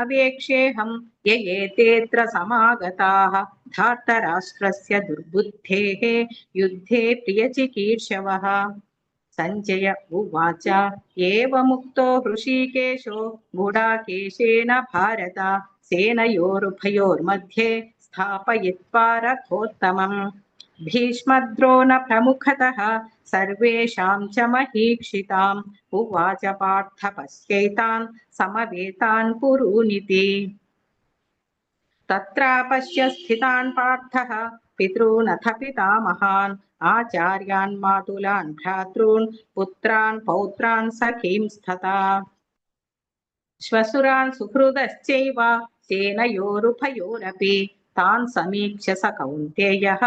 अवेक्षेऽहं य एतेऽत्र समागताः धार्तराष्ट्रस्य दुर्बुद्धेः युद्धे प्रियचिकीर्षवः। सञ्जय उवाच एवमुक्तो हृषीकेशो गुडाकेशेन भारत सेनयोरुभयोर्मध्ये स्थापयित्वा रथोत्तमम्। भीष्मद्रोणप्रमुखतः सर्वेषां च महीक्षिताम् उवाच पार्थ पश्यैतान् समवेतान् कुरूनिति। तत्रापश्य स्थितान् पार्थः पितॄनथ पितामहान् आचार्यान् मातुलान् भ्रातॄन् पुत्रान् पौत्रान् सखींस्तथा श्वशुरान् सुहृदश्चैव सेनयोरुभयोरपि तान् समीक्ष्य स कौन्तेयः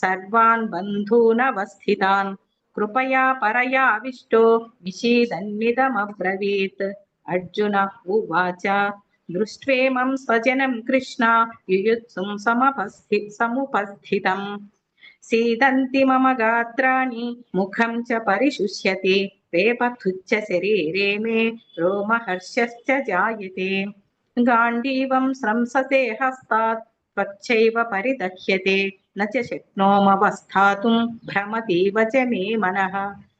सर्वान् बन्धूनवस्थितान् कृपया परयाविष्टो विषीदन्निदमब्रवीत्। अर्जुन उवाच दृष्ट्वेमं स्वजनं कृष्ण युयुत्सुं समुपस्थितम् सीदन्ति मम गात्राणि मुखं च परिशुष्यति वेपथुच्च शरीरे मे रोमहर्षश्च जायते गाण्डीवं स्रंसते हस्तात् त्वच्चैव परिदह्यते न च शक्नोमवस्थातुं भ्रमतीव च मे मनः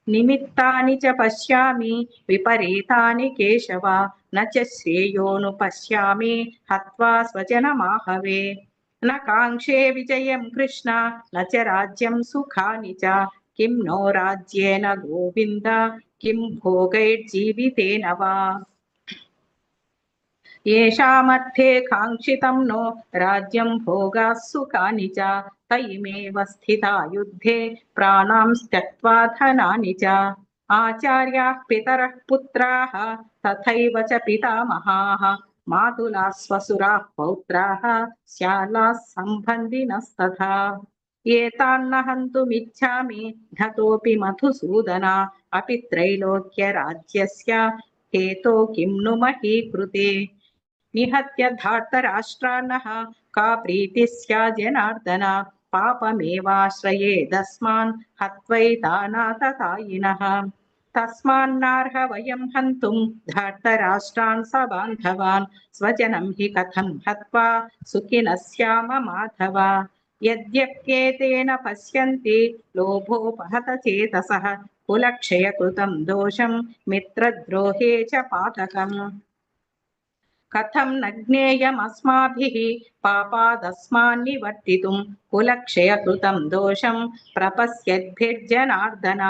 निमित्तानि च पश्यामि विपरीतानि केशव न च श्रेयोनुपश्यामि हत्वा स्वजनमाहवे न काङ्क्षे विजयं कृष्ण न च राज्यं सुखानि च किं नो राज्येन गोविन्द किं भोगैर्जीवितेन वा येषामर्थे काङ्क्षितं नो राज्यं भोगाः सुखानि च तैमेव स्थिता युद्धे प्राणां त्यक्त्वा धनानि च आचार्याः पितरः पुत्राः तथैव च पितामहाः मातुलाः स्वसुराः पौत्राः श्यालाः सम्बन्धिनस्तथा एतान्न हन्तुमिच्छामि घतोऽपि मधुसूदन अपि त्रैलोक्यराज्यस्य हेतो किं नु मही कृते निहत्य धार्तराष्ट्रान्नः का प्रीतिः स्यात् जनार्दन पापमेवाश्रयेदस्मान् हत्वैतानाततायिनः तस्मान्नार्ह वयं हन्तुं धार्तराष्ट्रान् सबान्धवान् स्वजनं हि कथं हत्वा सुखिनः स्याम माधव यद्यप्येतेन पश्यन्ति लोभोपहत चेतसः कुलक्षयकृतं दोषं मित्रद्रोहे च पातकम् कथं न ज्ञेयमस्माभिः पापादस्मान्निवर्तितुं कुलक्षयकृतं दोषं प्रपश्यद्भिर्जनार्दन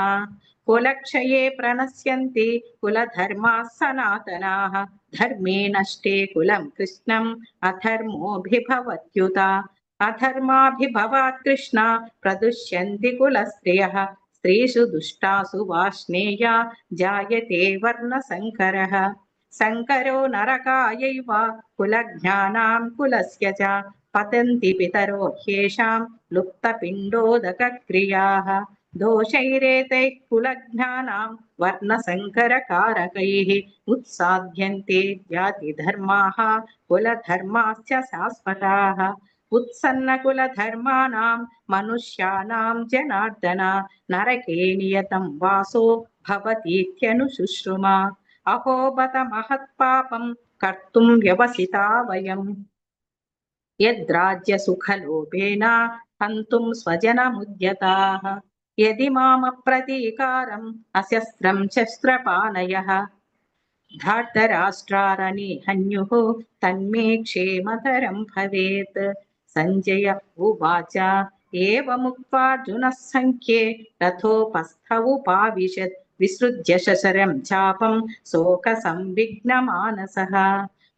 कुलक्षये प्रणश्यन्ति कुलधर्माः सनातनाः धर्मे नष्टे कुलं कृष्णम् अधर्मोऽभिभवत्युत अधर्माभिभवात् कृष्ण प्रदुष्यन्ति कुलस्त्रियः स्त्रीषु दुष्टासु वार्ष्णेया जायते वर्णसङ्करः संकरो नरकायैव कुलज्ञानां कुलस्य च पतन्ति पितरो ह्येषां लुप्तपिण्डोदकक्रियाः दोषैरेतैः कुलज्ञानां वर्णसङ्करकारकैः उत्साद्यन्ते जातिधर्माः कुलधर्माश्च शाश्वताः उत्सन्नकुलधर्माणां मनुष्याणां जनार्दन नरके नियतं वासो भवतीत्यनुशुश्रुमा अहो बत महत्पापं कर्तुं व्यवसिता वयम् यद्राज्यसुखलोभेन हन्तुं स्वजनमुद्यताः यदि मामप्रतीकारम् अशस्त्रं शस्त्रपाणयः धार्तराष्ट्रारणे हन्युः तन्मे क्षेमतरं भवेत्। सञ्जय उवाच एवमुक्त्वार्जुनः सङ्ख्ये रथोपस्थ उपाविशत् विसृज्य शशरं चापं शोकसंविघ्नमानसः।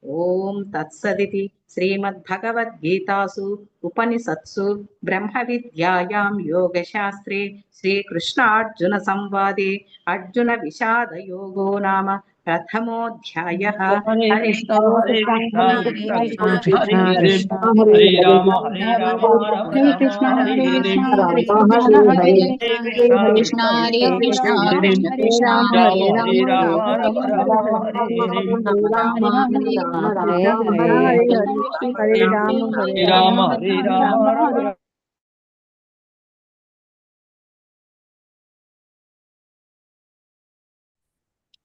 ॐ तत्सदिति श्रीमद्भगवद्गीतासु उपनिषत्सु ब्रह्मविद्यायां योगशास्त्रे श्रीकृष्णार्जुनसंवादे अर्जुनविषादयोगो नाम प्रथमोऽध्यायः। हरे हरे कृष्ण हरे हरे कृष्ण कृष्ण हरे कृष्ण कृष्ण कृष्ण कृष्ण हरे हरे कृष्ण हरे हरे राम राम हरे हरे राम राम राम हरे राम कृष्ण हरे हरे हरे कृष्ण हरे कृष्ण कृष्ण कृष्ण हरे हरे हरे कृष्ण कृष्ण कृष्ण हरे कृष्ण कृष्ण कृष्ण हरे हरे कृष्ण राम हरे हरे राम राम राम राम राम राम हरे हरे हरे हरे राम राम हरे राम हरे हरे राम राम हरे राम हरे राम हरे हरे कृष्ण हरे हरे हरे राम हरे हरे राम राम हरे राम राम राम राम हरे Ram.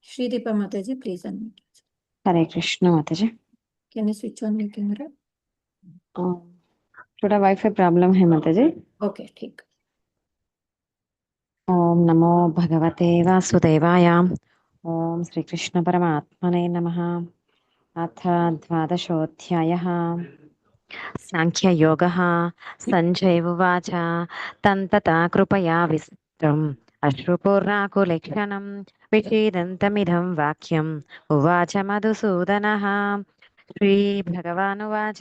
Shri Deepa Mataji, please unmute. हरे कृष्ण माताजी। Can you switch on your camera? थोड़ा वाईफाई प्रॉब्लम है माता जी। Okay, ठीक। ओम नमो भगवते वासुदेवाय। ओम श्री कृष्ण परमात्मने नमः। अथ द्वादशोऽध्यायः सांख्ययोगः। सञ्जय उवाच तन्तता कृपया विस्तृतम् अश्रुपूर्णाकुलेक्षणं विषीदन्तमिदं वाक्यम् उवाच मधुसूदनः। श्रीभगवानुवाच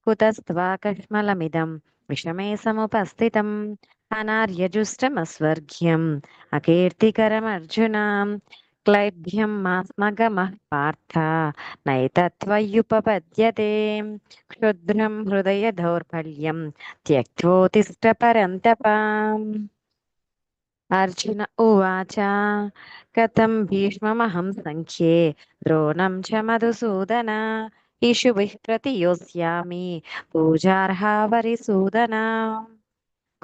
कुतस्त्वाकश्मलमिदं विषमे समुपस्थितम् अनार्यजुष्टमस्वर्ग्यम् अकीर्तिकरमर्जुन क्लैब्यं मास्मगमः पार्थ नैतत्त्वय्युपपद्यते क्षुद्रं हृदय दौर्बल्यं त्यक्त्वोत्तिष्ठ परन्तप। अर्जुन उवाच कथं भीष्ममहं सङ्ख्ये द्रोणं च मधुसूदन इषुभिः प्रतियोत्स्यामि पूजार्हा वरिसूदन।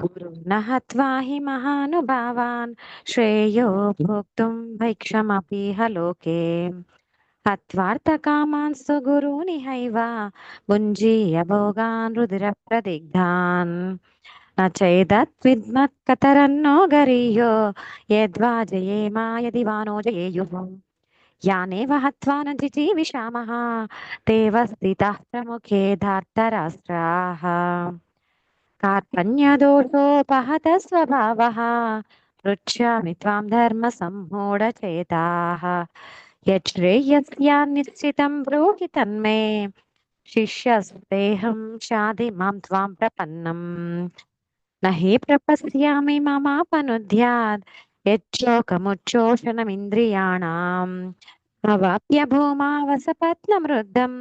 गुरुर्न हत्वा हि महानुभावान् श्रेयो भोक्तुं भैक्षमपीह लोके हत्वार्थकामान् स्वगुरूनिहैव भुञ्जीय भोगान् रुधिरप्रदिग्धान् न चैदत्विद्मत्कतरन्नो गरीयो यद्वा जयेमा यदि वा नो जयेयुः यानेव हत्वा न जिजीविषामः ते स्थिताः प्रमुखे धार्तराष्ट्राः कार्पण्यदोषोपहत स्वभावः पृच्छामि त्वां धर्मसम्मूढचेताः यच्छ्रेयस्यान्निश्चितं ब्रूहि तन्मे शिष्यस्तेऽहं शाधि मां त्वां प्रपन्नम् न हि प्रपश्यामि ममापनुद्यात् यच्छोकमुच्छोषणमिन्द्रियाणाम् अवाप्य भूमा वसपत्नमृद्धम्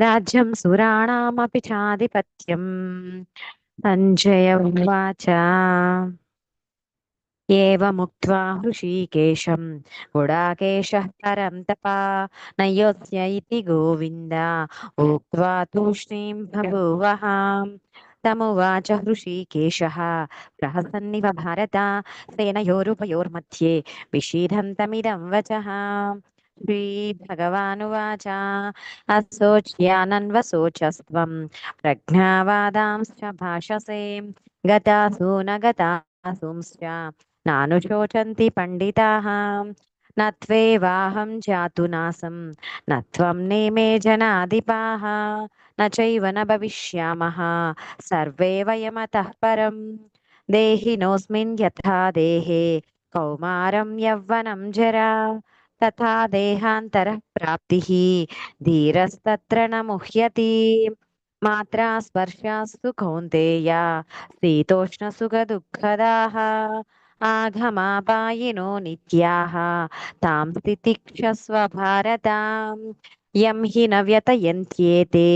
राज्यं सुराणामपि चाधिपत्यम्। सञ्जय उवाच एवमुक्त्वा हृषीकेशं गुडाकेशः परं तपा न योत्स्य इति गोविन्द उक्त्वा तूष्णीं बभूवः। तमुवाच हृषीकेशः प्रहसन्निव भारत सेनयोरुभयोर्मध्ये विषीदन्तमिदं वचः। श्रीभगवानुवाच असोच्यानन्वसोचस्त्वं प्रज्ञावादांश्च भाषसे गतासु न गतासूंश्च नानुशोचन्ति पण्डिताः न त्वेवाहं जातु नासं न त्वं नेमे जनाधिपाः न चैव न भविष्यामः सर्वे वयमतः परम् देहिनोऽस्मिन् यथा देहे कौमारं यौवनं जरा तथा देहान्तरः प्राप्तिः धीरस्तत्र न मुह्यति मात्रा स्पर्शास्तु कौन्तेय शीतोष्णसुखदुःखदाः आगमापायिनो नित्याः तां तितिक्षस्व भारताम् यं हि न व्यतयन्त्येते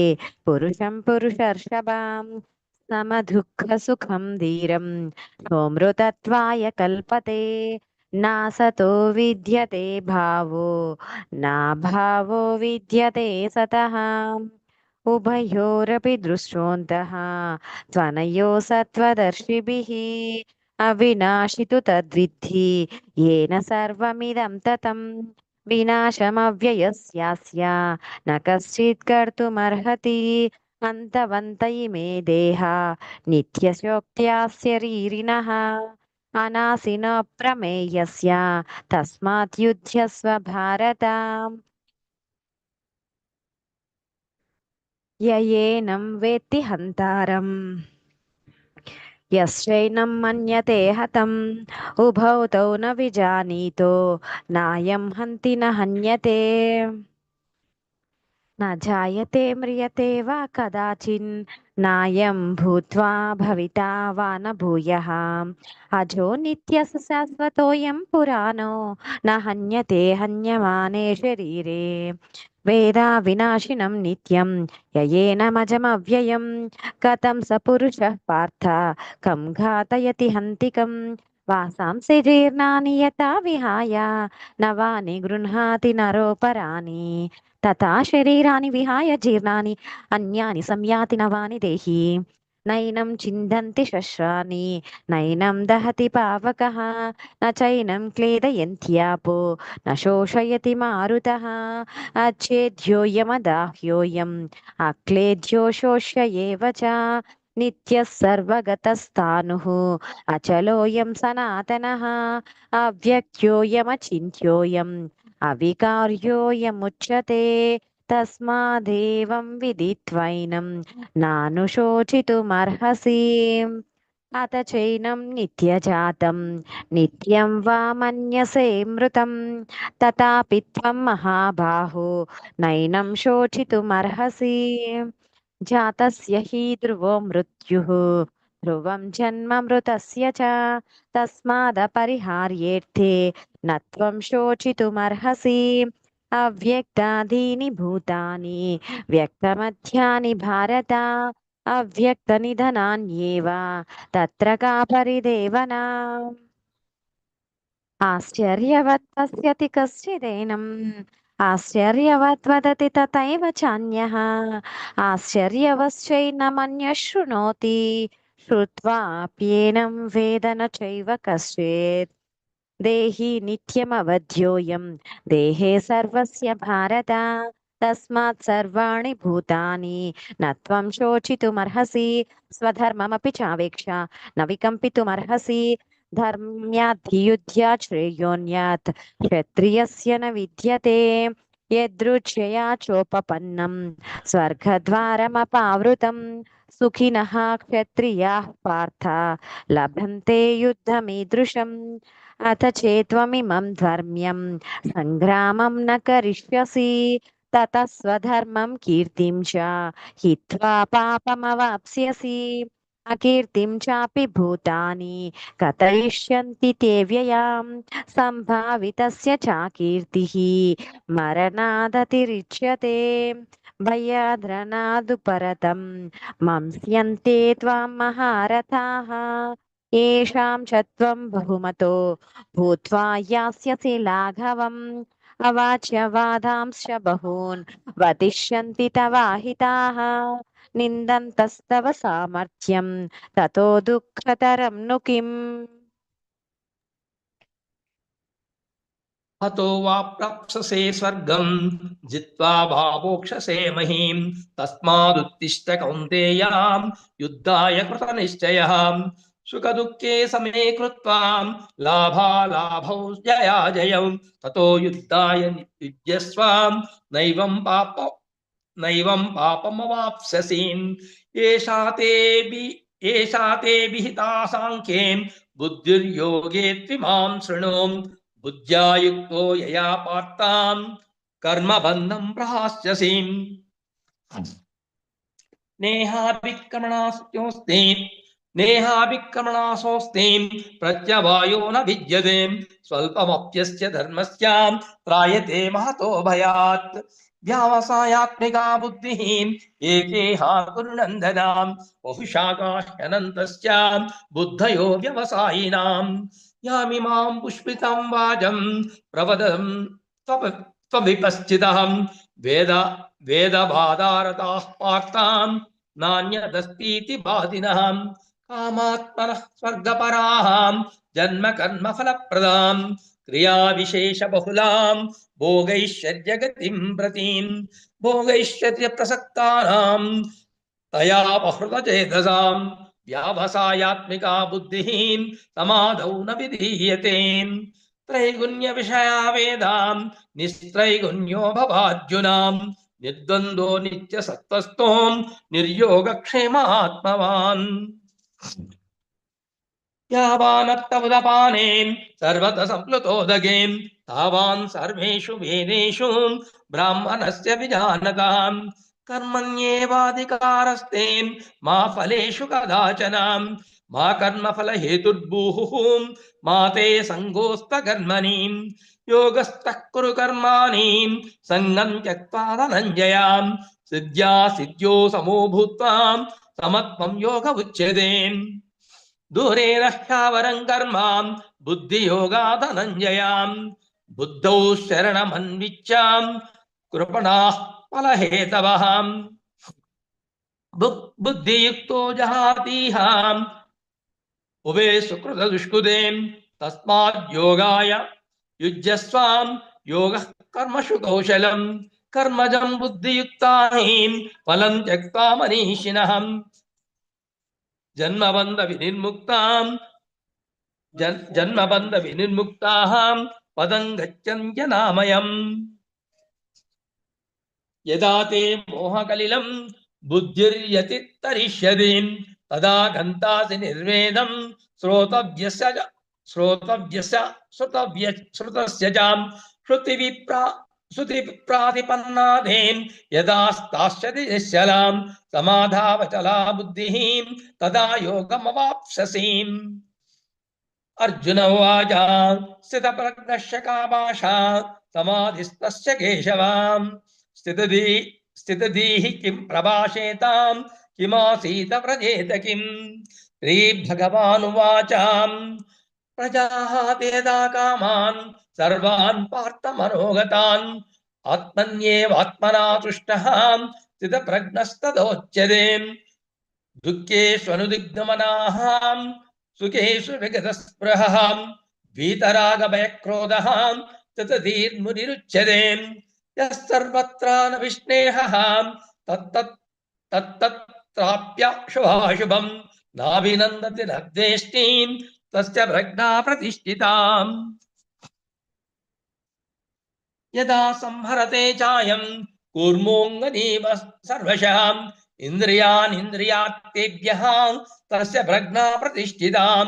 पुरुषं पुरुषर्षभां समदुःखसुखं धीरं सोमृतत्वाय कल्पते नासतो विद्यते भावो नाभावो विद्यते सतः उभयोरपि दृष्टोऽन्तः त्वनयो सत्त्वदर्शिभिः अविनाशि तु तद्विद्धि येन सर्वमिदं ततं विनाशमव्ययस्यास्य न कश्चित् कर्तुमर्हति अन्तवन्त इमे देहा नित्यशोक्त्यास्य रीरिणः अनासिन प्रमेयस्य तस्मात् युध्यस्व भारत ययेनं वेत्ति हन्तारम् यश्चैनं मन्यते हतम् उभौ तौ न विजानीतो नायं हन्ति न हन्यते न जायते म्रियते वा कदाचिन् नायं भूत्वा भविता वा न भूयः अजो नित्यः शाश्वतोऽयं पुराणो न हन्यते हन्यमाने शरीरे वेदा विनाशिनं नित्यं ययेनमजमव्ययं कथं स पुरुषः पार्थ कं घातयति हन्तिकं वासांसि जीर्णानि यथा विहाय नवानि गृह्णाति नरोपराणि तथा शरीराणि विहाय जीर्णानि अन्यानि संयाति नवानि देहि नैनं छिन्दन्ति शस्त्राणि नैनं दहति पावकः न चैनं क्लेदयन्त्यापो न शोषयति मारुतः अच्छेद्योऽयमदाह्योऽयम् अक्लेद्यो शोष्य एव च नित्यः सर्वगतस्तानुः अचलोऽयं सनातनः अव्यक्त्योऽयमचिन्त्योऽयम् अविकार्योऽयमुच्यते तस्मादेवं विदित्वैनं नानुशोचितुमर्हसि अथ चैनं नित्यजातं नित्यं वा मन्यसे मृतं तथापि त्वं महाबाहो नैनं शोचितुमर्हसि जातस्य हि ध्रुवो मृत्युः ध्रुवं जन्म मृतस्य च तस्मादपरिहार्येऽर्थे न त्वं शोचितुमर्हसि अव्यक्तादीनि भूतानि व्यक्तमध्यानि भारत अव्यक्तनिधनान्येव तत्र का परिदेवना आश्चर्यवत् पश्यति कश्चिदेनम् आश्चर्यवत् वदति तथैव चान्यः आश्चर्यवश्चैनमन्यः शृणोति श्रुत्वाप्येनं वेद न चैव कश्चित् देहि नित्यमवध्योऽयं देहे सर्वस्य भारत तस्मात् सर्वाणि भूतानि न त्वं शोचितुमर्हसि स्वधर्ममपि चावेक्ष न विकम्पितुमर्हसि धर्म्याद्धियुद्ध्या श्रेयोऽन्यात् क्षत्रियस्य न विद्यते यदृच्छया चोपपन्नं स्वर्गद्वारमपावृतं सुखिनः क्षत्रियाः पार्थ लभन्ते युद्धमीदृशम् अथ चेत्त्वमिमं धर्म्यं सङ्ग्रामं न करिष्यसि ततः स्वधर्मं कीर्तिं च हित्वा पापमवाप्स्यसि अकीर्तिं चापि भूतानि कथयिष्यन्ति ते व्ययां सम्भावितस्य चाकीर्तिः मरणादतिरिच्यते भयाद्रणादुपरतं मंस्यन्ते त्वां महारथाः येषां च त्वं बहुमतो भूत्वा यास्यसि लाघवम् अवाच्य वादांश्च बहून् वदिष्यन्ति तवाहिताः निन्दन्तस्तव सामर्थ्यं ततो दुःखतरं नु किम् हतो वा प्राप्स्यसे स्वर्गं जित्वा वा मोक्षसे महीं तस्मादुत्तिष्ठ कौन्तेय युद्धाय कृतनिश्चयः सुखदुःखे समे कृत्वा लाभालाभौ जया जयौ ततो युद्धाय युज्यस्व नैवं पापमवाप्स्यसि एषा ते विहिता साङ्ख्ये बुद्धिर्योगे त्विमां शृणु बुद्ध्या युक्तो यया पार्थां कर्मबन्धं प्रहास्यसि नेहाभिक्रमणासोऽस्ति प्रत्यवायो न विद्यते स्वल्पमप्यस्य धर्मस्य त्रायते महतो भयात् व्यावसायात्मिका बुद्धिः एकेहा कुरुनन्दनां बहुशाखाह्यनन्तस्य बुद्धयो व्यवसायिनां यामिमां पुष्पितं वाजं प्रवदं त्वविपश्चितः वेदबाधारताः पार्थां नान्यदस्तीति बाधिनः कामात्मनः स्वर्गपराः जन्म कर्म फलप्रदां क्रियाविशेषबहुलां भोगैश्वर्यगतिं प्रतीं भोगैश्वर्यप्रसक्तानां तया बहृतचेतसां व्यावसायात्मिका बुद्धिः समादौ न विधीयते त्रैगुण्यविषया वेदां निस्त्रैगुण्यो भवार्जुनां निर्द्वन्द्वो नित्यसत्त्वस्थो निर्योगक्षेमात्मवान् यावानर्थमुदपाने सर्वतः संप्लुतोदगे तावान् सर्वेषु वेदेषु ब्राह्मणस्य विजानताम् कर्मण्येवाधिकारस्ते मा फलेषु कदाचन मा कर्मफलहेतुर्भूः मा ते सङ्गोऽस्तकर्मणि योगस्थः कुरु कर्माणि सङ्गं त्यक्त्वा धनञ्जय सिद्ध्या सिद्ध्यो समो भूत्वा समत्वं योग उच्यते दूरेण ह्यावरं कर्म बुद्धियोगा धनञ्जयां बुद्धौ शरणमन्विच्चां कृपणाः फलहेतवः बुद्धियुक्तो जहातीह उभे सुकृत दुष्कृते तस्माद् योगाय युज्यस्वाम योगः कर्मसु कौशलम् कर्मजं बुद्धियुक्ता फलं त्यक्त्वा मनीषिणः जन्मबन्ध विनिर्मुक्तां जन्मबन्ध विनिर्मुक्ताः पदं गच्छन्त्य नामयम् यदा ते मोहकलिलं बुद्धिर्यति तरिष्यति तदा गन्तासि निर्वेदं श्रोतव्यस्य श्रुतस्य च श्रुतिविप्रातिपन्नादेन यदा स्थास्यति निश्चलां समाधावचला बुद्धिः तदा योगमवाप्स्यसि अर्जुन उवाच स्थितप्रज्ञस्य कामाशा समाधिस्तस्य केशवाम् स्थितधीः किं प्रभाषेतां किमासीत व्रजेत किम् श्रीभगवानुवाच प्रजाः तेदा कामान् सर्वान् पार्थमनोगतान् आत्मन्येवात्मना तुष्टः स्थितप्रज्ञस्तदोच्यते दुःखेष्वनुदिग्धमनाः सुखेषु विगतस्पृहः वीतरागभयक्रोधः ततधीर्मुनिरुच्यते यः सर्वत्रानविस्नेहः तत्तत्राप्यशुभाशुभम् नाभिनन्दति न द्वेष्टिं तस्य प्रज्ञा प्रतिष्ठिताम् यदा संहरते चायं कूर्मोऽङ्गनीव सर्वशः इन्द्रियाणीन्द्रियार्थेभ्यः तस्य प्रज्ञा प्रतिष्ठितां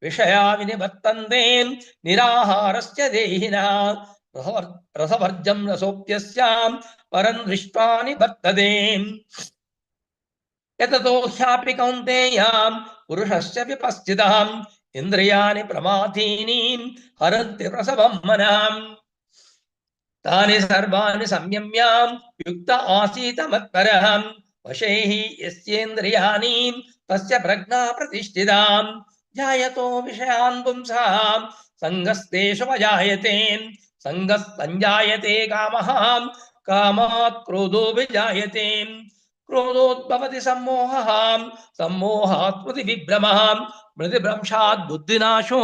विषया विनिवर्तन्ते निराहारस्य देहिनः रसवर्जं रसोऽप्यस्यां परं दृष्ट्वा निवर्तते यततो ह्यापि कौन्तेय पुरुषस्य विपस्थितः इन्द्रियाणि प्रमाथीनि हरन्ति प्रसवं मनः तानि सर्वाणि संयम्य युक्त आसीत मत्परः वशे हि यस्येन्द्रियाणि तस्य प्रज्ञा प्रतिष्ठिता ध्यायतो विषयान् पुंसः संगस्तेषु वजायते संगः संजायते कामः कामात् क्रोधो विजायते क्रोधोद्भवति सम्मोहः सम्मोहात् स्मृतिविभ्रमः स्मृतिभ्रंशात् बुद्धिनाशो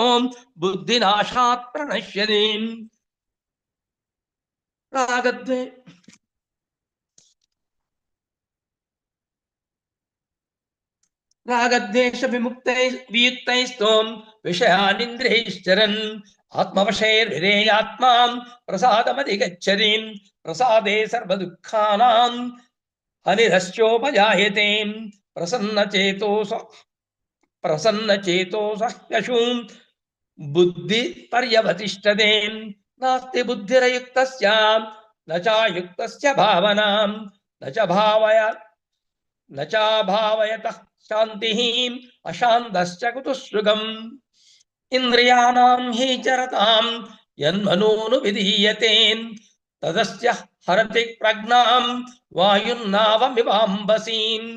बुद्धिनाशात् प्रणश्यति रागद्वेष वियुक्तैस्तोम विषयानिन्द्रियैश्चरन् आत्मवशैर्विधेयात्मा प्रसादमधिगच्छति प्रसादे सर्वदुःखानां हनिरश्चोपजायते प्रसन्नचेतो सह्यशुं बुद्धि पर्यवतिष्ठते नास्ति बुद्धिरयुक्तस्य न चायुक्तस्य भावनां न च भावयतः शान्तिः अशान्तश्च कुतः सुखम् इन्द्रियाणां हि चरतां यन्मनोनुविधीयते तदस्य हरति प्रज्ञां वायुर्नावमिवाम्बसीम्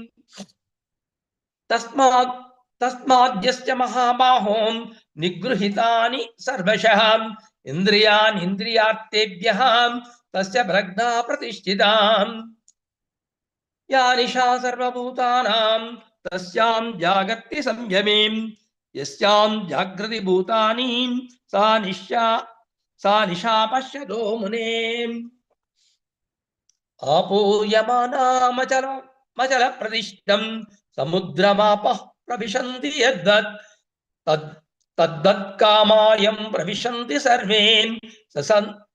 तस्माद्यस्य महाबाहो निगृहीतानि सर्वशः इन्द्रियार्थेभ्यः तस्य प्रज्ञा प्रतिष्ठिता या निशा सर्वभूतानां तस्यां जागर्ति संयमीं यस्यां जागृति भूतानि सा निशा पश्यतो मुने आपूयमानामचल प्रतिष्ठं समुद्रमापः प्रविशन्ति यद्वत् तद्दत्कामायं प्रविशन्ति सर्वे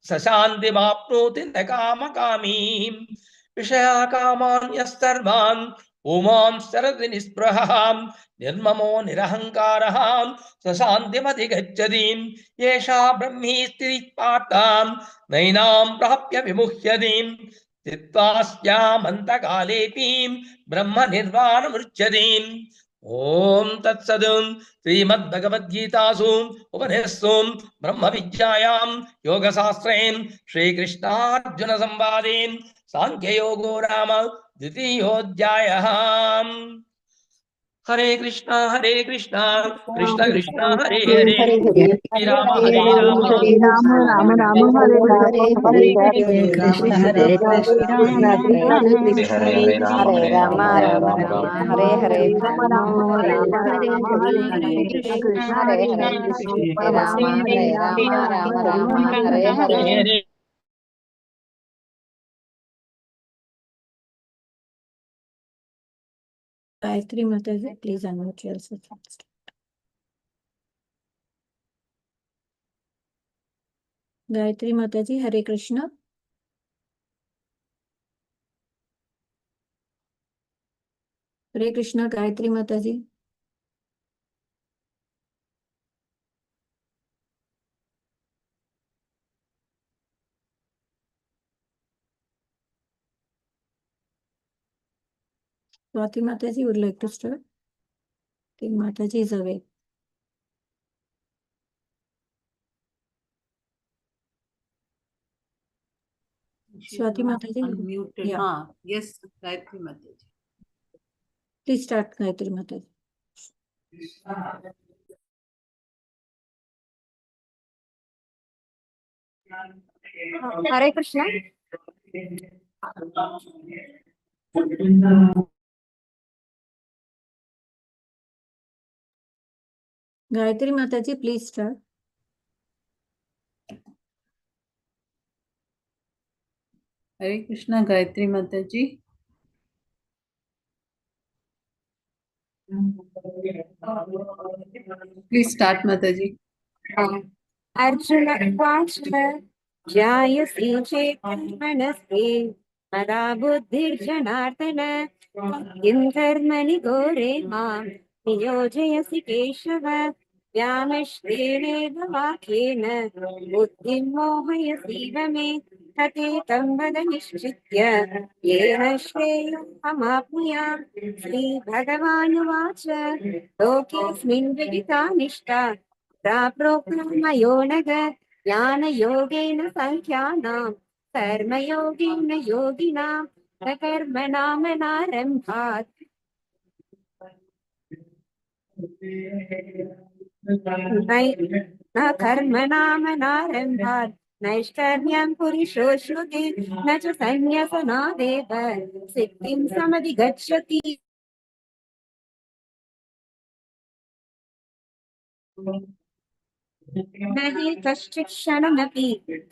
सशान्तिमाप्नोति न कामकामीं विषया कामान् यस्सर्वान् पुमांश्चरति निःस्पृहः निर्ममो निरहङ्कारः सशान्तिमधिगच्छति येषा ब्रह्मी स्थितिः पार्थ नैनां प्राप्य विमुह्यति स्थित्वास्यामन्तकालेऽपि ब्रह्म निर्वाणमुच्यते ओम तत्सद् श्रीमद्भगवद्गीतासु उपनिषत्सु ब्रह्मविद्यायां योगशास्त्रे श्रीकृष्णार्जुन संवादे सांख्ययोगो नाम द्वितीयोऽध्यायः। हरे कृष्णा कृष्ण कृष्ण हरे हरे हरे हरे हरे राम हरे राम राम राम हरे हरे हरे हरे हरे कृष्ण कृष्ण हरे हरे कृष्ण कृष्ण कृष्ण कृष्ण कृष्ण कृष्ण हरे राम हरे राम राम राम हरे हरे हरे हरे राम राम राम राम हरे राम हरे हरे हरे हरे कृष्ण कृष्ण कृष्ण हरे हरे हरे हरे हरे राम हरे हरे राम राम राम राम राम राम हरे हरे हरे हरे गायत्री माता जी प्लीज अनम्यूट योरसेल्फ। गायत्री माता जी हरे कृष्ण। हरे कृष्ण गायत्री माता जी। स्वाति माता जी would like to start. I think माता जी is away. Swati Mataji, unmuted. yeah. हाँ, yes, Gayatri Mataji. Please start, Gayatri Mataji. हरे Krishna. Gayatri Mataji, please start. Hare Krishna, Gayatri Mataji. Please start, Mataji. Arjuna उवाच जायसी चेत् मनस्ते मदा बुद्धिर्जनार्दन किं कर्मणि घोरे मां नियोजयसि केशव व्यामिश्रेणेव वाक्येन बुद्धिं मोहयसीव मे ततेकं वद निश्चित्य येन श्रेयोऽहमाप्नुयाम्। श्रीभगवानुवाच लोकेऽस्मिन् विदिता निष्ठा प्राप्रोक्तमयो नग ज्ञानयोगेन संख्यानां कर्मयोगेन योगिनां न कर्मणामनारम्भात् न कर्मणामनारम्भात् नैष्कर्म्यं पुरुषो श्रुति न च संन्यसनादेव सिद्धिं समधिगच्छति। न हि कश्चित् क्षणमपि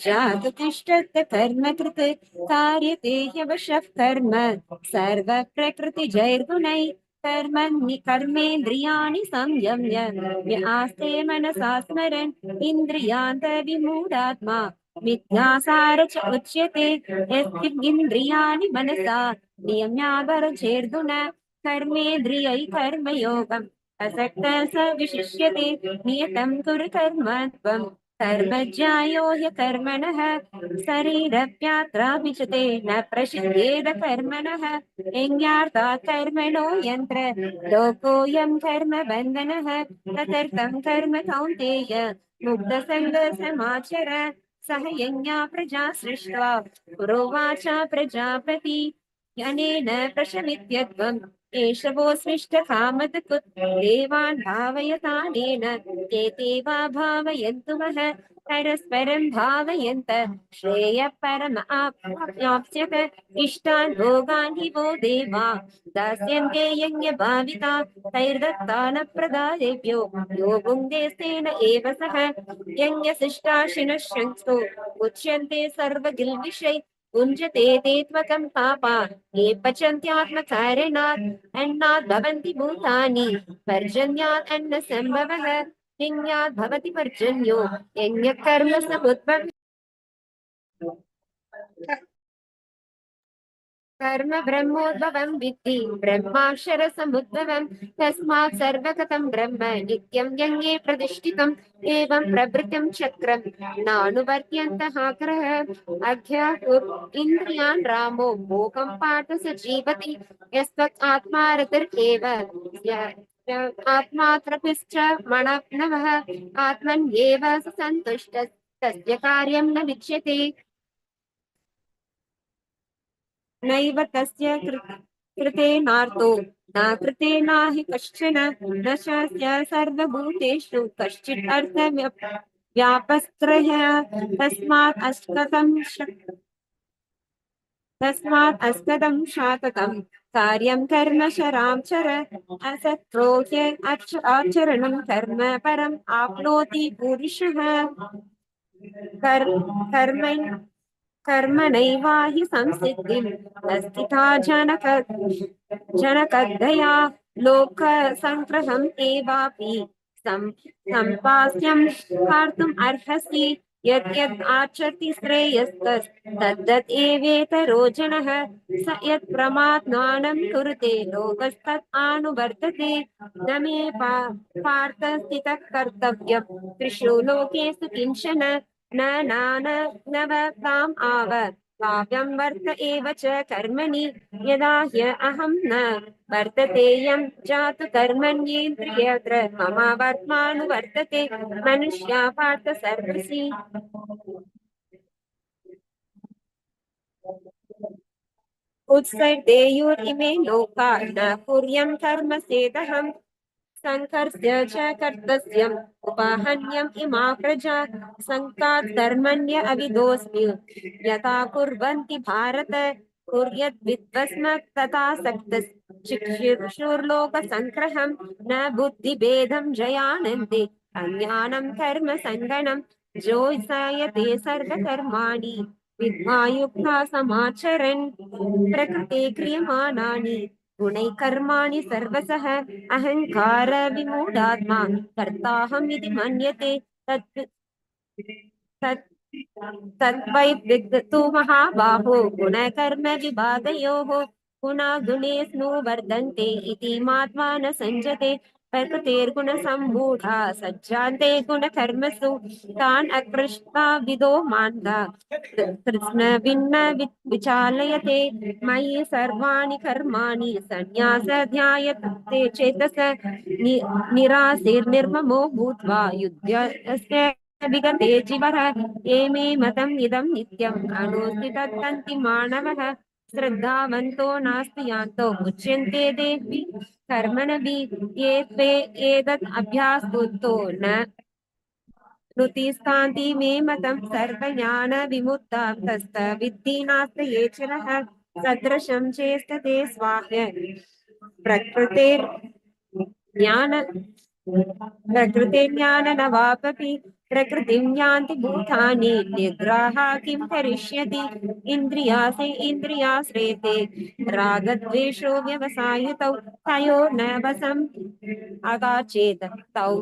जातु तिष्ठत्य कर्मकृत् कार्यते ह्यवशः कर्म सर्वप्रकृतिजैर्गुणैः कर्मेन्द्रियाणि संयम्य य आस्ते मनसा स्मरन् इन्द्रियान्तविमूढात्मा मिथ्याचार च उच्यते यस्त्विन्द्रियाणि मनसा नियम्यावरचेर्दुन कर्मेन्द्रियैः कर्मयोगम् असक्तः स विशिष्यते नियतं कुरु कर्म त्वं कर्मज्ञायो ह्यकर्मणः शरीरव्यात्राभिचते न प्रसिद्धेद कर्मणः यज्ञार्थात् कर्मणो यन्त्र लोकोऽयं कर्म बन्धनः तदर्थं कर्म कौन्तेय मुक्तसङ्गसमाचर सह यज्ञा प्रजा सृष्ट्वा पुरोवाच प्रजापति अनेन प्रशमित्यत्वम् एष वो सृष्टकामधुक् देवान् भावयतानेन ते वा भावयन्तु वः परस्परं भावयन्त श्रेयः परम आप्याप्स्यत इष्टान् भोगान् हि वो देवा दास्यन्ते यज्ञभाविता तैर्दत्तानप्रदायेभ्यो यो भुङ्क्तेस्तेन एव सः यज्ञशिष्टाशिनः शंसो उच्यन्ते सर्वगिल्बिषै भुञ्जते ते त्वकं पापा ये पचन्त्यात्मकारणात् अन्नात् भवन्ति भूतानि पर्जन्यात् अन्नसम्भवः यज्ञात् भवति पर्जन्यो यज्ञकर्म समुद्भवति कर्म ब्रह्मोद्भवं विद्धि ब्रह्माक्षर समुद्भवं तस्मात् सर्वगतं ब्रह्म नित्यं यज्ञे प्रतिष्ठितम् एवं प्रवृत्तं चक्रं नानुवर्त्यन्तः ग्रह अध्याहुः इन्द्रियान् रामो भोगं पाठ स जीवति यस्त्वत् आत्मा रतिर्येव आत्मात्रपिश्च मणप्नवः आत्मन्येव स सन्तुष्टः तस्य कार्यं न विच्यते नैव तस्य कृतेनार्तो न कृते नाहि कश्चन न चास्य सर्वभूतेषु कश्चित् अर्थव्यापस्त्रय तस्मात् अस्कदं शातकं कार्यं कर्म शरां चर असत्प्रोह्य आचरणं कर्म परम् आप्नोति पुरुषः कर्म कर्मणैवाहि संसिद्धिं अस्थिता जनकदया लोकसङ्ग्रहम् एवापि सम्पास्यं कर्तुम् अर्हसि यद् यद् आचरति श्रेयस्तद् एवेतरो जनः स यत् प्रमात्मानं कुरुते लोकस्तत् आनुवर्तते न मे पार्थ स्थितः कर्तव्यं त्रिषु लोकेषु किंचन न नवताम् आव काव्यं वर्त एव च कर्मणि यदा ह्यहं न वर्ततेयं जातु कर्मण्येन्द्रियत्र मम वर्त्मानुवर्तते मनुष्या पार्थ सर्वसि उत्सर्देयुरिमे लोका न कुर्यं कर्म सेदहम् संकर्ष्य च कर्तव्यम् उपाहन्यम् इमा प्रजा संकात् कर्मण्य अविदोऽस्मि यथा कुर्वन्ति भारत कुर्यद् विद्वस्म तथा चिक्षुर्लोकसङ्ग्रहम् न बुद्धिभेदं जयानन्ते अज्ञानं कर्म सङ्गणम् जोत्सायते सर्वकर्माणि विद्वायुक्ता समाचरन् प्रकृते क्रियमाणानि गुणैः कर्माणि सर्वशः अहंकार विमूढात्मा कर्ताहम् इति मन्यते तत् तद्वै विद्तु महाबाहो गुणकर्म विभागयोः गुणेषु वर्धन्ते इति मात्मा न सञ्जते प्रकृतेर्गुणसम्मूढा सज्जान्ते गुणकर्मसु तान् अकृष्टा विदो मान्दा कृष्ण भिन्न विचालयते मयि सर्वाणि कर्माणि संन्यास ध्यायते चेतस निराशीर्निर्ममो भूत्वा युध्यस्य विगते जीवः एमे मतम् इदं नित्यम् अनुस्ति तत्तन्ति मानवः श्रद्धावन्तो नास्ति यान्तो मुच्यन्ते देवि कर्मणभिः ये त्वे एतत् अभ्यासुतो न श्रुतिस्तान्ति मे मतं सर्वज्ञान विमुक्तां तस्त विद्धि नास्ति येचरः सदृशं चेष्टते स्वाह्य प्रकृतिर्ज्ञान न वापपि प्रकृतिं यान्ति भूतानि निग्रहा किं करिष्यति इन्द्रियासे इन्द्रियाश्रेते रागद्वेषो व्यवसायितौ तयो न वशम् अगाचेत् तौ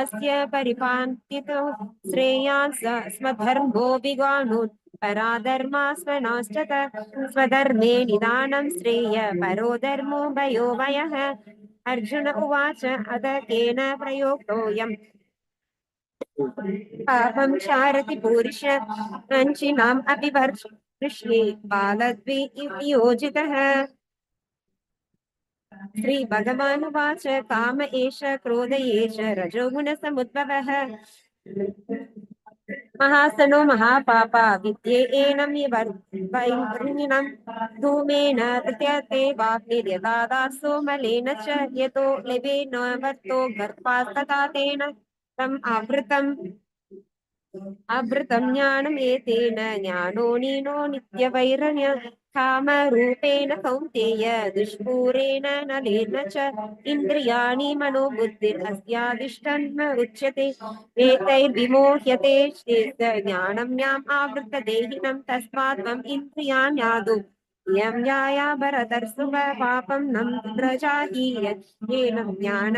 अस्य परिपान्तितौ श्रेयान् स्वधर्मो विगानुन् पराधर्मा स्वनाश्चत स्वधर्मे निदानं श्रेय परो धर्मो भयो वयः अर्जुन उवाच अथ केन प्रयोक्तोऽयम् पापं चारति पुरुष वञ्चिनाम् अपि वर्ष्ये बालद्वे इति योजितः श्रीभगवानुवाच काम एष क्रोध एष रजोगुणसमुद्भवः महासनो महापापा विद्ये एनं वैरिणम् धूमेन प्रत्यते वाग्निर्यथादासो मलेन च यतो लवेन वर्तो गर्भास्तथा तेन तम् आवृतं ज्ञानम् एतेन ज्ञानो नीनो नित्यवैरण्य कामरूपेण कौन्तेय दुष्पूरेण नलेन च इन्द्रियाणि मनोबुद्धिरस्याधिष्ठन् उच्यते एतैर्विमोह्यते चेत् ज्ञानं याम् आवृतदेहिनं तस्मात् त्वम् इन्द्रियाण्यादौ यं याया भरतर्षभ पापं न प्रजाहीय येन ज्ञान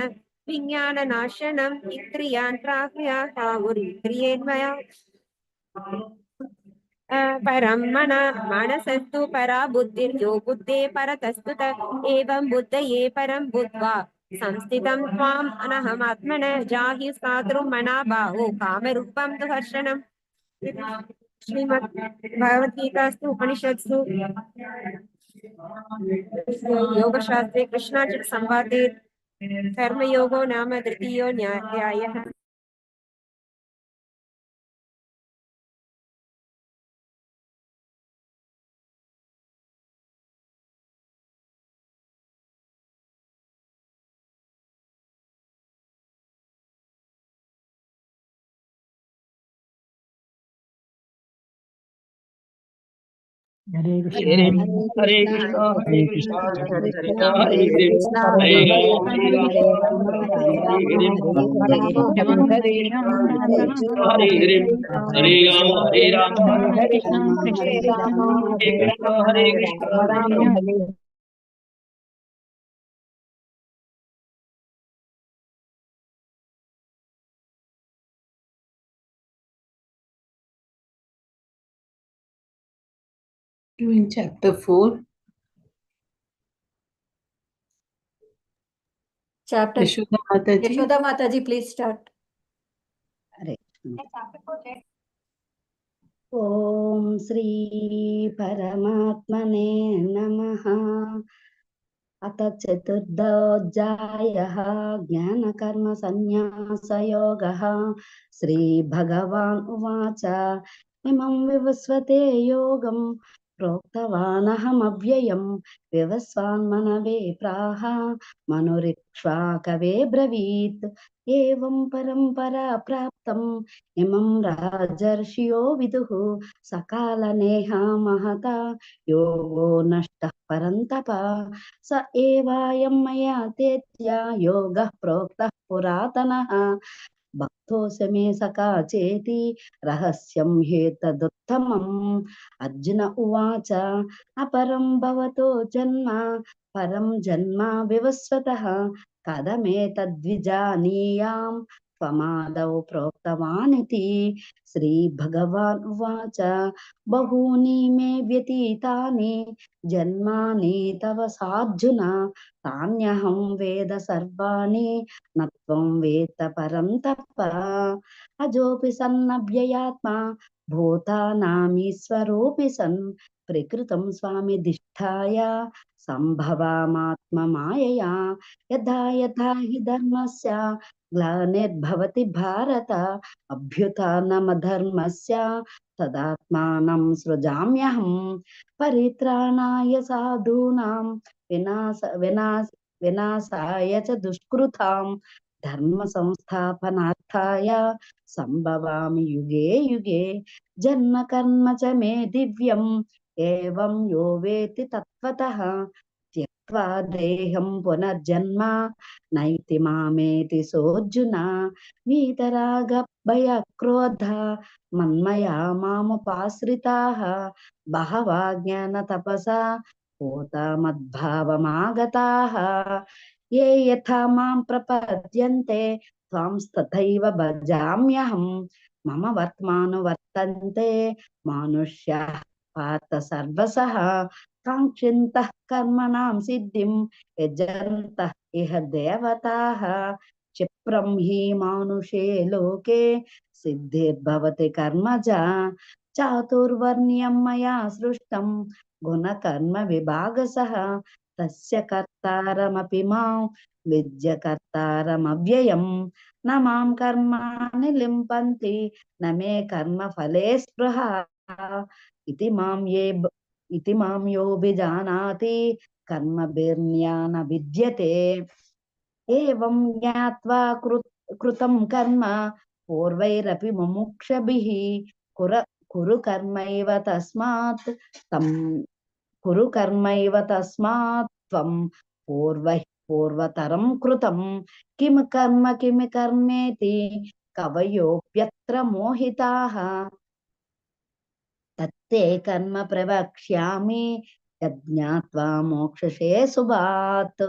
विज्ञाननाशनम् इन्द्रियान् प्राहुरिन्द्रियेन्मया परं मनसस्तु परा बुद्धिर्यो बुद्धे परतस्तुत एवं बुद्धये परं बुद्ध्वा संस्थितं त्वाम् अनहमात्मन जाहि स्थातुं मना बाहो कामरूपं दुःखर्षणम् श्रीमद्भगवद्गीतास्तु उपनिषत्सु योगशास्त्रे कृष्णार्जुन संवादे कर्मयोगो नाम तृतीयोऽध्यायः। हरे कृष्ण हरे कृष्ण हरे कृष्ण कृष्ण हरे हरे हरे राम हरे राम राम हरे हरे हरे राम हरे हरे हरे राम हरे राम हरे हरे कृष्ण हरे Krishna In chapter 4, Chapter Yashoda Mataji. Yashoda Mataji, please start. ఓం శ్రీ పరమాత్మనే నమః. అత చతుర్థోధ్యాయః జ్ఞానకర్మ సన్యాసయోగః. శ్రీ భగవాన్ ఉవాచ ఇమం వివస్వతే యోగం ప్రోక్తవానహమవ్యయం వివస్వాన్మనవే ప్రాహ మనురిక్ష్వాకవే బ్రవీత్. ఏవం పరంపరా ప్రాప్తం ఇమం రాజర్షియో విదుః సకాలనేహ మహతా యోగో నష్టః పరంతప. స ఏవాయం మయా తేత్య యోగః ప్రోక్తః పురాతనః. భక్తోऽసి మే సఖా చేతి రహస్యం హేతదుత్తమం. అర్జున ఉవాచ అపరం భవతో జన్మ పరం జన్మ వివస్వతః కథమేతద్విజానీయాం త్వమాదౌ ప్రోక్తవానితి. శ్రీ భగవాన్ ఉవాచ బహూని మే వ్యతీతాని జన్మాని తవ సార్జున తాన్యహం వేద సర్వాణి నత్వం వేత్త పరంతప. అజోపి సన్నవ్యయాత్మా భూతానామీశ్వరోపి సన్ ప్రకృతం స్వామి దిష్టాయ సంభవామాత్మ మాయయా. యథా యథా హి ధర్మస్య గ్లానిర్భవతి భారత అభ్యుత్థానమధర్మస్య తదాత్మానం సృజామ్యహం. పరిత్రాణాయ సాధూనాం వినాశాయ చ దుష్కృతాం ధర్మ సంస్థాపనార్థాయ సంభవామి యుగే యుగే. జన్మ కర్మ చ మే దివ్యం ఏవం యో వేతి తత్వతః త్యక్త్వా దేహం పునర్జన్మ నైతి మామేతి సోర్జున. వీతరాగ భయ క్రోధ మన్మయా మాముపాశ్రితాః బహవా జ్ఞాన తపసా భూతమద్భావమాగతాః. ఏ యథా మాం ప్రపద్యంతే త్వాం తథైవ భజామ్యహం. మమ వర్త్మానువర్తంతే మానుష్యాః పార్థ సర్వశః. కాంక్షింతః కర్మణాం సిద్ధిం యజन्तః ఇహ దేవతాః. క్షిప్రం హి మానుషే లోకే సిద్ధిర్భవతి కర్మజా. చాతుర్వర్ణ్యం మయా సృష్టం గుణకర్మ విభాగశః. తస్య కర్తారమపి మాం విద్య కర్తారమవ్యయం. న మాం కర్మాణి లింపంతి న మే కర్మ ఫలే స్పృహ. ఇతి మాం యోభిజానాతి కర్మభిర్న్యాన విద్యతే. ఏవం జ్ఞాత్వా కృతం కర్మ పూర్వైరపి ముముక్షభిః కురు కర్మైవ తస్మాత్ త్వం పూర్వతరం కృతం. కిం కర్మ కిమి కర్మేతి కవయోప్యత్ర మోహితాః. తత్తే కర్మ ప్రవక్ష్యామి యజ్ఞాత్వా మోక్షసే శుభాత్.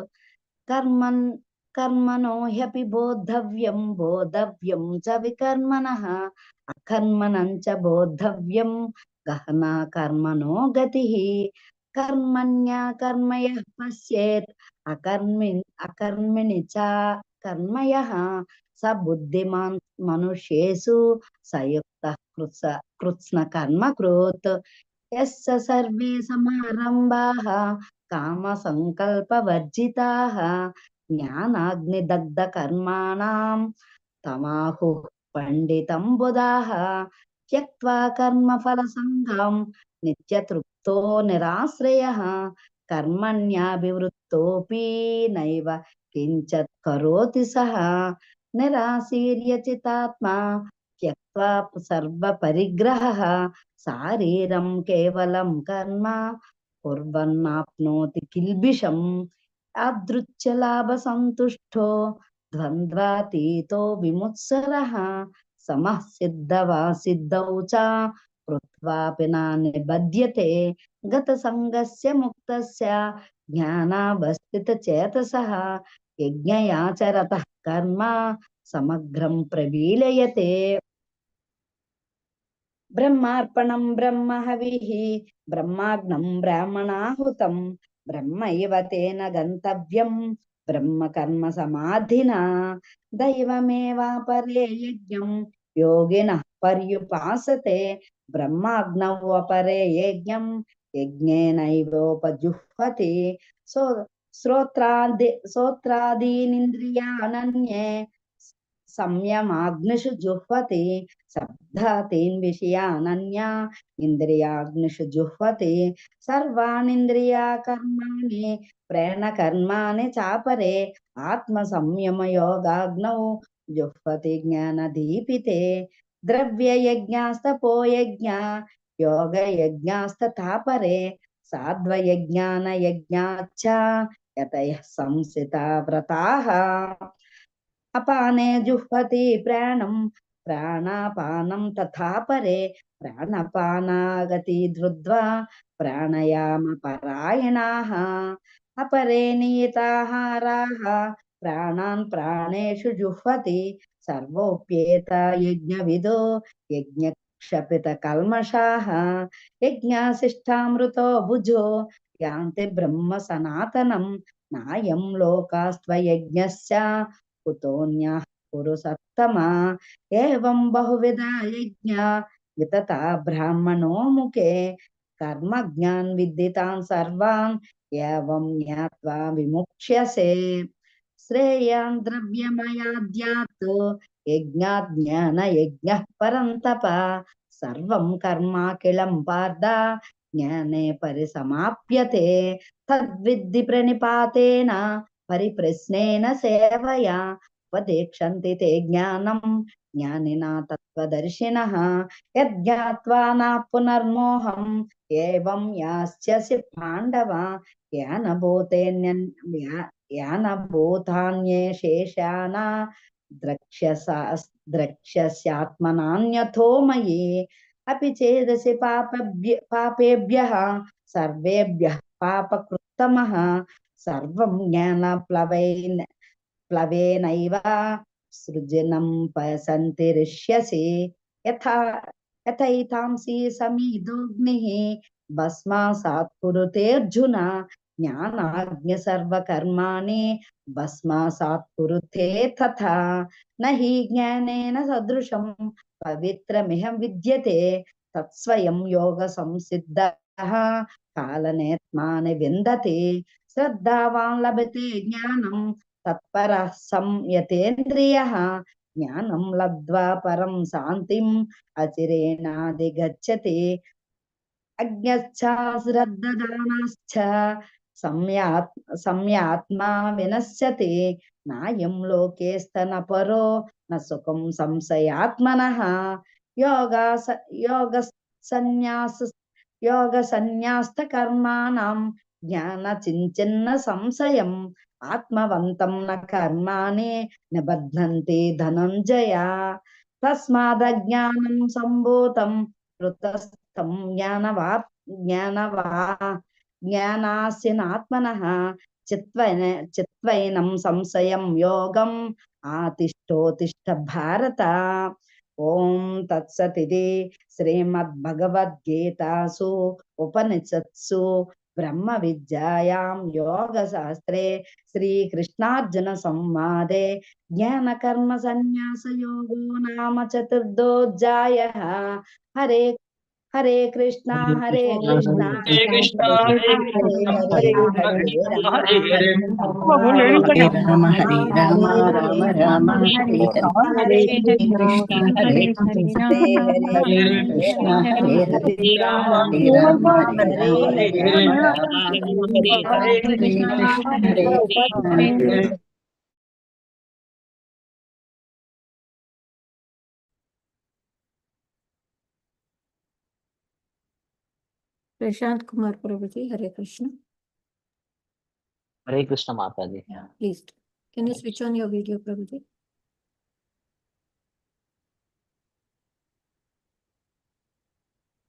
కర్మణో హ్యపి బోద్ధవ్యం చ వికర్మణః. అకర్మణం చ బోద్ధవ్యం గహనా కర్మణో గతిః. కర్మణ్యకర్మయః పశ్యేత్ అకర్మణి చ కర్మయః. స బుద్ధిమాన్ మనుష్యేషు సయుక్తః కృత్స్న కర్మ కృత్. యస్య సర్వే సమారంభాః కామ సంకల్పవర్జితాః జ్ఞానాగ్నిదగ్ధ కర్మాణాం తమాహుః పండితం బుధాః. త్యక్త్వా కర్మఫల సంగం నిత్యతృప్తో నిరాశ్రయః. కర్మణ్యాభివృత్తోపి నైవ కించత్ కరోతి సః. నిరాశీర్య చితాత్మా త్యక్త్వా సర్వ పరిగ్రహః శారీరం కేవలం కర్మ కుర్వన్నాప్నోతి కిల్బిషం యాదృచ్ఛ లాభ సంతుష్టో ద్వంద్వాతీతో విముత్సరః సమః సిద్ధవా సిద్ధౌ చ కృత్వాపి న నిబధ్యతే గత సంగస్య ముక్తస్య జ్ఞానావస్థిత చేతసః యజ్ఞయాచరతః కర్మ సమగ్రం ప్రవీలయతే బ్రహ్మార్పణం బ్రహ్మ హవిః బ్రహ్మాగ్నం బ్రాహ్మణాహుతం బ్రహ్మైవ తేన గంతవ్యం బ్రహ్మ కర్మ సమాధినా దైవమేవాపరే యజ్ఞం యోగినః పర్యుపాసతే బ్రహ్మాగ్నౌ అపరే యజ్ఞం యజ్ఞేనైవోపజుహ్వతి సో శ్రోత్రాదీనింద్రియానన్యే సంయమాగ్నిషు జుహ్వతి శబ్దాతీన్ విషయానన్యా ఇంద్రియాగ్నిషు జుహ్వతి సర్వాణింద్రియా కర్మాణి ప్రేణ కర్మాణి చాపరే ఆత్మ సంయమ యోగాగ్నౌ జుహ్వతి జ్ఞాన దీపితే ద్రవ్య యజ్ఞాస్తపో యజ్ఞ యోగ యజ్ఞాస్తతాపరే సాధ్వయజ్ఞాన యజ్ఞాచ్చ యతయః సంసితా వ్రతాః అపానే జుహ్వతి ప్రాణం ప్రాణాపానం తథా పరే ప్రాణపానాగతి ధృత్వా ప్రాణయామ పరాయణాః అపరే నియతాహారాః ప్రాణాన్ ప్రాణేషు జుహ్వతి సర్వోప్యేత యజ్ఞవిదో యజ్ఞక్షపిత కల్మషాః యజ్ఞాశిష్టామృతో భుజో యాంతి బ్రహ్మ సనాతనం నాయం లోకాస్త్వయజ్ఞస్య కుతోన్యః కురు సత్తమా ఏవం బహువిధా యజ్ఞ వితతా బ్రాహ్మణో ముఖే కర్మ జ్ఞాన్ విద్దితాన్ సర్వాన్ ఏవం జ్ఞాత్వా విముక్ష్యసే శ్రేయాన్ ద్రవ్యమయాద్యాత్ యజ్ఞాత్ జ్ఞాన యజ్ఞః పరంతప సర్వం కర్మాఖిలం పార్థ జ్ఞానే పరిసమాప్యతే తద్విద్ధి ప్రణిపాతేన పరిప్రశ్నేన సేవయా ఉపదేక్షంతి తే జ్ఞానం జ్ఞానినా తత్వదర్శినః యజ్ఞాత్వా నా పునర్మోహం ఏవం యాస్యసి పాండవ యానభూతాన్యే శేషానా ద్రక్ష్యస్యాత్మనాన్యథో మయి అపి చేదసి పాపేభ్యః సర్వేభ్యః పాపకృత్తమః సర్వం జ్ఞాన ప్లవేనైవ సృజనం పసంతి రిష్యసి యథైతాంసి సమీదోగ్నిః భస్మాసాత్ కురుతే అర్జున జ్ఞానాగ్ని సర్వకర్మాణి భస్మాసాత్ కురుతే తథా నహి జ్ఞానేన సదృశం పవిత్రమిహ విద్యతే తత్స్వయం యోగ సంసిద్ధః కాలనేత్మాని విందతి శ్రద్ధావాన్ లభతే జ్ఞానం తత్పరః సంయతేంద్రియః జ్ఞానం లబ్ధ్వా పరం శాంతిం అచిరేణాధిగచ్చతి అజ్ఞశ్చ శ్రద్ధదానాశ్చ సంయాత్మా వినశ్యతి నాయం లోకేస్తన పరో న సుఖం సంశయాత్మనః యోగ సన్యాస్త కర్మాణం జ్ఞాన చించన్న సంశయం ఆత్మవంతం న కర్మాణి నిబధ్నంతి ధనంజయ తస్మాదజ్ఞానం సంభూతం కృతస్థం జ్ఞానాస్యనాత్మనః చిత్వైనం సంశయం యోగం ఆతిష్టోతిష్ట భారత ఓం తత్సతిది శ్రీమద్భగవద్గీతాసు ఉపనిషత్సు బ్రహ్మ విద్యాయాం యోగ శాస్త్రే శ్రీకృష్ణార్జున సంవాదే జ్ఞాన కర్మ సన్యాస యోగో నామ చతుర్థోధ్యాయః హరే హరే కృష్ణ హరే కృష్ణ హరే హరే హరే హరే రామ హరే రామ రామ రామ హరే హరే కృష్ణ హరే కృష్ణ హరే కృష్ణ హరే హరే హరే రామ హరే రామ రామ హరే కృష్ణ హరే కృష్ణ प्रशांत कुमार प्रभुजी, हरे कृष्ण. हरे कृष्ण माता जी. Please, can you switch on your video, Prabhuji?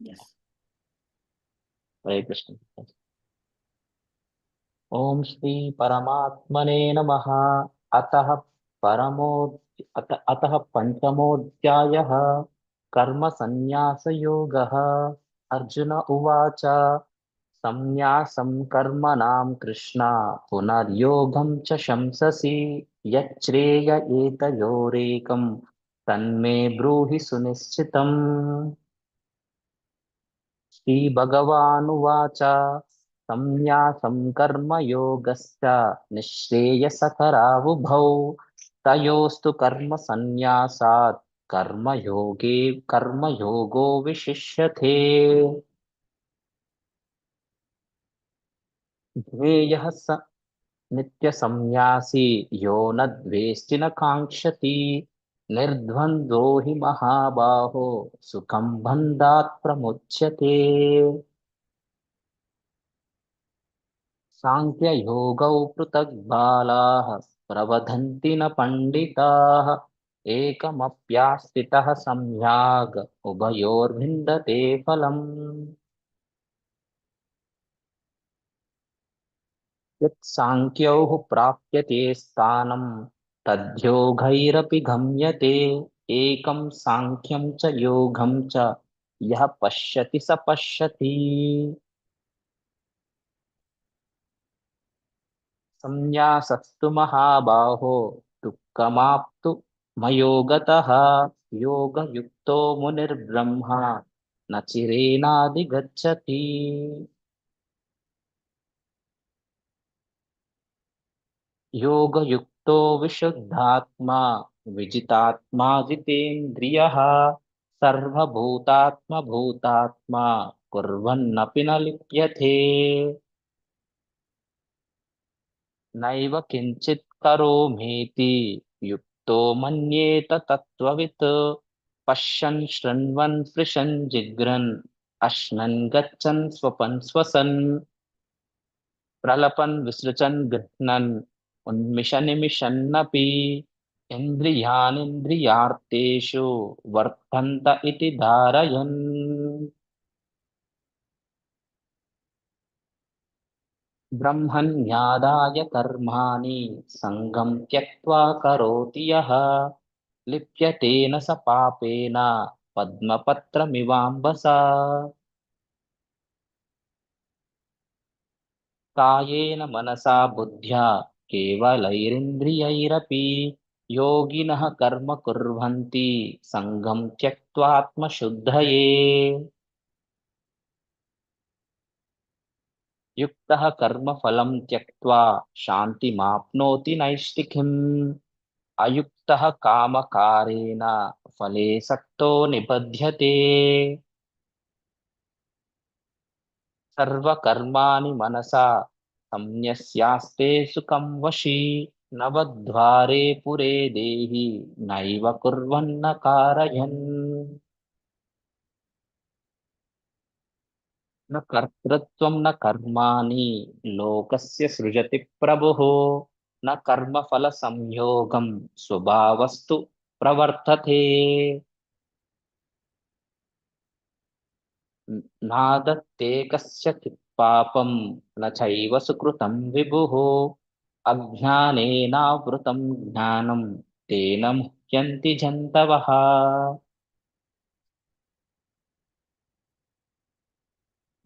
Yes. हरे कृष्ण. ओम श्री परमात्मने नमः. अतः अतः पंचमोऽध्यायः कर्म संन्यास योगः. अर्जुन उवाच संन्यासं कर्मणां कृष्ण पुनर्योगं च शंससि यच्छ्रेय एतयोरेकं तन्मे ब्रूहि सुनिश्चितम्. श्रीभगवानुवाच संन्यासं कर्मयोगश्च निःश्रेयसकरावुभौ तयोस्तु कर्मसन्न्यासात् कर्मयोगो विशिष्यते. ध्येयः स नित्यसंन्यासी यो न द्वेष्टि न काङ्क्षति निर्द्वन्द्वो हि महाबाहो सुखं बन्धात् प्रमुच्यते. साङ्ख्ययोगौ पृथक् बालाः प्रवदन्ति न पण्डिताः एकमप्यास्थितः सम्याग् उभयोर्विन्दते फलम्. यत् साङ्ख्यैः प्राप्यते स्थानं तद्योगैरपि गम्यते एकं साङ्ख्यं च योगं च यः पश्यति स पश्यति. संन्यासस्तु महाबाहो दुःखमाप्तु मयो गतः योगयुक्तो मुनिर्ब्रह्मा न चिरेणाधिगच्छति. योगयुक्तो विशुद्धात्मा विजितात्मा जितेन्द्रियः सर्वभूतात्मभूतात्मा कुर्वन्नपि न लिप्यते. नैव किञ्चित् करोमीति युक्तो मन्येत तत्त्ववित् पश्यन् शृण्वन् स्पृशन् जिघ्रन् अश्नन् गच्छन् स्वपन् स्वसन् प्रलपन् विसृजन् गृह्णन् उन्मिषन्निमिषन्नपि इन्द्रियाणीन्द्रियार्थेषु वर्तन्त इति धारयन्. ब्रह्मण्यादाय कर्माणि सङ्गं त्यक्त्वा करोति यः लिप्यते न स पापेन पद्मपत्रमिवाम्बसा. कायेन मनसा बुद्ध्या केवलैरिन्द्रियैरपि योगिनः कर्म कुर्वन्ति सङ्गं त्यक्त्वात्मशुद्धये. युक्तः कर्मफलं त्यक्त्वा शान्तिमाप्नोति नैष्ठिकीम् अयुक्तः कामकारेण फले सक्तो निबध्यते. सर्वकर्माणि मनसा संन्यस्यास्ते सुखं वशी नवद्वारे पुरे देहि नैव कुर्वन्न कारयन्. न कर्तृत्वं न कर्माणि लोकस्य सृजति प्रभुः न कर्मफलसंयोगं स्वभावस्तु प्रवर्तते. नादत्ते कस्यचित् पापं न चैव सुकृतं विभुः अज्ञानेनावृतं ज्ञानं तेन मुह्यन्ति जन्तवः.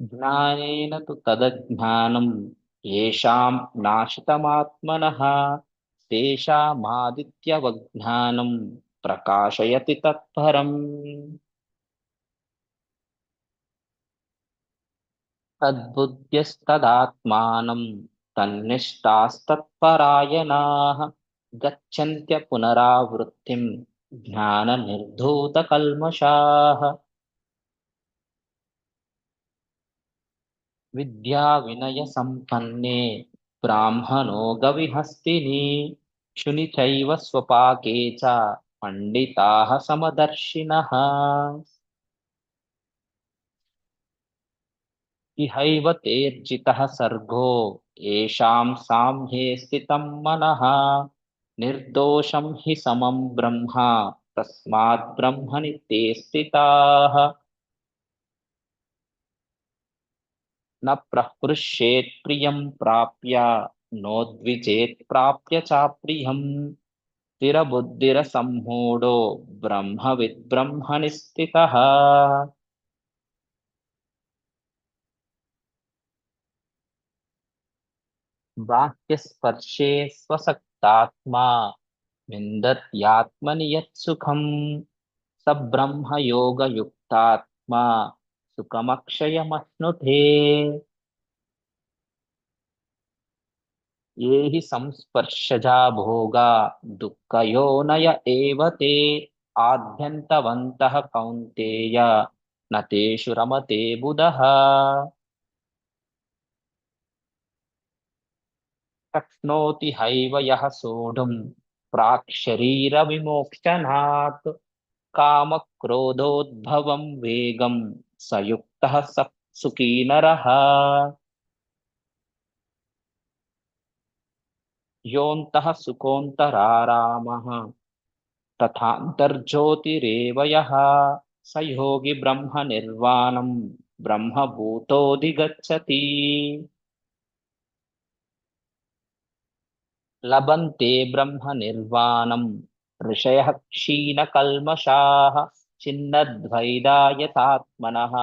ज्ञानेन तु तदज्ञानं येषां नाशितमात्मनः तेषामादित्यवज्ञानं प्रकाशयति तत्परम्. तद्बुद्ध्यस्तदात्मानं तन्निष्ठास्तत्परायणाः गच्छन्त्य पुनरावृत्तिं ज्ञाननिर्धूतकल्मषाः. विद्याविनयसम्पन्ने ब्राह्मणो गविहस्तिनि शुनि चैव स्वपाके च पण्डिताः समदर्शिनः. इहैव तेऽर्जितः सर्गो येषां साम्ये स्थितं मनः निर्दोषं हि समं ब्रह्म तस्मात् ब्रह्मणि ते स्थिताः न प्रहृष्येत् प्रियं प्राप्य नोद्विजेत् प्राप्य चाप्रियम् स्थिरबुद्धिरसम्मूढो ब्रह्मविद् ब्रह्मणि स्थितः बाह्यस्पर्शे स्वसक्तात्मा विन्दत्यात्मनि यत्सुखम् स ब्रह्मयोगयुक्तात्मा सुखमक्षयमश्नुते ये हि संस्पर्शजा भोगा दुःखयोनय एव ते आद्यन्तवन्तः कौन्तेय न तेषु रमते बुधः शक्नोति हैव यः सोढुं प्राक्शरीरविमोक्षणात् कामक्रोधोद्भवं वेगं स युक्तः सुखी नरः योऽन्तः सुकोऽन्तरारामः तथान्तर्ज्योतिरेव यः स योगी ब्रह्मनिर्वाणं ब्रह्मभूतोऽधिगच्छति लभन्ते ब्रह्मनिर्वाणं ऋषयः क्षीणकल्मषाः छिन्नद्वैधायतात्मनः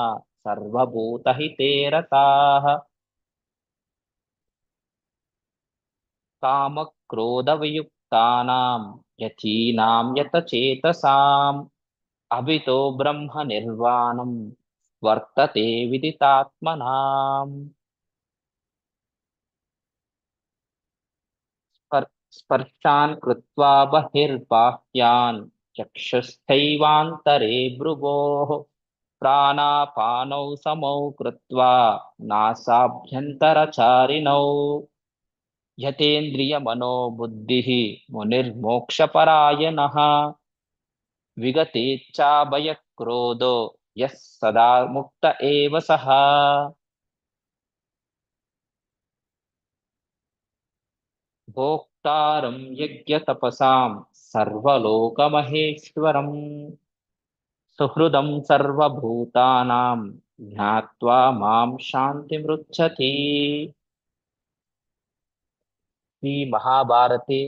सर्वभूतहिते रताः कामक्रोधवियुक्तानां यतीनां यतचेतसाम् अभितो ब्रह्मनिर्वाणं वर्तते विदितात्मनाम् स्पर्शान् कृत्वा बहिर्बाह्यान् चक्षुस्थैवान्तरे भ्रुवोः प्राणापानौ समौ कृत्वा नासाभ्यन्तरचारिणौ यतेन्द्रियमनोबुद्धिः मुनिर्मोक्षपरायणः विगतेच्छाभयक्रोधो यः सदा मुक्त एव सः भोक्तारं यज्ञतपसां सर्वलोकमहेश्वरम् सुहृदं सर्वभूतानां ज्ञात्वा मां शान्तिमृच्छति श्रीमहाभारते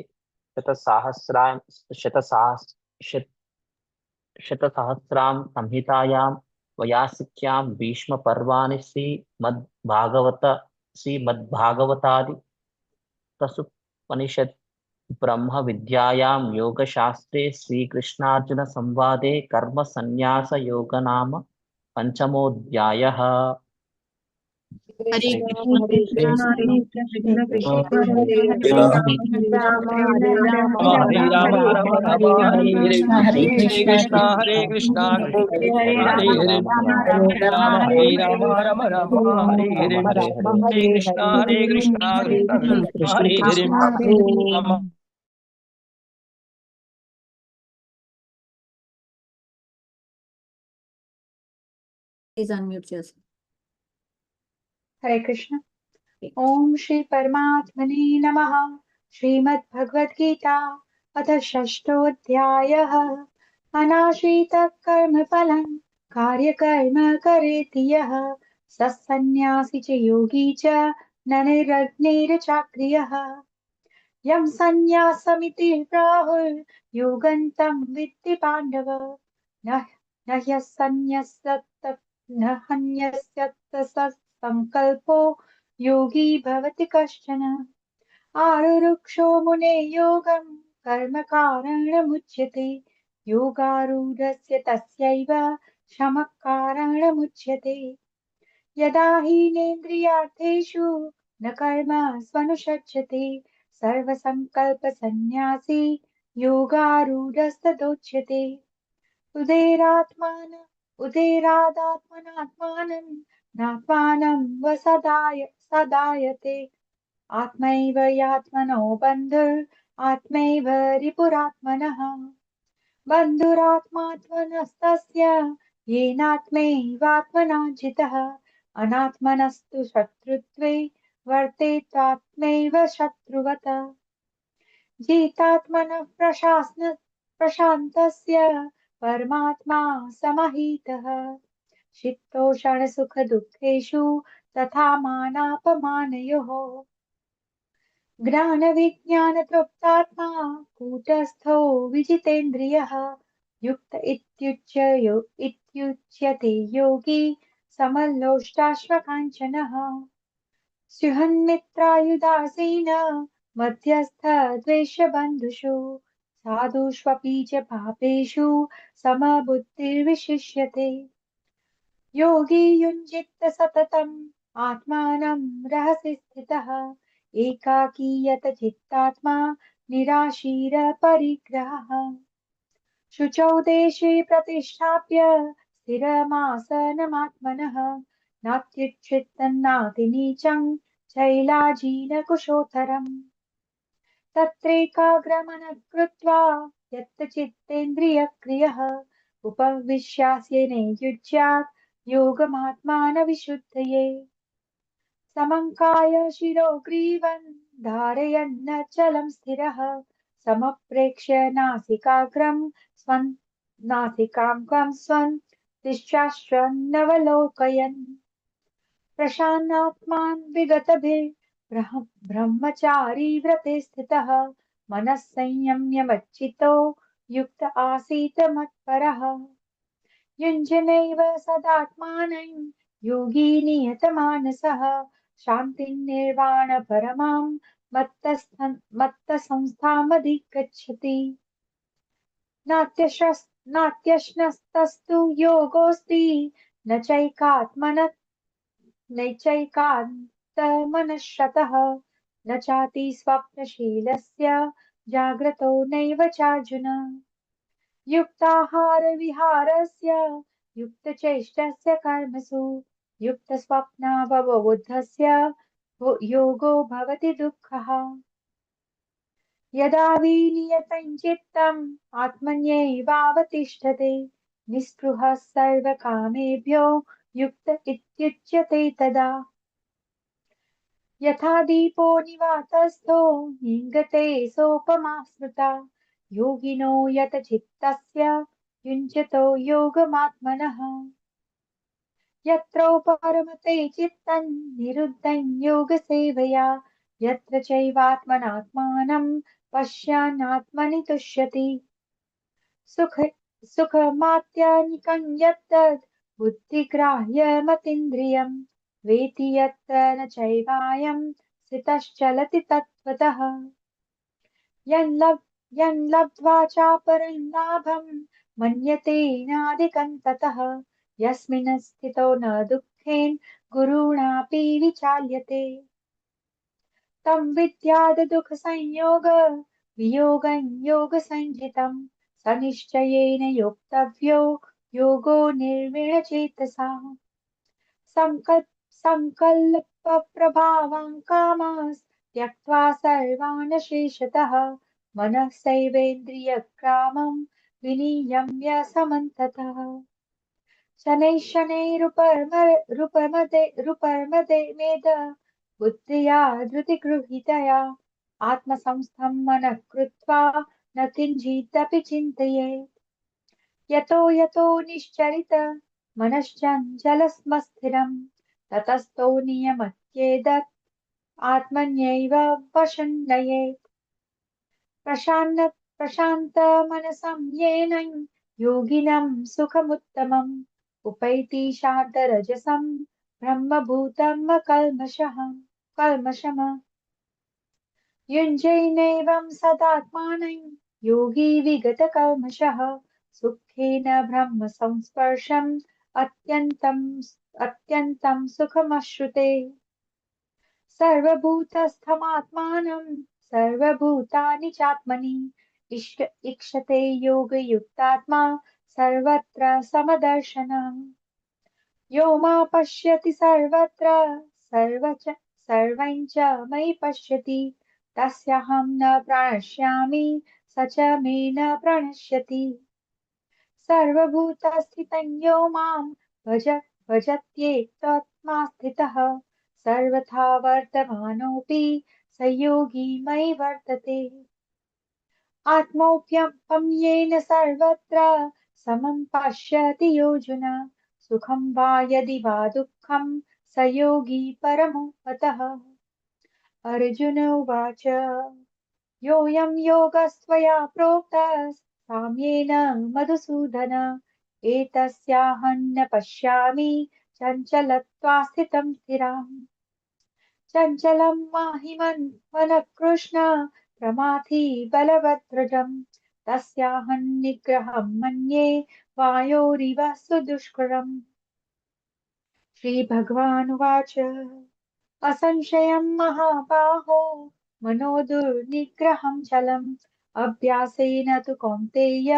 शतसहस्रां संहितायां वयासिक्यां भीष्मपर्वाणि श्रीमद्भागवतादि तसुपनिषत् ब्रह्मविद्यायां योगशास्त्रे श्रीकृष्णार्जुनसंवादे कर्मसन्न्यासयोग नाम पंचमोऽध्यायः। हरे कृष्ण हरे कृष्ण हरे कृष्ण कृष्ण कृष्ण हरे राम हरे राम हरे राम राम राम हरे हरे कृष्ण हरे कृष्ण हरे हरे राम हरे राम राम हरे राम हरे Ram Ram Ram Hare Hare Hare Krishna Krishna Krishna Hare Hare Ram. Please unmute yourself. हरे कृष्ण। ओम श्री परमात्मने नमः। श्रीमद्भगवद्गीता अथ षष्ठोऽध्यायः। अनाश्रितः कर्मफलं कार्यकर्म करेति यः स सन्न्यासी च योगी च न निरग्निर्चाक्रियः। यं सन्न्यासमिति प्राहुर्योगन्तं विद्धि पाण्डव। न न ह्यसन्न्यस्य संकल्पो योगी भवति कश्चन। आरुरुक्षो मुने योगं कर्म कारणमुच्यते। योगारूढस्य तस्यैव शमः कारणमुच्यते। यदा हीनेन्द्रियार्थेषु न कर्मस्वनुषज्यते सर्वसङ्कल्पसन्न्यासी योगारूढस्तदोच्यते। उदेरादात्मनात्मानं नात्मानं सदायते। आत्मैव यात्मनो बन्धुर् आत्मैव रिपुरात्मनः। बन्धुरात्मात्मनस्तस्य येनात्मैवात्मना जितः अनात्मनस्तु शत्रुत्वे वर्तेत्वात्मैव शत्रुवत जितात्मनः प्रशान्तस्य परमात्मा समहितः शीतोष्णसुखदुःखेषु तथा मानापमानयोः ज्ञानविज्ञानतृप्तात्मा कूटस्थो विजितेन्द्रियः युक्त इत्युच्यते योगी समलोष्टाश्वकाञ्चनः स्युहन्मित्रायुदासीन मध्यस्थ द्वेषबन्धुषु साधुष्वपि च पापेषु समबुद्धिर्विशिष्यते योगी युञ्जित सततम् आत्मानं रहसि स्थितः एकाकी यत चित्तात्मा निराशीरपरिग्रहः शुचौ देशे प्रतिष्ठाप्य स्थिरमासनमात्मनः नात्युच्छित्तन्नातिनीचं शैलाजीनकुशोत्तरम् तत्रैकाग्रमनः कृत्वा यत्तचित्तेन्द्रियक्रियः उपविश्यास्येने युज्यात् योगमात्मानविशुद्धये समङ्काय शिरो ग्रीवन् धारयन्नचलं स्थिरः समप्रेक्ष्य नासिकाग्रं नासिकाग्रं स्वं दिशाश्वन्नवलोकयन् प्रशान्तात्मान् ब्रह्मचारी व्रते स्थितः मनः संयम्य मच्चितो युक्त आसीत् मत्परः युञ्जनैव सदात्मानं योगी नियतमानसः शान्तिर्निर्वाण परमां मत्तसंस्थामधिगच्छति नात्यश्नस्तस्तु योगोऽस्ति न चैकान्तमनश्रतः न चाति स्वप्नशीलस्य जाग्रतो नैव चार्जुन युक्ताहार विहारस्य युक्तचेष्टस्य कर्मसु युक्तस्वप्नावबोधस्य योगो भवति दुःखः यदा विनियतं चित्तम् आत्मन्यैवावतिष्ठते निःस्पृहः सर्वकामेभ्यो युक्त इत्युच्यते तदा यथा दीपो निवातस्थो निङ्गते सोपमा स्मृता योगिनो यत चित्तस्य युञ्जतो योगमात्मनः यत्रोपरमते चित्तं निरुद्धं योगसेवया यत्र चैवात्मनात्मानं पश्यन्नात्मनि तुष्यति सुखमात्यनिकं यत्तद् बुद्धिग्राह्यमतीन्द्रियं वेति यत्र न चैवायं स्थितश्चलति तत्त्वतः यन्लब्ध्वा चापरं लाभं मन्यते नाधिकं ततः यस्मिन् स्थितो न दुःखेन गुरुणापि विचाल्यते तं विद्याद् दुःखसंयोग वियोगं योगसञ्जितं स निश्चयेन योक्तव्यो योगो निर्विणचेतसा संकल्पप्रभावान् कामान् त्यक्त्वा सर्वान् शेषतः मनः सैवेन्द्रियग्रामं विनियम्य समन्ततः शनैः-शनैरुपरमदे बुद्धिया धृतिगृहीतया आत्मसंस्थं मनः कृत्वा न किञ्चिदपि चिन्तयेत् यतो निश्चरित मनश्चञ्चलस्मस्थिरं ततस्तो नियमत्येतत् आत्मन्यैव वशं नयेत् प्रशान्तमनसं येन योगिनं सुखमुत्तमम् उपैति शान्तरजसं ब्रह्मभूतं कल्मषम् युञ्जैनैवं सदात्मानं योगी विगतकल्मषः सुखेन ब्रह्म संस्पर्शम् अत्यन्तं सुखमश्नुते सर्वभूतस्थमात्मानं सर्वभूतानि चात्मनि इक्षते योगयुक्तात्मा सर्वत्र समदर्शनम् यो मा पश्यति सर्वत्र सर्वं च मयि पश्यति तस्याहं न प्रणश्यामि स च मे न प्रणश्यति सर्वभूतस्थितं यो मां भजत्येकात्मा स्थितः सर्वथा वर्तमानोऽपि स योगी मयि वर्तते। आत्मौप्यम्येन सर्वत्र समं पश्यति योऽर्जुन सुखं वा यदि वा दुःखं स योगी परमो मतः। अर्जुन उवाच योऽयं योगस्त्वया प्रोक्तः साम्येन मधुसूदन एतस्याहं न पश्यामि चञ्चलत्वा स्थितं स्थिराम्। चञ्चलं माहि मनः कृष्ण प्रमाथि बलवद्रजम् तस्याहं निग्रहं मन्ये वायोरिव सुदुष्करम्। श्रीभगवानुवाच असंशयं महाबाहो मनो दुर्निग्रहं चलम् अभ्यासेन तु कौन्तेय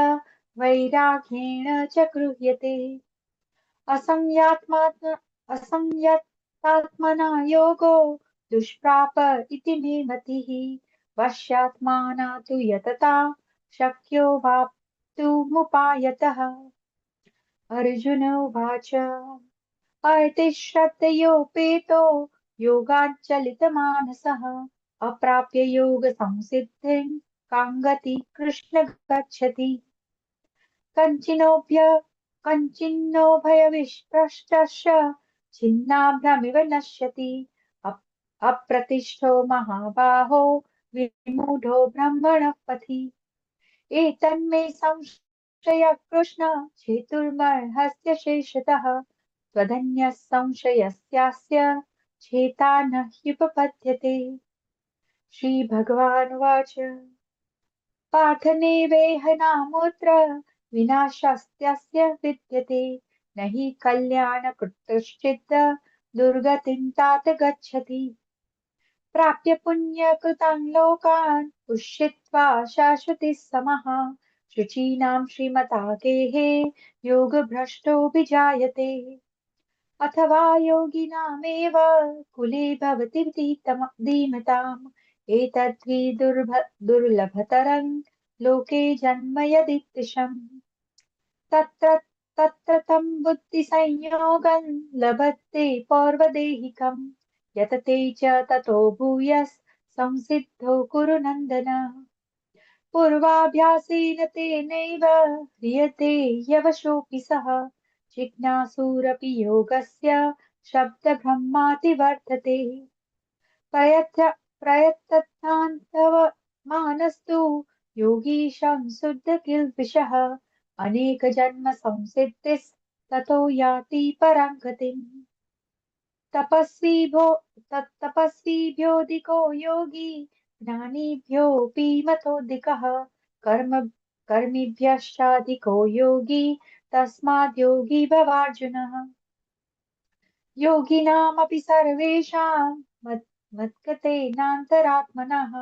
वैराग्येण च गृह्यते। असंयतात्मना योगो दुष्प्राप इति मे मतिः वश्यात्माना तु यतता शक्यो वाप्तुमुपायतः। अर्जुन उवाच अर्तिश्रद्धयोपेतो योगाच्चलितमानसः अप्राप्य योगसंसिद्धिं कां गतिं कृष्ण गच्छति। कञ्चिन्नो भयविष्पृष्टस्य छिन्नाभ्रमिव नश्यति अप्रतिष्ठो महाबाहो विमूढो ब्रह्मणः पथि। एतन्मे संशयः कृष्ण छेतुर्मर्हस्य शेषतः त्वदन्यः संशयस्यास्य छेता न ह्युपपद्यते। श्रीभगवानुवाच पार्थ नैवेह नामुत्र विनाशस्त्यस्य विद्यते न हि कल्याणकृतश्चित् दुर्गतिं तात गच्छति। प्राप्य पुण्यकृतान् लोकान् उषित्वा शाश्वतिः समः शुचीनां श्रीमता गेहे योगभ्रष्टोऽभिजायते। अथवा योगिनामेव कुले भवति धीमताम् एतद्धि दुर्लभतरं लोके जन्म यदीदृशम्। तत्र तत्र तं बुद्धिसंयोगं लभते पौर्वदेहिकं यतते च ततो भूयः संसिद्धो कुरु नन्दन। पूर्वाभ्यासेन तेनैव ह्रियते यवशोऽपि सः जिज्ञासुरपि योगस्य शब्दब्रह्मातिवर्तते। प्रयततान्तवमानस्तु योगी संशुद्ध किल्बिषः अनेकजन्म संसिद्धिस्ततो याति परां गतिम्। तपस्विभ्योऽधिको योगी ज्ञानिभ्योऽपि मतोऽधिकः कर्मिभ्यश्चाधिको योगी तस्माद् योगी भवार्जुनः। योगिनामपि सर्वेषां मद्गतेनान्तरात्मनः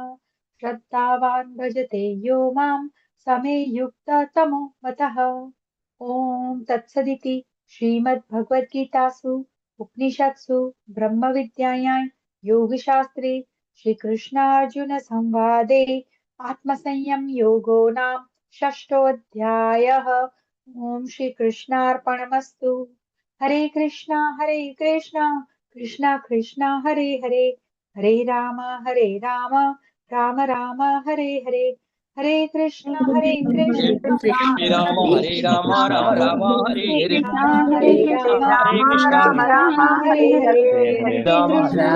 श्रद्धावान् भजते यो मां समे युक्ततमो मतः। ॐ तत्सदिति श्रीमद्भगवद्गीतासु उपनिषत्सु ब्रह्मविद्यायां योगशास्त्रे श्रीकृष्णार्जुनसंवादे आत्मसंयम योगो नाम षष्ठोऽध्यायः। ॐ श्रीकृष्णार्पणमस्तु। हरे कृष्णा कृष्णा कृष्णा हरे हरे हरे राम राम राम हरे हरे हरे कृष्णा हरे राम हरे राम राम राम हरे हरे हरे कृष्ण राम हरे कृष्ण राम राम हरे हरे हरे राम हरे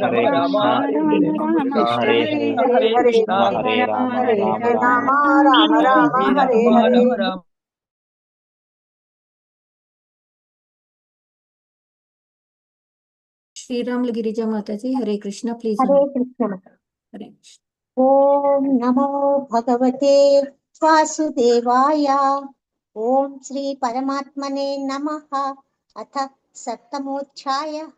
हरे राम राम हरे राम कृष्णा हरे कृष्ण हरे हरे हरे हरे हरे हरे कृष्ण हरे राम हरे राम राम राम राम राम हरे हरे राम हरे राम राम। श्रीराम गिरिजा माता जी हरे कृष्णा प्लीज हरे कृष्ण। हरे कृष्ण। ॐ नमो भगवते वासुदेवाय। ॐ श्री परमात्मने नमः। अथ सप्तमोऽध्यायः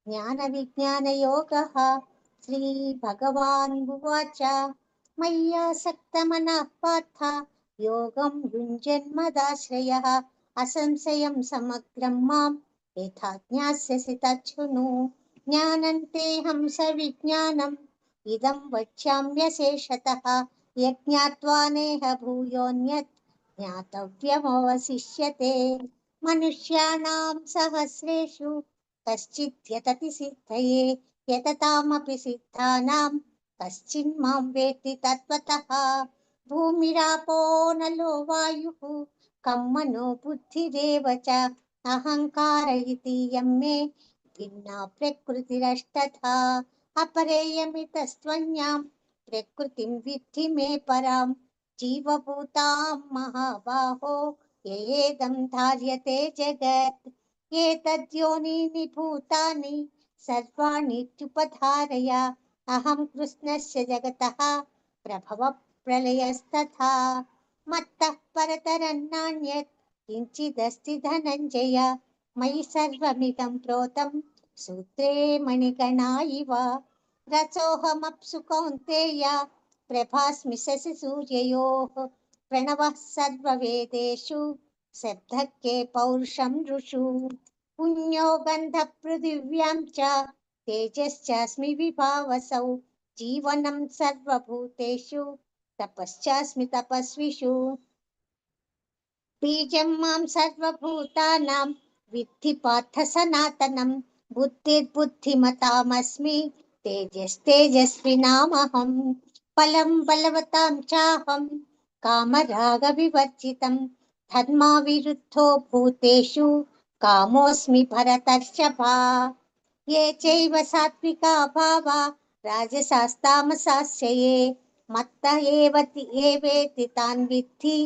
ज्ञानविज्ञानयोगः। श्रीभगवान् उवाच मय्यासक्तमनः पार्थ योगं युञ्जन्मदाश्रयः असंशयं समग्रं मां यथा ज्ञास्यसि तच्छृणु। ज्ञानन्तेऽहं सविज्ञानम् इदं वक्ष्याम्यशेषतः यज्ञात्वा नेह भूयोऽन्यत् ज्ञातव्यमवशिष्यते। मनुष्याणां सहस्रेषु कश्चित् यतति सिद्धये यततामपि सिद्धानां कश्चिन्मां वेत्ति तत्त्वतः भूमिरापो नलो वायुः कं मनो बुद्धिरेव च अहङ्कार इति यं मे भिन्ना प्रकृतिरष्टधा अपरेयमितस्त्वन्यां प्रकृतिं विद्धि मे परां जीवभूतां महाबाहो येदं धार्यते जगत् एतद्योनीनि भूतानि सर्वाणीत्युपधारय अहं कृष्णस्य जगतः प्रभवः प्रलयस्तथा मत्तः परतरं नान्यत् किञ्चिदस्ति धनञ्जय मयि सर्वमिदं प्रोतं सूत्रे मणिगणा इव रसोऽहमप्सु कौन्तेय प्रभास्मि शशि सूर्ययोः प्रणवः सर्ववेदेषु शब्दके पौरुषं ऋषु पुण्यो गन्धपृथिव्यां च तेजश्चास्मि विभावसौ जीवनं सर्वभूतेषु तपश्चास्मि तपस्विषु बीजं मां सर्वभूतानां विद्धि पार्थ सनातनं बुद्धिर्बुद्धिमतामस्मि तेजस्तेजस्विनामहं बलं बलवतां चाहं कामरागविवर्जितं धर्माविरुद्धो भूतेषु कामोऽस्मि भरतर्षभा ये चैव सात्विका भावा राजसास्तामसाश्रये मत्त एवेति तान् विद्धि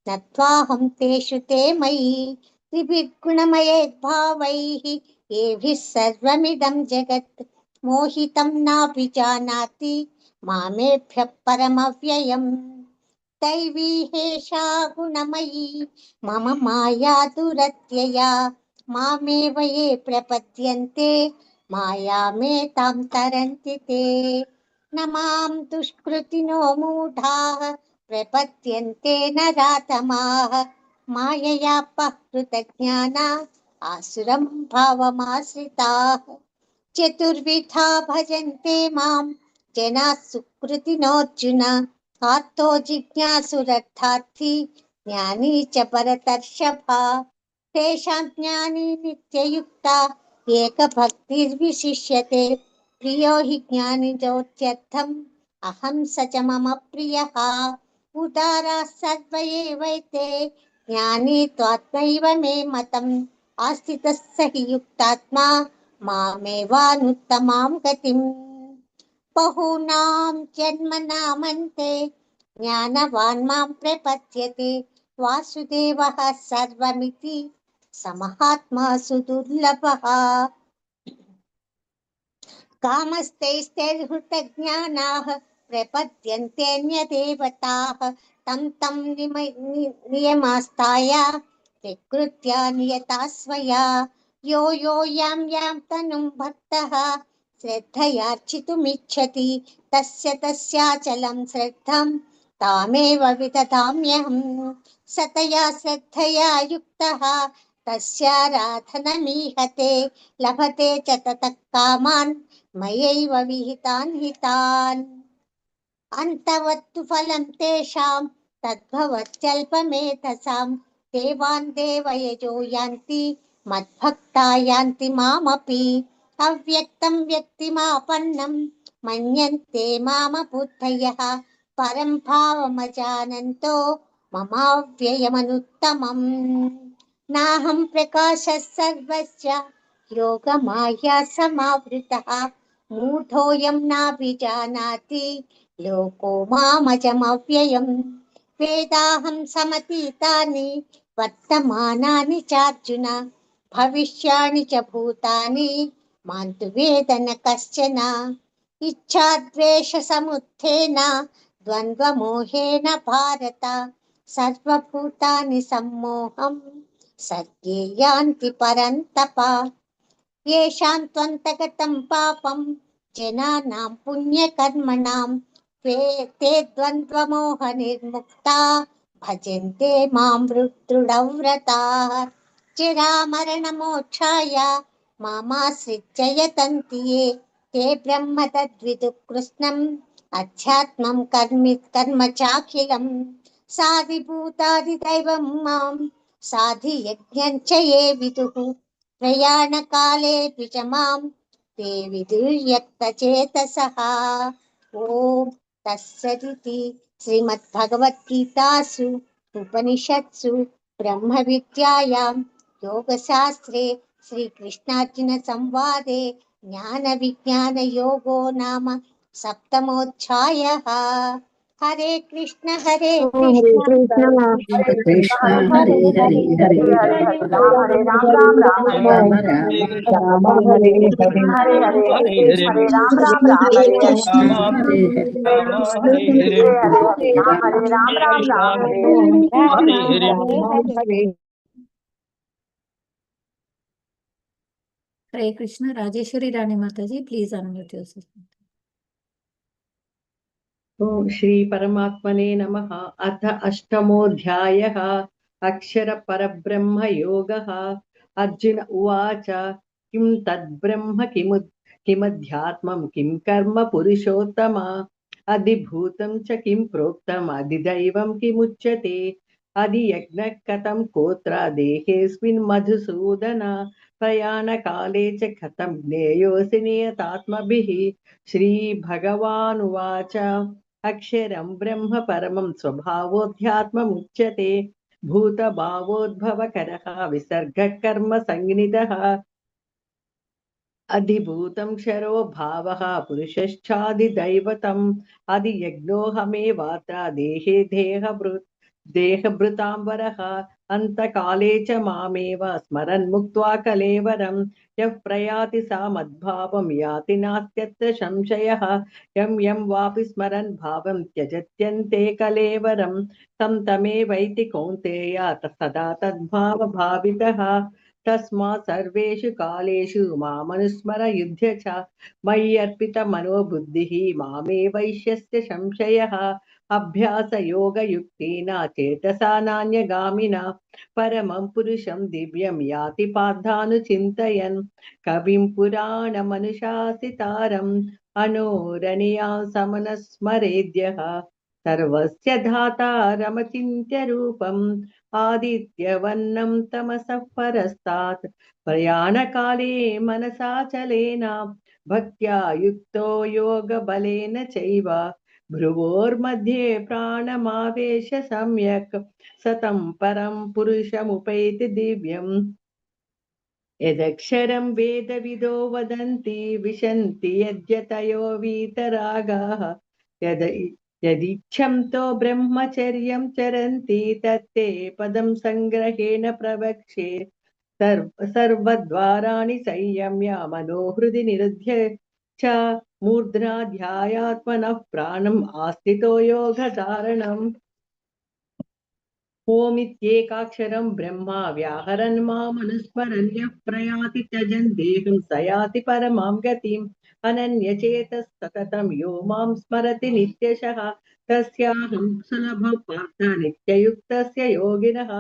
नत्वाहं तेषु ते मयि त्रिभिर्गुणमयैर्भावैः येभिः सर्वमिदं जगत् मोहितं नाभिजानाति मामेभ्यः परमव्ययम् दैवी हेषा गुणमयी मम माया दुरत्यया मामेव ये प्रपद्यन्ते मायामेतां तरन्ति ते न मां दुष्कृतिनो मूढाः प्रपद्यन्ते नरातमाः माययापहृतज्ञाना आसुरं भावमाश्रिताः चतुर्विधा भजन्ते मां जनाः सुकृतिनोऽर्जुन आर्तो जिज्ञासुरर्थार्थी ज्ञानी च परतर्षभा तेषां ज्ञानी नित्ययुक्ता एकभक्तिर्विशिष्यते प्रियो हि ज्ञानिजोत्यर्थम् अहं स च मम प्रियः उदाराः सर्व एवैते ज्ञानी त्वात्मैव मे मतम् आस्थितः स हि युक्तात्मा मामेवानुत्तमां गतिम् बहूनां जन्मनामन्ते ज्ञानवान् मां प्रपद्यते वासुदेवः सर्वमिति समहात्मा सुदुर्लभः कामस्तैस्तैर्हृतज्ञानाः प्रपद्यन्तेऽन्यदेवताः तं नियमास्ताय विकृत्या नियता स्वया यो यां तनुं भक्तः श्रद्धयार्चितुमिच्छति तस्याचलं श्रद्धं तामेव विदधाम्यहं सतया श्रद्धया युक्तः तस्याराधनमीहते लभते च ततः कामान् मयैव विहितान् हितान् अन्तवत्तु फलं तेषां तद्भवत्यल्पमेधसां देवान् देवयजो यान्ति मद्भक्ता यान्ति मामपि अव्यक्तं व्यक्तिमापन्नं मन्यन्ते मामबुद्धयः परं भावमजानन्तो ममाव्ययमनुत्तमम् नाहं प्रकाशः सर्वस्य योगमाया समावृतः मूढोऽयं नाभिजानाति लोको मामजमव्ययम् वेदाहं समतीतानि वर्तमानानि चार्जुन भविष्याणि च भूतानि मां तु वेद न कश्चन इच्छाद्वेषसमुत्थेन द्वन्द्वमोहेन भारत सर्वभूतानि सम्मोहं सर्गे यान्ति परन्तप येषां त्वन्तगतं पापं जनानां पुण्यकर्मणां ते द्वन्द्वमोहनिर्मुक्ता भजन्ते मां दृढव्रताः जरामरणमोक्षाय मामाश्रित्य यतन्ति ये ते ब्रह्म तद्विदुः कृष्णम् अध्यात्मं कर्म चाखिलं साधिभूतादिदैवं मां साधियज्ञं च ये विदुः प्रयाणकालेऽपि च मां ते विदुर्यक्तचेतसः। ॐ तत्सदिति श्रीमद्भगवद्गीतासु उपनिषत्सु ब्रह्मविद्यायां योगशास्त्रे श्रीकृष्णार्जुनसंवादे ज्ञानविज्ञानयोगो नाम सप्तमोऽध्यायः। हरे कृष्ण हरे हरे कृष्ण कृष्ण हरे कृष्ण हरे हरे हरे हरे हरे हरे कृष्ण हरे राम हरे राम राम राम हरे राम हरे राम हरे कृष्ण राम हरे हरे हरे हरे हरे हरे राम राम राम हरे हरे हरे कृष्ण राम हरे हरे राम हरे हरे हरे राम राम हरे राम राम राम हरे ओम हरे राम हरे राम हरे हरे कृष्ण राजेश्वरी रानी माताजी प्लीज अनम्यूट योरसेल्फ। ओम श्री परमात्मने नमः। अथ अष्टमोऽध्यायः अक्षर परब्रह्म योगः। अर्जुन उवाच किं तद्ब्रह्म किमध्यात्मं किं कर्म पुरुषोत्तम अधिभूतं च किं प्रोक्तम् अधिदैवं किमुच्यते अधियज्ञः कथं कोत्र देहेऽस्मिन् मधुसूदन प्रयाणकाले च कथं ज्ञेयोऽसि नियतात्मभिः। श्रीभगवानुवाच अक्षरं ब्रह्म परमं स्वभावोऽध्यात्ममुच्यते भूतभावोद्भवकरः विसर्गः कर्म संज्ञितः अधिभूतं क्षरो भावः पुरुषश्चादिदैवतम् अधियज्ञोऽहमेवात्र देहभृताम्बरः अन्तकाले च मामेव स्मरन् मुक्त्वा कलेवरं यः प्रयाति सा मद्भावं याति नास्त्यत्र संशयः यं यं वापि स्मरन् भावं त्यजत्यन्ते कलेवरं तं तमेवैति कौन्तेय सदा तद्भावभावितः तस्मात् सर्वेषु कालेषु मामनुस्मर युध्य च मयि अर्पितमनोबुद्धिः मामे वैश्यस्य संशयः अभ्यासयोगयुक्तेन चेतसा नान्यगामिना परमं पुरुषं दिव्यं याति पार्थानुचिन्तयन् कविं पुराणमनुशासितारम् अनोरणीयां समनस्मरेद्यः सर्वस्य धातारमचिन्त्य रूपम् आदित्यवर्णं तमसः परस्तात् प्रयाणकाले मनसाचलेन भक्त्या युक्तो योगबलेन चैव भ्रुवोर्मध्ये प्राणमावेश सम्यक् सतं परं पुरुषमुपैति दिव्यम् यदक्षरं वेदविदो वदन्ति विशन्ति यद्यतयो वीतरागाः यदिच्छन्तो ब्रह्मचर्यं चरन्ति तत्ते पदं संग्रहेण प्रवक्ष्ये सर्वद्वाराणि संयम्य मनोहृदि निरुध्य च मूर्ध्नाध्यायात्मनः प्राणम् आस्थितो योगधारणम् ओमित्येकाक्षरं ब्रह्मा व्याहरन् मामनुस्मरन् यः प्रयाति त्यजन् देहं स याति परमां गतिम् अनन्यचेतः सततं यो मां स्मरति नित्यशः तस्याहं सुलभः पार्थ नित्ययुक्तस्य योगिनः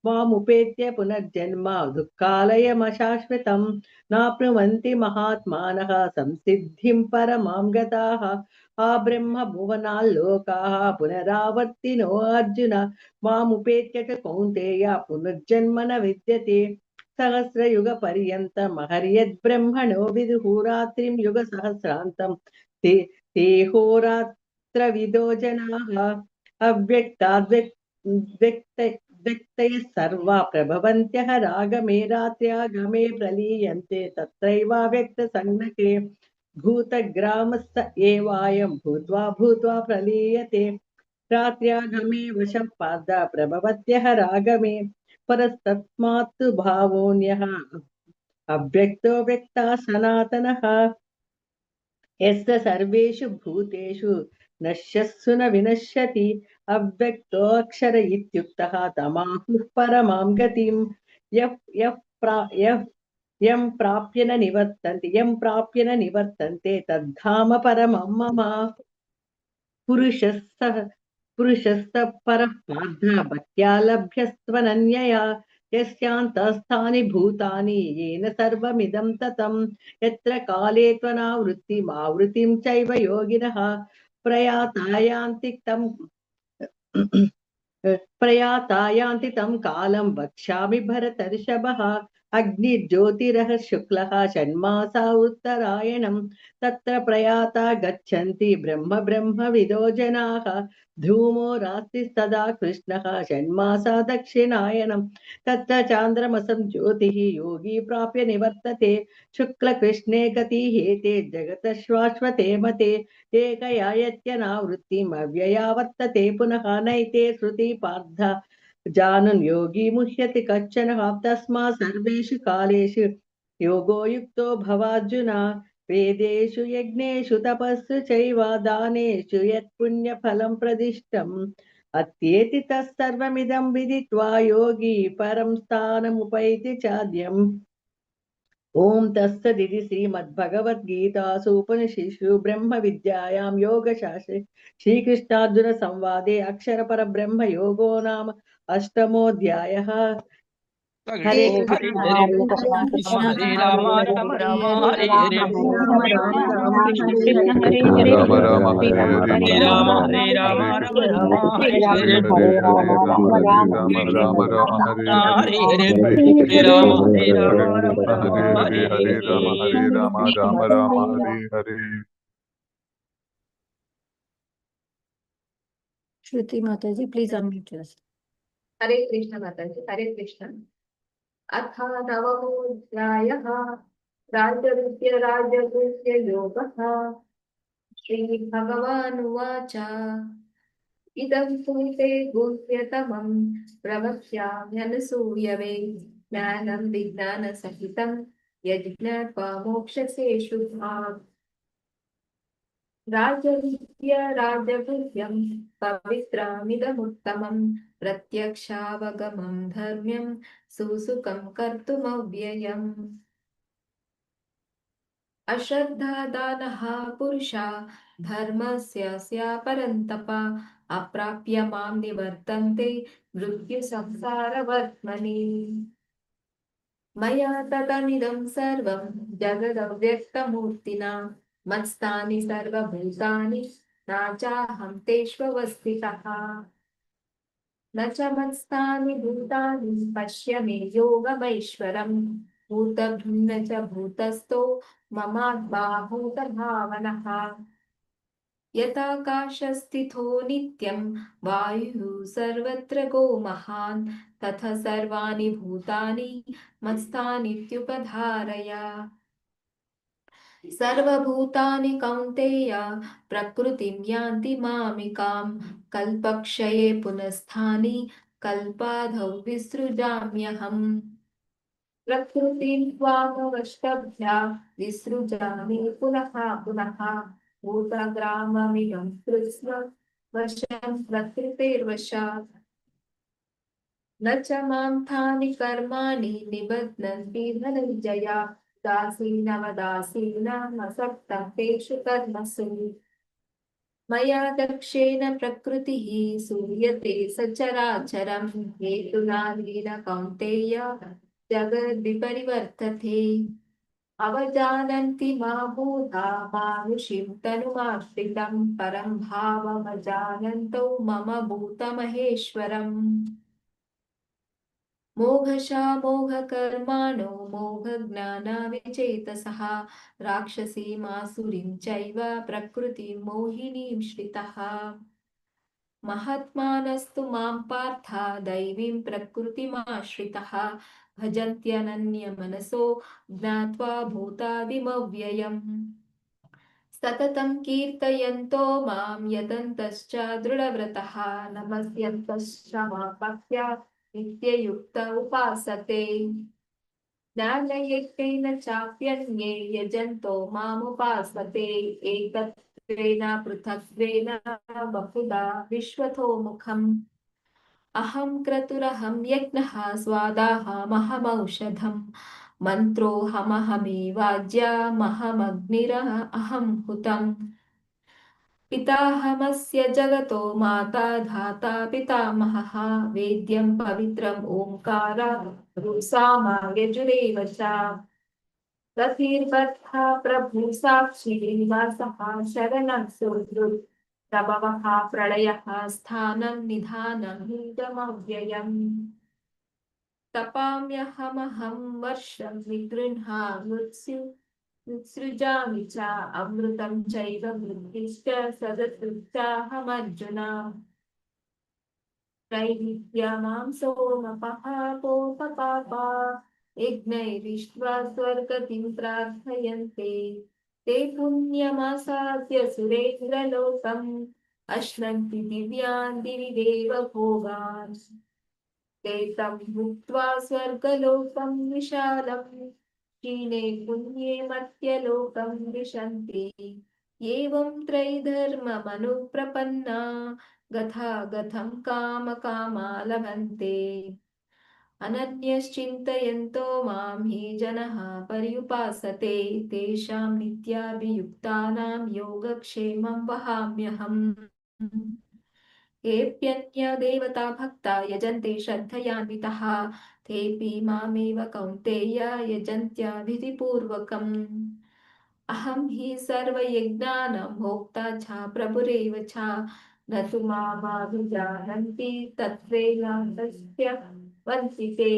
मामुपेत्य पुनर्जन्म दुःखालयमशाश्वतं नाप्नुवन्ति महात्मानः संसिद्धिं परमां गताः आब्रह्म भुवनाल्लोकाः पुनरावर्तिनो अर्जुन मामुपेत्य च कौन्तेय पुनर्जन्म न विद्यते सहस्रयुगपर्यन्तम् अहर्यद्ब्रह्मणो विदुः रात्रिं युगसहस्रान्तं ते होरात्रविदो जनाः व्यक्तयः सर्वा प्रभवन्त्यः रागमे रात्र्यागमे प्रलीयन्ते तत्रैव व्यक्तसंज्ञके भूतग्रामस्थ एवायं भूत्वा भूत्वा प्रलीयते रात्र्यागमे वशः पाद प्रभवत्यः रागमे परस्तस्मात्तु भावोऽन्यः अव्यक्तो व्यक्ता सनातनः यस्य सर्वेषु भूतेषु नश्यत्सु न विनश्यति अव्यक्तोऽक्षर इत्युक्तः तमाहुः परमां गतिं यं प्राप्य न निवर्तन्ते तद्धाम परमं मम पुरुषस्य परः पार्थ भक्त्या लभ्यस्त्वनन्यया यस्यान्तस्थानि भूतानि येन सर्वमिदं ततं यत्र काले त्वनावृत्तिमावृत्तिं चैव योगिनः प्रयातायान्ति तं प्रयाता यान्ति तं कालं वक्ष्यामि भरतर्षभः अग्निर्ज्योतिरः शुक्लः षण्मासा उत्तरायणं तत्र प्रयाता गच्छन्ति ब्रह्मविदो जनाः धूमो रात्रिस्तदा कृष्णः षण्मासा दक्षिणायनं तत्र चान्द्रमसं ज्योतिः योगी प्राप्य निवर्तते शुक्लकृष्णे गतिः ते जगतः शाश्वते मते एकया यत्यनावृत्तिम् अव्यया वर्तते पुनः नैते श्रुति पार्थ जानन् योगी मुह्यति कश्चन तस्मात् सर्वेषु कालेषु योगो युक्तो भवार्जुन वेदेषु यज्ञेषु तपस्सु चैव दानेषु यत्पुण्यफलं प्रदिष्टम् अत्येति तत्सर्वमिदं विदित्वा योगी परं स्थानमुपैति चाद्यम् ओम तत्सदिति श्रीमद्भगवद्गीतासु उपनिषत्सु ब्रह्मविद्यायां योगशास्त्रे श्रीकृष्णार्जुन संवादे अक्षरपरब्रह्म योगो नाम अष्टमोऽध्यायः। हरे हरे कृष्ण कृष्ण हरे राम राम राम हरे हरे राम राम राम कृष्ण हरे कृष्ण हरे हरे हरे राम राम श्री हरे राम हरे हरे हरे राम राम राम हरे राम राम हरे राम हरे राम कृष्ण हरे हरे श्री हरे हरे राम हरे हरे राम हरे राम राम हरे राम राम हरे राम हरे राम हरे कृष्ण हरे हरे हरे हरे हरे राम हरे राम हरे राम कृष्ण राम हरे हरे हरे हरे राम हरे हरे राम कृष्ण राम राम हरे हरे श्रुति माता जी प्लीज अनम्यूट योरसेल्फ। हरे कृष्ण माता जी हरे कृष्ण अथ नवमोऽध्यायः राजगुह्य योगः श्रीभगवानुवाच इदं तु ते गुह्यतमं प्रवक्ष्याम्यनसूयवे ज्ञानं विज्ञानसहितं यज्ञात्वा मोक्षसे शुभात् राजगुह्यं पवित्रमिदमुत्तमं प्रत्यक्षावगमं धर्म्यं सुसुखं कर्तुमव्ययम् अश्रद्धादानः पुरुषा धर्मस्य परन्तप अप्राप्य मां निवर्तन्ते मृत्युसंसारवर्त्मनि मया ततमिदं सर्वं जगदव्यक्तमूर्तिना मत्स्थानि सर्वभूतानि नाचाहं तेष्वस्थितः न च मत्स्थानि भूतानि पश्य मे योगमैश्वरम् भूतभृन्न च भूतस्थो ममात्मा भूतभावनः यथाकाशस्थितो नित्यं वायुः सर्वत्र गो महान् तथा सर्वाणि भूतानि मत्स्थानीत्युपधारय सर्वभूतानि कौन्तेय प्रकृतिं यान्ति मामिकां कल्पक्षये पुनस्तानि कल्पाधौ विसृजाम्यहम् प्रकृतिं त्वामवष्टभ्या विसृजामि पुनः पुनः भूतग्राममिदं कृत्स्न वशं प्रकृतेर्वशात् न च मां तानि कर्माणि निबध्नन्ति धनञ्जय दासीनवदासीनमसक्तं तेषु कर्मसु मया दक्षेण प्रकृतिः सूयते सचराचरं हेतुनादीन कौन्तेय जगद्विपरिवर्तते अवजानन्ति मा भूता मानुषीं तनुमाश्रितं परं भावमजानन्तो मम भूतमहेश्वरम् मोघशा मोघकर्माणो मोघज्ञानाविचेतसः राक्षसीमासुरीं चैव प्रकृतिं मोहिनीं श्रितः महात्मानस्तु मां पार्थ दैवीं प्रकृतिमाश्रितः भजन्त्यनन्यमनसो ज्ञात्वा भूतादिमव्ययम् सततं कीर्तयन्तो मां यतन्तश्च दृढव्रतः नमस्यन्तश्च मापक्ष्य नित्ययुक्त उपासते ज्ञानयज्ञेन चाप्यन्ये यजन्तो मामुपासते एकत्वेन पृथक्त्वेन बहुधा विश्वतो मुखम् अहं क्रतुरहं यज्ञः स्वादाहमहमौषधम् मन्त्रोऽहमहमेवाज्यमहमग्निरहं हुतम् पिताहमस्य जगतो माता धाता पितामहः वेद्यं पवित्रम् ओङ्कार सामयजुरेव च रतिर्बद्धा प्रभु साक्षी निवासः शरणं सुहृत् प्रभवः प्रलयः स्थानं निधानं निगमव्ययम् तपाम्यहमहं वर्षं विसृजामि च अमृतं चैव मृत्युश्च सदसृजाहमर्जुन त्रैविद्यमां सोमपः पोपपापा यज्ञैरिष्ट्वा स्वर्गतिं प्रार्थयन्ते ते पुण्यमासाद्य सुरेन्द्रलोकम् अश्नन्ति दिव्यान् दिवि देव भोगान् ते तं भुक्त्वा स्वर्गलोकं विशालम् क्षीणे पुण्ये मर्त्यलोकं विशन्ति एवं त्रैधर्ममनुप्रपन्ना गथागथं कामकामा लभन्ते अनन्यश्चिन्तयन्तो मां हि जनः पर्युपासते तेषां नित्याभियुक्तानां योगक्षेमं वहाम्यहम् येऽप्यन्य देवता भक्ता यजन्ते श्रद्धयान्वितः तेऽपि मामेव कौन्तेय यजन्त्याविधिपूर्वकम् अहं हि सर्वयज्ञानां भोक्ता च प्रभुरेव च न तु मामाभिजानन्ति तत्त्वेनान्तस्य वन्दिते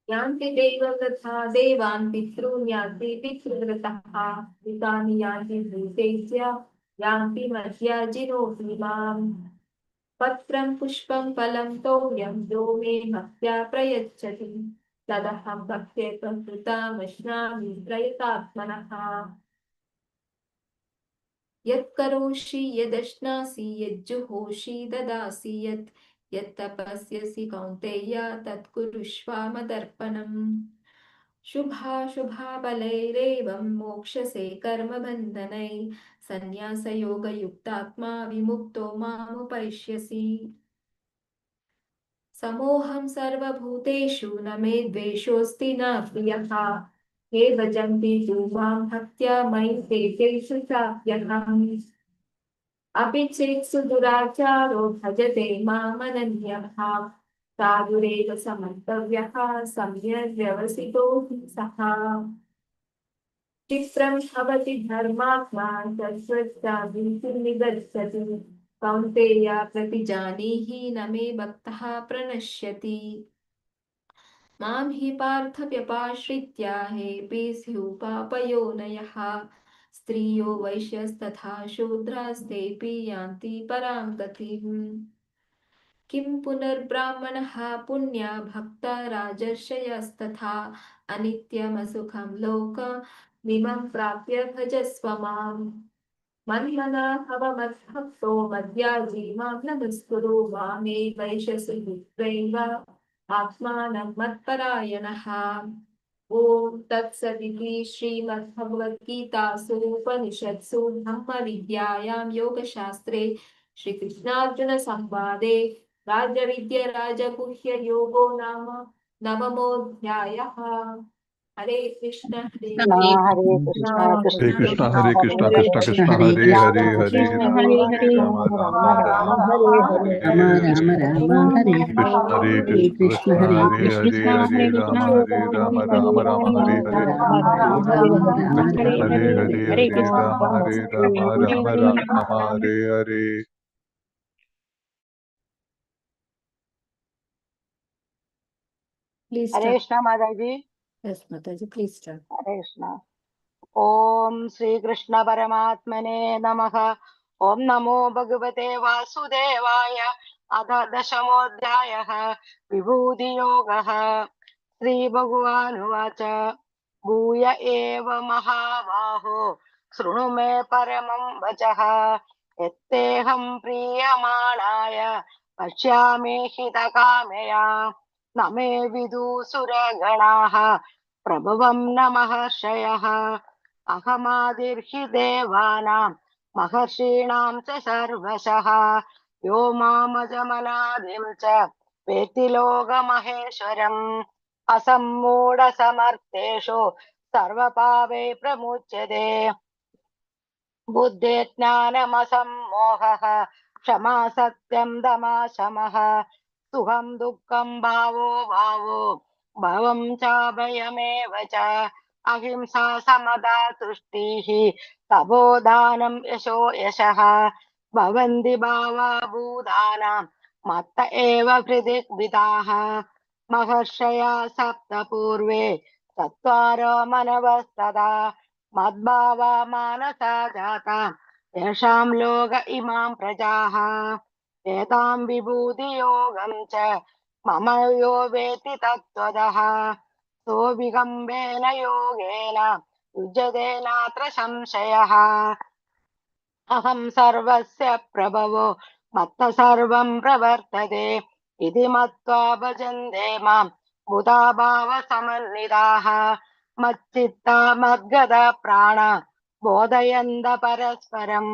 यान्ति देवव्रता देवान् पितॄन् यान्ति पितृव्रतः पितानि यान्ति भूतेज्य यान्ति मर्त्याजिनोऽपि माम् पत्रं पुष्पं फलं तोयं यो मे भक्त्या प्रयच्छति तदहं भक्त्या प्रकृतामश्नामि प्रयतात्मनः यत्करोषि यदश्नासि यज्जुहोषि ददासि यत्तपस्यसि कौन्तेय तत्कुरुष्व मदर्पणम् शुभाशुभाबलैरेवं मोक्षसे कर्मबन्धनै सन्न्यासयोगयुक्तात्मा विमुक्तो मामुपैष्यसि समोऽहं सर्वभूतेषु न मे द्वेषोऽस्ति न प्रियः ये भजन्ति तु मां भक्त्या मयि तेषु चाप्यहम् अपि चेत् सुदुराचारो भजते मामनन्यः साधुरेव समन्तव्यः सम्यग् व्यवसितो हि सः चित्रं भवति धर्मात्मा तत्त्वज्ञानीति निगच्छति कौन्तेय प्रतिजानीहि न मे भक्तः प्रणश्यति मां हि पार्थ व्यपाश्रित्य हेऽपि स्युपापयोनयः स्त्रियो वैश्यस्तथा शूद्रास्तेऽपि यान्ति परां गतिम् किं पुनर्ब्राह्मणः पुण्या भक्ता राजर्षयस्तथा अनित्यमसुखं लोकमिमं प्राप्य भजस्व माम् मन्मना भवमद्भक्तो मद्याजी मां नमस्कुरु मामे वैशसि मित्रैव आत्मानं मत्परायणः ॐ तत्सदिति श्रीमद्भगवद्गीतासु उपनिषत्सु ब्रह्मविद्यायां योगशास्त्रे श्रीकृष्णार्जुनसंवादे राजविद्याराजगुह्ययोगो नाम नवमोऽध्यायः हरे कृष्ण हरे हरे कृष्ण हरे कृष्ण कृष्ण कृष्ण कृष्ण हरे हरे हरे राम राम राम हरे हरे राम हरे राम राम हरे हरे हरे कृष्ण हरे हरे कृष्ण हरे हरे राम राम हरे राम हरे राम कृष्ण राम हरे हरे हरे हरे राम राम हरे हरे Please हरे start. कृष्ण माता जी। Yes, Mataji, please start. हरे कृष्ण। ओम श्री कृष्ण परमात्मने नमः। ओम नमो भगवते वासुदेवाय। अथ दशमोऽध्यायः विभूति योगः। श्री भगवानुवाच भूय एव महाबाहो शृणु मे परमं वचः यत्तेऽहं प्रीयमाणाय पश्यामि हितकामया न मे विदुसुरगणाः प्रभवं न महर्षयः अहमादिर्हि देवानां महर्षीणां च सर्वशः यो मामजमनादिं च वेत्ति लोकमहेश्वरम् असम्मूढसमर्थेषु सर्वपापै प्रमुच्यते बुद्धिर्ज्ञानमसम्मोहः क्षमा सत्यं दमा शमः सुखं दुःखं भावो भावो भवं च भयमेव च अहिंसा समदा तुष्टिः तपोदानं यशो यशः भवन्ति भावा भूतानां मत्त एव हृदिग्विदाः महर्षया सप्त पूर्वे चत्वारो मनवस्तदा मद्भावा मानसा जाता येषां लोक इमां प्रजाः एतां विभूतियोगं च मम यो वेति तत्त्वतः सोऽविगम्बेन योगेन युज्यते नात्र संशयः अहं सर्वस्य प्रभवो मत्त सर्वं प्रवर्तते इति मत्वा भजन्ते मां मुदा भावसमन्विताः मच्चित्ता मद्गता प्राण बोधयन्त परस्परं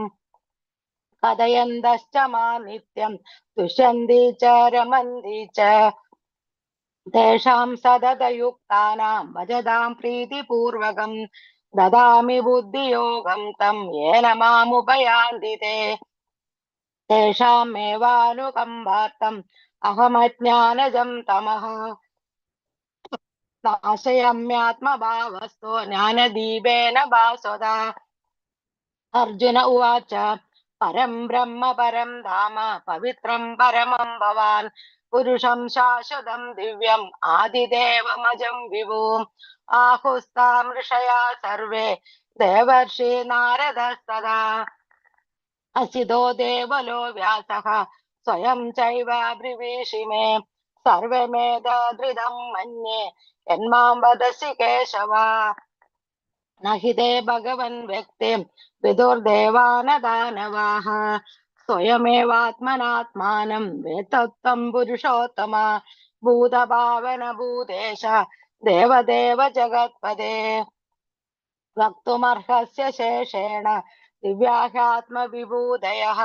कथयन्तश्च मां नित्यं तुष्यन्ति च रमन्ति च तेषां सततयुक्तानां भजतां प्रीतिपूर्वकं ददामि बुद्धियोगं तं येन मामुपयान्ति ते तेषामेवानुकम्पार्थम् अहमज्ञानजं तमः नाशयाम्यात्मभावस्थो ज्ञानदीपेन भास्वता अर्जुन उवाच परं ब्रह्म परं धाम पवित्रं परमं भवान् पुरुषं शाश्वतं दिव्यम् आदिदेवमजं विभुम् आहुस्तां ऋषया सर्वे देवर्षि नारदस्तदा असितो देवलो व्यासः स्वयं चैव ब्रवीषि मे सर्वमेतदृदं मन्ये यन्मां वदसि केशव न हि ते भगवन् व्यक्तिं विदुर्देवानदानवाः स्वयमेवात्मनात्मानं वेत्तं पुरुषोत्तम भूतभावन भूतेश देवदेव जगत्पदे वक्तुमर्हस्य शेषेण दिव्याह्यात्मविभूतयः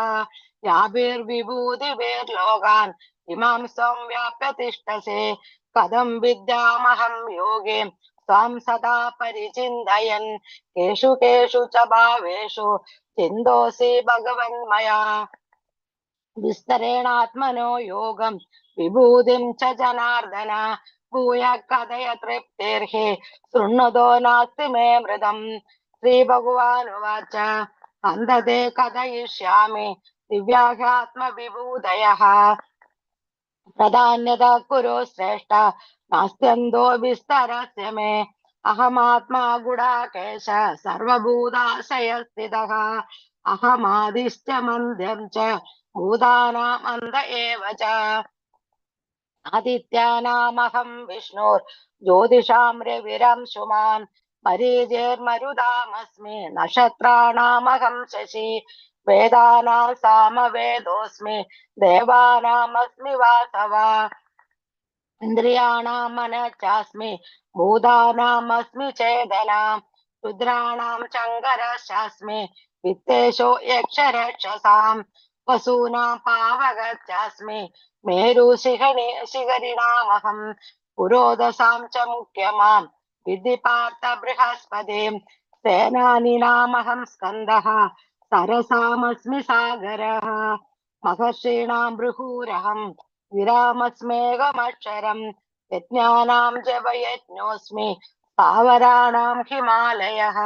याभिर्विभूतिभिर्लोकान् इमां स्वं व्याप्य तिष्ठसे कथं विद्यामहं योगे त्वां सदा परिचिन्तयन् केषु केषु च भावेषु चिन्तोऽसि भगवन्मया विस्तरेणात्मनो योगं विभूतिं च जनार्दन भूयः कथय तृप्तिर्हि शृण्वतो नास्ति मे मृदम् श्रीभगवानुवाच अन्धते कथयिष्यामि दिव्याह्यात्मविभूतयः प्रधान्यतः कुरु श्रेष्ठ नास्त्यन्तो विस्तरस्य मे अहमात्मा गुडाकेश सर्वभूताशयस्थितः अहमादिश्च मन्द्यं च भूतानाम् अन्त एव च आदित्यानामहं विष्णुर्ज्योतिषां रविरंशुमान् मरीचिर्मरुदामस्मि नक्षत्राणामहं शशि वेदानां सामवेदोऽस्मि देवानामस्मि वासवः इन्द्रियाणां मनश्चास्मि भूतानामस्मि चेतना रुद्राणां चङ्करश्चास्मि वित्तेषु यक्षरक्षसां वसूनां पावकश्चास्मि मेरुशिखरिणामहं पुरोदसां च मुख्यमां विद्धि पार्थ बृहस्पतिं सेनानीनामहं स्कन्दः सरसामस्मि सागरः महर्षीणां भृगुरहं विरामस्मेघमक्षरं यज्ञानां जपयज्ञोऽस्मि स्थावराणां हिमालयः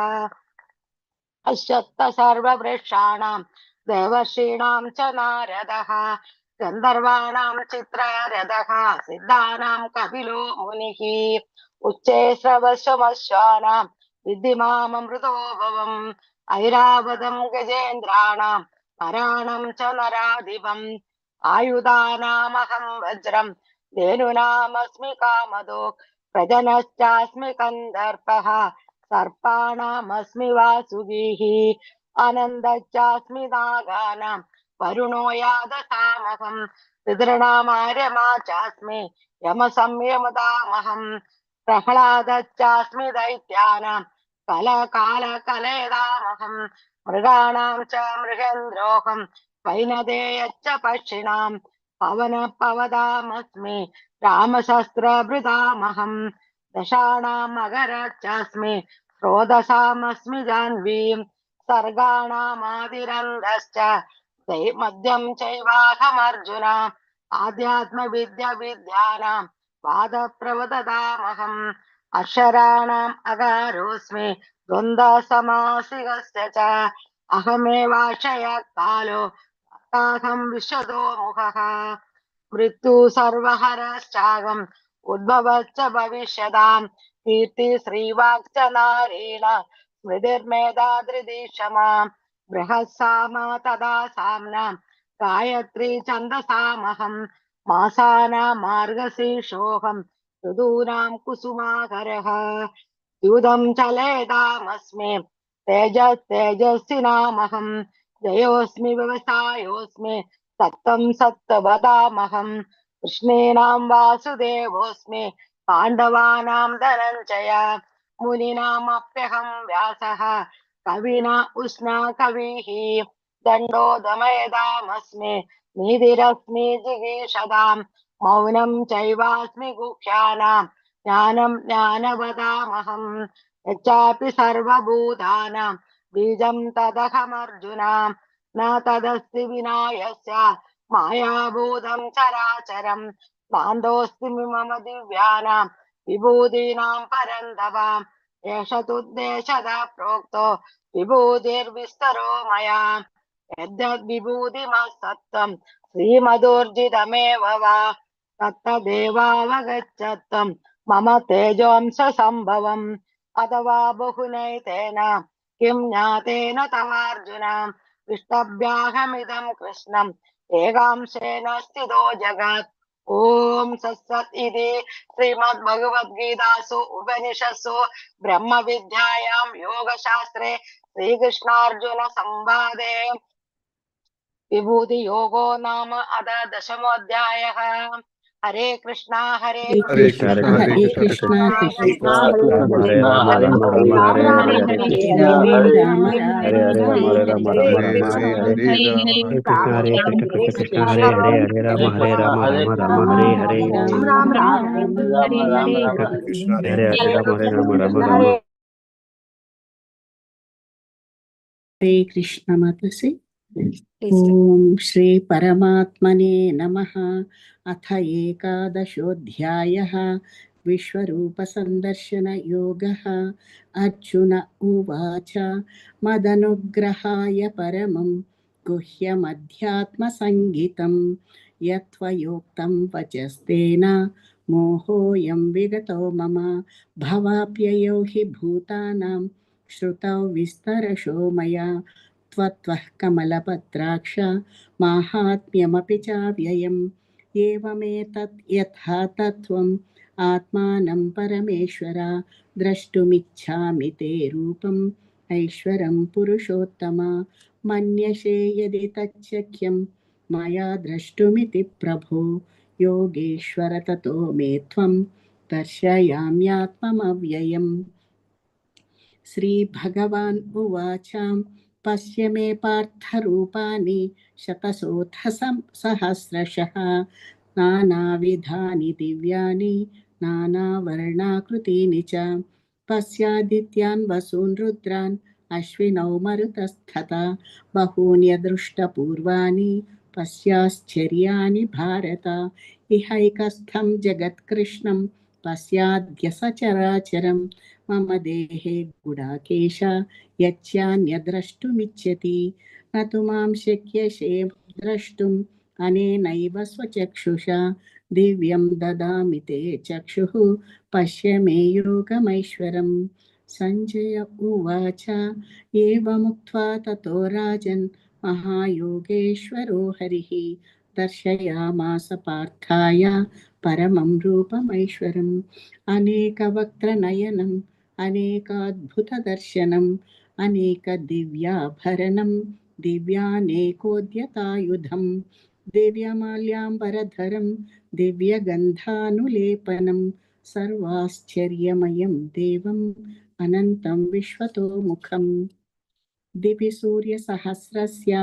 अश्वत्थ सर्ववृक्षाणां देवर्षीणां च नारदः गन्धर्वाणां चित्ररथः सिद्धानां कपिलो मुनिः उच्चे श्रवश्वमश्वानां विद्धि माममृतो भवम् ऐरावतं गजेन्द्राणां पराणं च नराधिपम् आयुधानामहं वज्रं धेनुनामस्मि कामदो प्रजनश्चास्मि कन्दर्पः सर्पाणामस्मि वासुकिः आनन्दश्चास्मि नागानां वरुणो यादसामहं पितॄणामार्यमा चास्मि यमसंयमदामहं प्रह्लादश्चास्मि दैत्यानां कलकालकलयदामहं मृगाणां च मृगेन्द्रोऽहं वैनदेयश्च पक्षिणां पवनपवदामस्मि रामशस्त्रभृतामहं दशानां मकरश्चास्मि स्रोतसामस्मि जाह्नवीं सर्गाणामादिरन्धश्च मद्यं चैवाहमर्जुन आध्यात्मविद्यानां वादप्रवददामहं अक्षराणाम् अकारोऽस्मि द्वन्द्वसमासिकस्य च अहमेवाक्षय कालो ताहं विशदो मुखः मृत्यु सर्वहरश्चागम् उद्भवश्च भविष्यताम् कीर्ति श्रीवाक् च नारेण स्मृतिर्मेधा धृतिक्षमा बृहत्साम तदा साम्नां गायत्री छन्दसामहम् मासानां मार्गशीर्षोऽहम् ऋतूनां कुसुमाकरः युधं चलेदामस्मि तेजस्तेजस्विनामहम् जयोऽस्मि व्यवसायोऽस्मि सत्तं सत्तवदामहम् कृष्णेनां वासुदेवोऽस्मि पाण्डवानां धनञ्जय मुनीनामप्यहं व्यासः कविना उष्णा कविः दण्डो दमयदामस्मि नीतिरस्मि जिगीषदाम् मौनं चैवास्मि गुह्यानां ज्ञानं ज्ञानवदामहम् यच्चापि सर्वभूतानां बीजं तदहमर्जुन न तदस्ति विना यस्य मायाभूतं चराचरं बान्धोऽस्ति मम दिव्यानां विभूतीनां परन्तप एष तुद्देशदा प्रोक्तो विभूतिर्विस्तरो मया यद्यद्विभूतिमत्सत्त्वं श्रीमदोर्जितमेव वा तत्तदेवावगच्छत्वं मम तेजोंश सम्भवम् अथवा बहुनैतेन किं ज्ञातेन तवार्जुन पृष्टभ्याहमिदं कृष्णम् एकांशेन स्थितो जगत् ओम सत्सत् इति श्रीमद्भगवद्गीतासु उपनिषत्सु ब्रह्म विद्यायां योगशास्त्रे श्रीकृष्णार्जुन संवादे विभूति योगो नाम अथ दशमोऽध्यायः। हरे कृष्णा हरे कृष्ण हरे कृष्ण कृष्ण राम हरे राम राम हरे हरे राम राम हरे हरे राम हरे राम राम राम हरे हरे कृष्ण हरे कृष्ण कृष्ण कृष्ण हरे हरे हरे राम राम राम हरे हरे राम राम हरे हरे राम राम राम हरे कृष्ण मातसे। ओम श्री परमात्मने नमः। अथ एकादशोऽध्यायः विश्वरूप संदर्शन योगः। अर्जुन उवाच मदनुग्रहाय परमं गुह्यमध्यात्मसंगितं यत्त्वयोक्तं वचस्तेन मोहोऽयं विगतो मम भवाप्ययो हि भूतानां श्रुतौ विस्तरशो मया त्वत्वः कमलपत्राक्ष माहात्म्यमपि चाव्ययम् एवमेतत् यथा तत्त्वम् आत्मानं परमेश्वर द्रष्टुमिच्छामि ते रूपम् ऐश्वरं पुरुषोत्तम मन्यसे यदि तच्छक्यं मया द्रष्टुमिति प्रभो योगेश्वर ततो मे त्वं दर्शयाम्यात्ममव्ययम्। श्रीभगवान् उवाच पश्य मे पार्थरूपाणि शतशोऽथ सहस्रशः नानाविधानि दिव्यानि नानावर्णाकृतीनि च पश्यादित्यान् वसून् रुद्रान् अश्विनौ मरुतस्तथा बहून्यदृष्टपूर्वाणि पश्याश्चर्याणि भारत इहैकस्थं जगत्कृष्णं पश्याद्य सचराचरम् मम देहे गुडाकेश यच्चान्यद्रष्टुमिच्छति न तु मां शक्यसे द्रष्टुम् अनेनैव स्वचक्षुषा दिव्यं ददामि ते चक्षुः पश्य मे योगमैश्वरम्। सञ्जय उवाच एवमुक्त्वा ततो राजन् महायोगेश्वरो हरिः दर्शयामास पार्थाय परमं रूपमैश्वरम् अनेकवक्त्रनयनम् अनेकाद्भुतदर्शनम् अनेकदिव्याभरणं दिव्यानेकोद्यतायुधम् दिव्यमाल्याम्बरधरं दिव्यगन्धानुलेपनं सर्वाश्चर्यमयं देवम् अनन्तं विश्वतोमुखम् दिवि सूर्यसहस्रस्य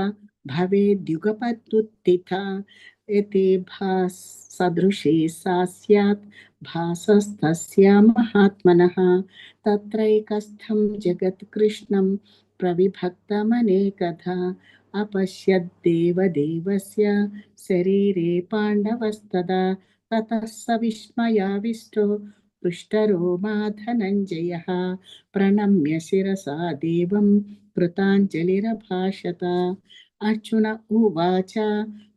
भवेद्युगपदुत्थिता यते सदृशे सा स्यात् भासस्तस्य महात्मनः तत्रैकस्थं जगत्कृष्णं प्रविभक्तमनेकधा अपश्यद्देवदेवस्य शरीरे पाण्डवस्तदा ततः स विस्मयाविष्टो पृष्ठरोमा धनञ्जयः प्रणम्य शिरसा देवं कृताञ्जलिरभाषत। अर्जुन उवाच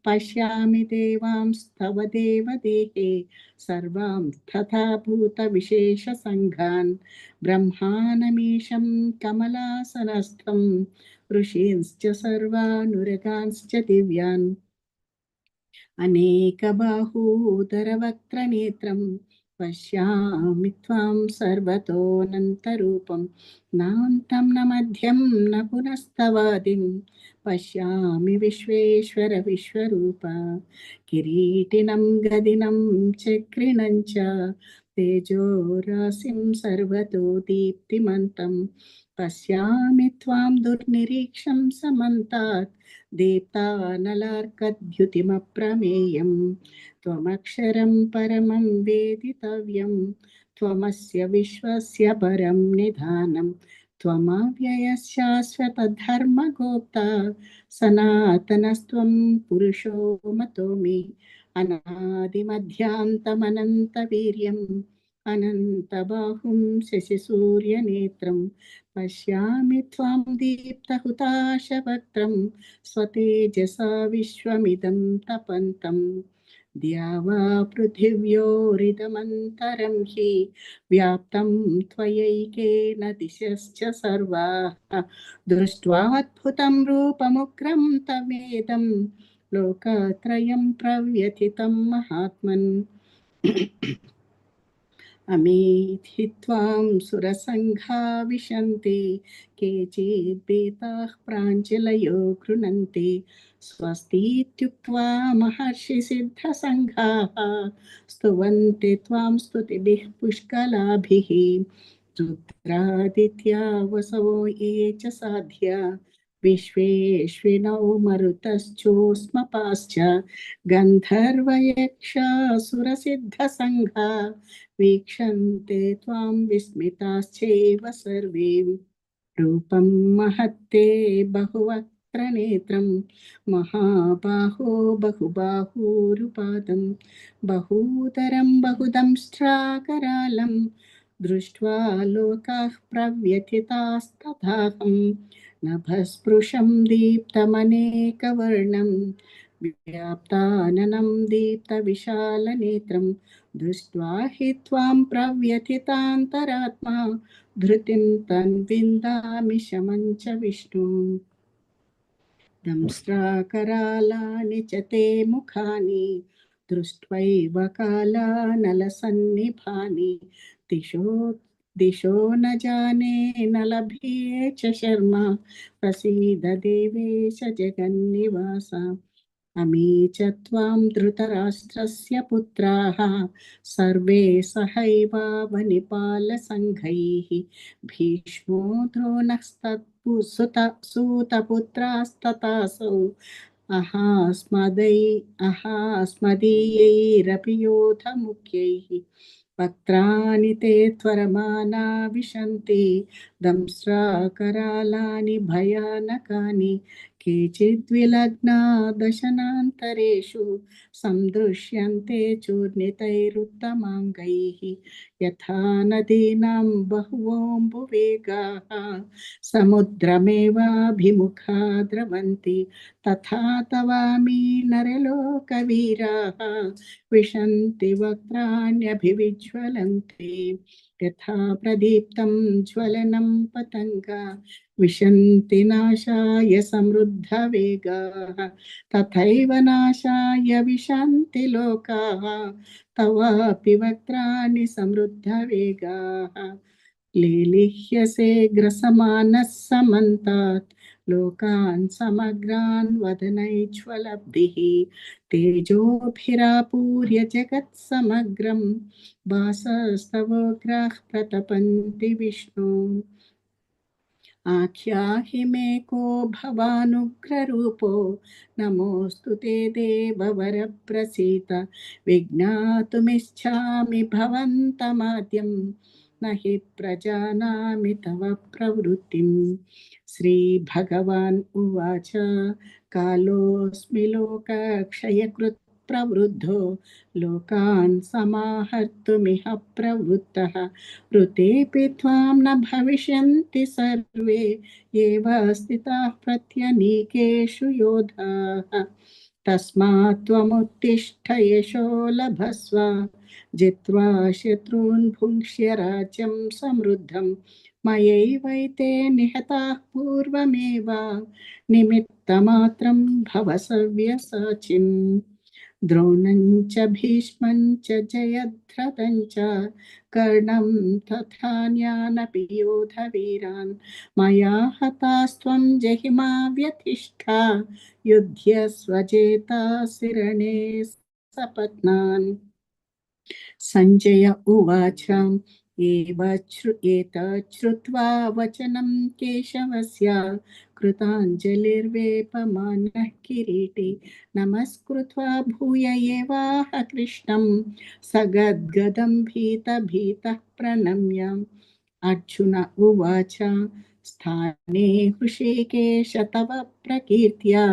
पश्यामि देवांस्तव देवदेहे सर्वां तथा भूतविशेषसङ्घान् ब्रह्माणमीशं कमलासनस्थं ऋषींश्च सर्वानुरगांश्च दिव्यान् अनेकबाहूदरवक्त्रनेत्रं पश्यामि त्वां सर्वतोऽनन्तरूपं नान्तं न मध्यं न पुनस्तवादिं पश्यामि विश्वेश्वर विश्वरूप। किरीटिनं गदिनं चक्रिणं च तेजोराशिं सर्वतो दीप्तिमन्तं पश्यामि त्वां दुर्निरीक्षं समन्तात् दीप्तानलार्कद्युतिमप्रमेयं त्वमक्षरं परमं वेदितव्यं त्वमस्य विश्वस्य परं निधानं त्वमव्ययः शाश्वतधर्मगोप्ता सनातनस्त्वं पुरुषो मतो मे अनादिमध्यान्तमनन्तवीर्यम् अनन्तबाहुं शशिसूर्यनेत्रं पश्यामि त्वां दीप्तहुताशवक्त्रं स्वतेजसा विश्वमिदं तपन्तं द्यावा पृथिव्योरिदमन्तरं हि व्याप्तं त्वयैकेन दिशश्च सर्वाः दृष्ट्वाद्भुतं रूपमुग्रं तमेदं लोकत्रयं प्रव्यथितं महात्मन् अमीहि त्वां सुरसङ्घा विशन्ति केचिद्भीताः प्राञ्जलयो गृह्णन्ति स्वस्तीत्युक्त्वा महर्षिसिद्धसङ्घाः स्तुवन्ति त्वां स्तुतिभिः पुष्कलाभिः रुद्रादित्या वसवो ये च साध्या विश्वेश्विनौ मरुतश्चोष्मपाश्च गन्धर्वयक्षासुरसिद्धसङ्घा वीक्षन्ते त्वां विस्मिताश्चैव सर्वे रूपं महत्ते बहुवक्त्रनेत्रं महाबाहो बहुबाहूरुपादं बहूदरं बहुदंष्ट्राकरालं दृष्ट्वा लोकाः प्रव्यथितास्तथाहं नभस्पृशं दीप्तमनेकवर्णं व्याप्ताननं दीप्तविशालनेत्रं दृष्ट्वा हि त्वां प्रव्यथितान्तरात्मा धृतिं तन्विन्दामि शमं च विष्णु। दंष्ट्राकरालानि च ते मुखानि दृष्ट्वैव कालानलसन्निभानि दिशो न जाने न लभ्ये च शर्मा प्रसीद देवेश जगन्निवास। अमी च त्वां धृतराष्ट्रस्य पुत्राः सर्वे सहैवावनिपालसङ्घैः भीष्मो द्रोणस्तत्सूतपुत्रास्तथासौ अहास्मदीयैरपि योधमुख्यैः वक्त्राणि ते त्वरमाना विशन्ति दंष्ट्राकरालानि भयानकानि केचिद्विलग्ना दशनान्तरेषु सन्दृश्यन्ते चूर्णितैरुत्तमाङ्गैः यथा नदीनां बहुवोऽम्बुवेगाः समुद्रमेवाभिमुखा द्रवन्ति तथा तवामि नरलोकवीराः विशन्ति वक्त्राण्यभिविज्वलन्ते यथा प्रदीप्तं ज्वलनं पतङ्गा विशन्ति नाशाय समृद्धवेगाः तथैव नाशाय विशन्ति लोकाः तवापि वक्त्राणि समृद्धवेगाः लीलिह्यसे ग्रसमानः समन्तात् लोकान् समग्रान् वदनैज्वलब्धिः तेजोभिरापूर्य जगत्समग्रं वासस्तवोग्राः प्रतपन्ति विष्णु। आख्याहि मे को भवानुग्ररूपो नमोऽस्तु ते देववरप्रसीद विज्ञातुमिच्छामि भवन्तमाद्यं न हि प्रजानामि तव प्रवृत्तिं। श्रीभगवान् उवाच कालोऽस्मि लोकक्षयकृत् प्रवृद्धो लोकान् समाहर्तुमिह प्रवृत्तः ऋतेऽपि त्वां न भविष्यन्ति सर्वे एव स्थिताः प्रत्यनीकेषु योधाः तस्मात् त्वमुत्तिष्ठ यशो लभस्व जित्वा शत्रून् भुङ्क्ष्य राज्यं समृद्धं मयैवैते निहताः पूर्वमेव निमित्तमात्रं भव सव्यसाचिन् द्रोणं च भीष्मं च जयद्रथं च कर्णं तथान्यानपि योधवीरान् मया हतास्त्वं जहिमा व्यतिष्ठा युध्यस्व जेतासि रणे सपत्नान् संजय उवाच एतत् श्रुत्वा वचनं केशवस्य कृताञ्जलिर्वेपमानः किरीटी नमस्कृत्वा भूय एवाह कृष्णं सगद्गदं भीतः प्रणम्य अर्जुन उवाच स्थाने हृषीकेश तव प्रकीर्त्या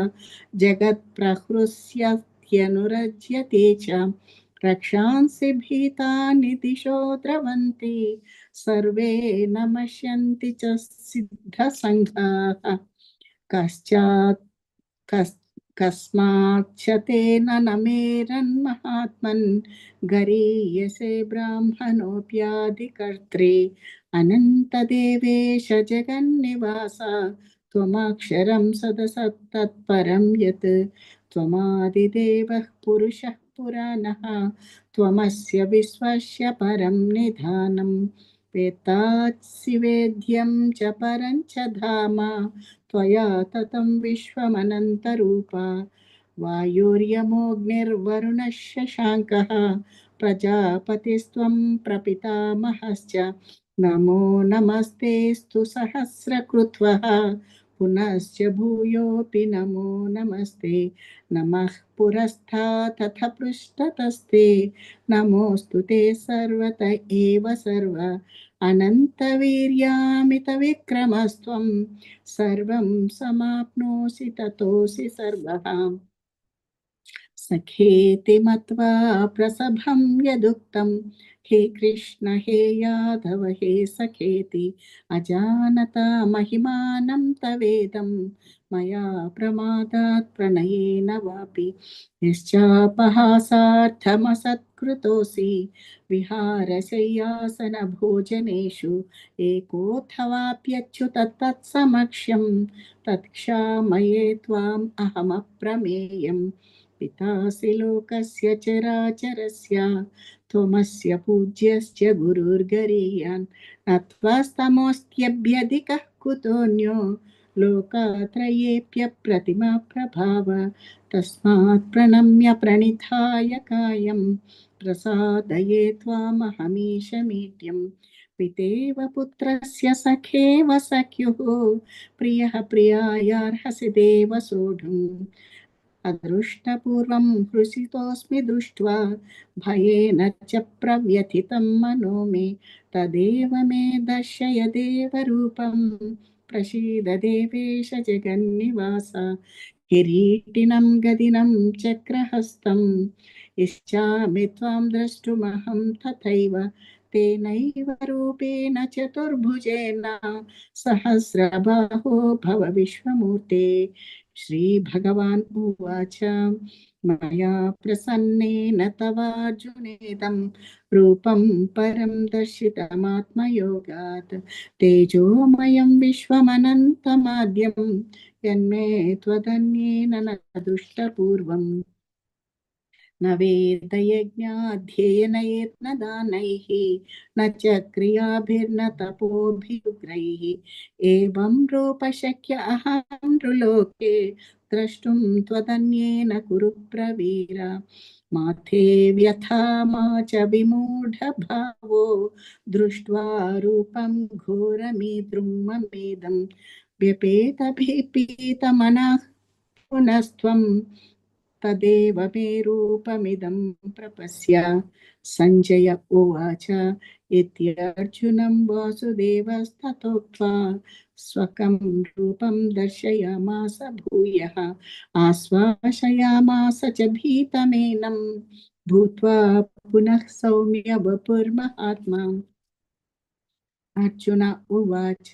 जगत्प्रहृष्यत्यनुरज्यते च रक्षांसि भीतानि दिशो द्रवन्ति सर्वे नमस्यन्ति च सिद्धसङ्घाः कस्माच्च तेन न मेरन्महात्मन् गरीयसे ब्राह्मणोऽप्यादिकर्त्रे अनन्तदेवेश जगन्निवास त्वमक्षरं सदसत्तत्परं यत् त्वमादिदेवः पुरुषः पुराणः त्वमस्य विश्वस्य परं निधानं वेत्तासि वेद्यं च परं च धाम त्वया ततं विश्वमनन्तरूपा वायुर्यमोऽग्निर्वरुणः शशाङ्कः प्रजापतिस्त्वं प्रपितामहश्च नमो नमस्तेऽस्तु सहस्रकृत्वः पुनश्च भूयोऽपि नमो नमस्ते नमः पुरस्तात् तथ पृष्ठतस्ते नमोऽस्तु ते सर्वत एव सर्व अनन्तवीर्यामितविक्रमस्त्वं सर्वं समाप्नोषि ततोऽसि सर्वः सखेति मत्वा प्रसभं यदुक्तं हे कृष्ण हे यादव हे सखेति अजानता महिमानं तवेदं मया प्रमादात् प्रणयेन वापि यश्चापहासार्थमसत्कृतोऽसि विहारशय्यासनभोजनेषु एकोऽथवाप्यच्युत तत्समक्ष्यं तत्क्षामये त्वाम् अहमप्रमेयम् पितासि लोकस्य चराचरस्य त्वमस्य पूज्यश्च गुरुर्गरीयान् नत्वास्तमोऽस्त्यभ्यधिकः कुतोऽन्यो लोकात्रयेऽप्यप्रतिमा प्रभाव तस्मात् प्रणम्य प्रणिधाय कायं प्रसादये त्वामहमीशमीड्यं पितेव पुत्रस्य सखेव सख्युः प्रियः प्रियायार्हसि देव सोढुम् अदृष्टपूर्वं हृषितोऽस्मि दृष्ट्वा भयेन च प्रव्यथितं मनो मे तदेव मे दर्शय देवरूपं प्रसीद देवेश जगन्निवास किरीटिनं गदिनं चक्रहस्तम् इच्छामि त्वां द्रष्टुमहं तथैव तेनैव रूपेण चतुर्भुजेन सहस्रबाहो भव विश्वमूर्ते श्रीभगवान् उवाच मया प्रसन्नेन तवार्जुनेदं रूपं परं दर्शितमात्मयोगात् तेजोमयं विश्वमनन्तमाद्यं यन्मे त्वदन्येन न दृष्टपूर्वम् न वेदयज्ञाध्ययनैर्न दानैः न च क्रियाभिर्न तपोभिरुग्रैः एवं रूपशक्य अहं नृलोके द्रष्टुं त्वदन्येन कुरु प्रवीर माथे व्यथा मा च विमूढभावो दृष्ट्वा रूपं घोरमीद्रुं ममेदं व्यपेतभिपीतमनः पुनस्त्वं तदेव मे रूपमिदं प्रपश्य। सञ्जय उवाच इत्यर्जुनं वासुदेवस्तथोक्त्वा स्वकं रूपं दर्शयामास भूयः। आश्वासयामास च भीतमेनं भूत्वा पुनः सौम्य वपुर्महात्मा। अर्जुन उवाच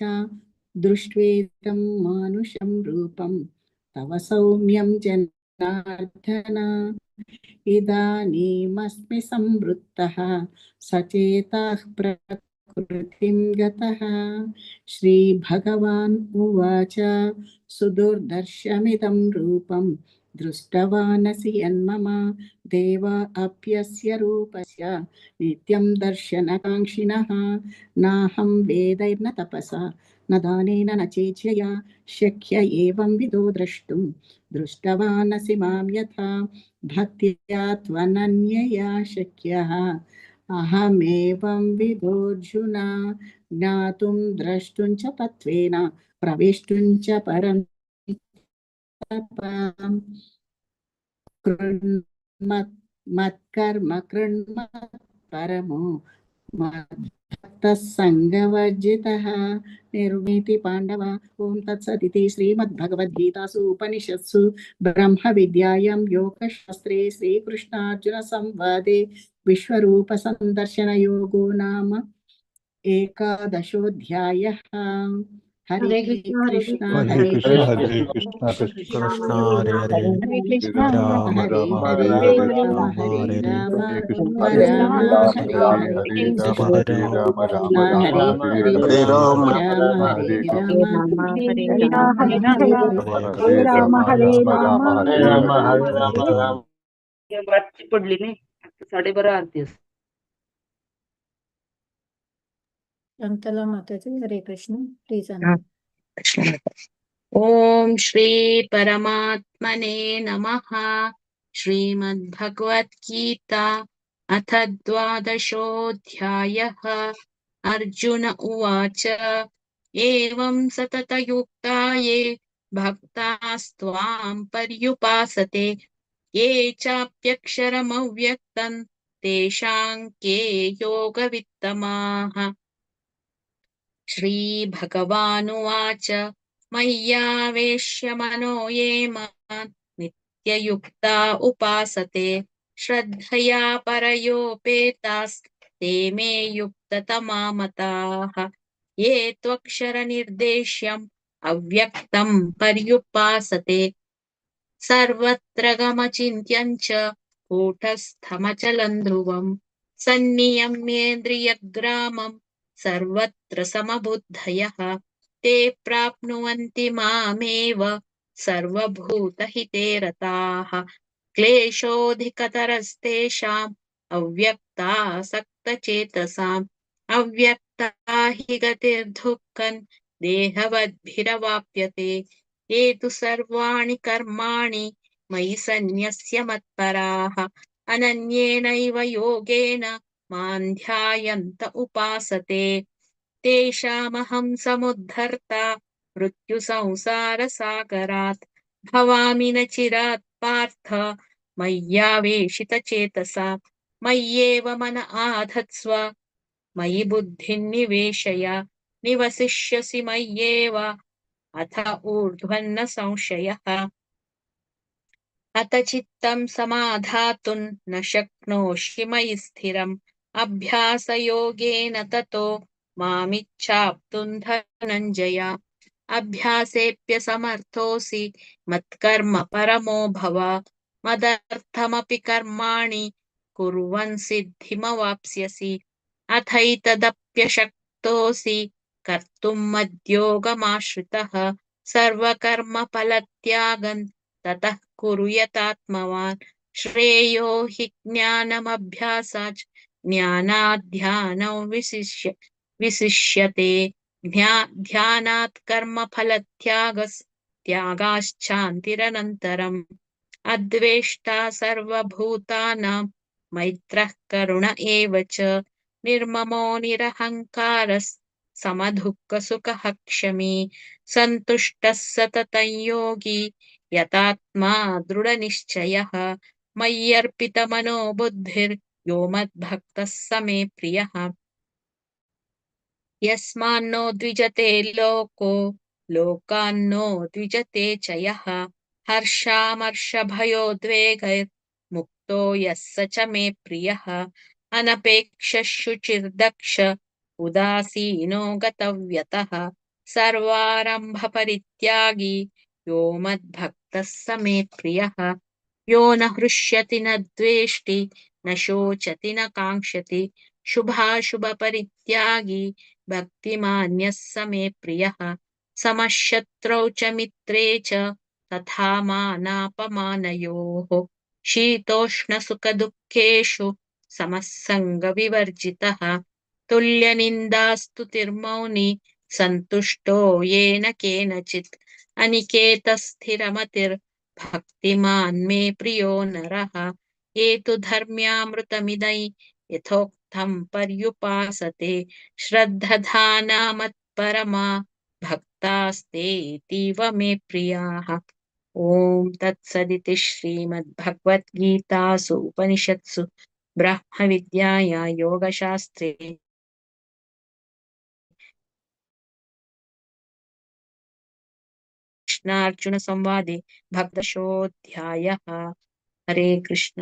दृष्ट्वेदं मानुषं रूपं तव सौम्यं जनार्दन इदानीमस्मि संवृत्तः सचेतः प्रकृतिं गतः। श्रीभगवान् उवाच सुदुर्दर्शमिदं रूपं दृष्टवानसि यन्मम देव अप्यस्य रूपस्य नित्यं दर्शनकाङ्क्षिणः। नाहं वेदैर्न तपसा न दानेन न चेच्छया शक्य एवं विदो द्रष्टुं दृष्टवानसि मां यथा भक्त्या त्वनन्यया शक्यः। अहमेवं विदोऽर्जुन ज्ञातुं द्रष्टुं च तत्त्वेन प्रवेष्टुं च परं मत्कर्म परमो मद्भक्तः संगवर्जितः निर्मीति पांडव। ओम तत्सदिति श्रीमद्भगवद्गीतासु उपनिषत्सु ब्रह्मविद्यायां योगशास्त्रे श्रीकृष्णार्जुन संवादे विश्वरूप संदर्शन योगो नाम एकादशोऽध्यायः। हरे कृष्ण हरे कृष्ण हरे कृष्ण कृष्ण हरे हरे राम राम हरे हरे राम हरे राम हरे कृष्ण राम हरे राम कृष्ण हरे हरे हरे हरे राम हरे राम राम राम हरे हरे हरे राम हरे हरे कृष्ण राम हरे हरे राम हरे राम राम हरे राम हरे राम राम राम हरे हरे रातची पडली नाही आता 12:30 आरती असते. शांतला माताजी हरे कृष्ण प्लीज ओम श्री परमात्मने नमः। श्रीमद्भगवद्गीता अथ 12ोऽध्यायः। अर्जुन उवाच एवं सततयुक्ता ये भक्तास्त्वां पर्युपासते ये चाप्यक्षरमव्यक्तं तेषां के योगवित्तमाः। श्रीभगवानुवाच मय्यावेश्य मनो ये मां नित्ययुक्ता उपासते श्रद्धया परयोपेतास्ते मे युक्ततमा मताः। ये त्वक्षरनिर्देश्यम् अव्यक्तं पर्युपासते सर्वत्र गमचिन्त्यं च कूटस्थमचलं ध्रुवं सन्नियम्येन्द्रियग्रामं सर्वत्र समबुद्धयः ते प्राप्नुवन्ति मामेव सर्वभूतहिते रताः। क्लेशोऽधिकतरस्तेषाम् अव्यक्तासक्तचेतसाम् अव्यक्ता हि गतिर्दुःखं देहवद्भिरवाप्यते। ये तु सर्वाणि कर्माणि मयि सन्न्यस्य मत्पराः अनन्येनैव योगेन मां ध्यायन्त उपासते तेषामहं समुद्धर्ता मृत्युसंसारसागरात् भवामि न चिरात् पार्थ मय्यावेशितचेतसा मय्येव मन आधत्स्व मयि बुद्धिं निवेशय निवसिष्यसि मय्येव अथ ऊर्ध्वन्न संशयः। अथ चित्तं समाधातुं न शक्नोषि मयि स्थिरम् अभ्यासयोगेन ततो मामिच्छाप्तुं धनञ्जय। अभ्यासेऽप्यसमर्थोऽसि मत्कर्म परमो भव मदर्थमपि कर्माणि कुर्वन् सिद्धिमवाप्स्यसि। अथैतदप्यशक्तोऽसि कर्तुं मद्योगमाश्रितः सर्वकर्मफलत्यागं ततः कुरु यतात्मवान्। श्रेयो हि ज्ञानमभ्यासाच् ज्ञानाध्यानौ विशिष्यते ध्यानात् कर्मफलत्यागाश्चान्तिरनन्तरम्। अद्वेष्टा सर्वभूतानां मैत्रः करुण एव च निर्ममो निरहङ्कारः समदुःखसुखः क्षमी सन्तुष्टः सततं योगी यतात्मा दृढनिश्चयः मय्यर्पितमनो बुद्धिर्यो मद्भक्तः स मे प्रियः यस्मान्नो द्विजते लोको लोकान्नो द्विजते च यः हर्षामर्षभयोद्वेगैर्मुक्तो यः स च मे प्रियः अनपेक्षः शुचिर्दक्ष उदासीनो गतव्यतः सर्वारम्भपरित्यागी यो मद्भक्तः स मे प्रियः यो न हृष्यति न द्वेष्टि न शोचति न काङ्क्षति शुभाशुभपरित्यागी भक्तिमान्यः स मे प्रियः समशत्रौ च मित्रे च तथा मानापमानयोः शीतोष्णसुखदुःखेषु समः सङ्गविवर्जितः तुल्यनिन्दास्तुतिर्मौनी सन्तुष्टो येन केनचित् अनिकेतस्थिरमतिर्भक्तिमान् मे प्रियो नरः ये तु धर्म्यामृतमिदै यथोक्तं पर्युपासते श्रद्धधाना मत्परमा भक्तास्तेतीव मे प्रियाः ॐ तत्सदिति श्रीमद्भगवद्गीतासु उपनिषत्सु ब्रह्मविद्यायां योगशास्त्रे कृष्णार्जुनसंवादे भक्तशोऽध्यायः हरे कृष्ण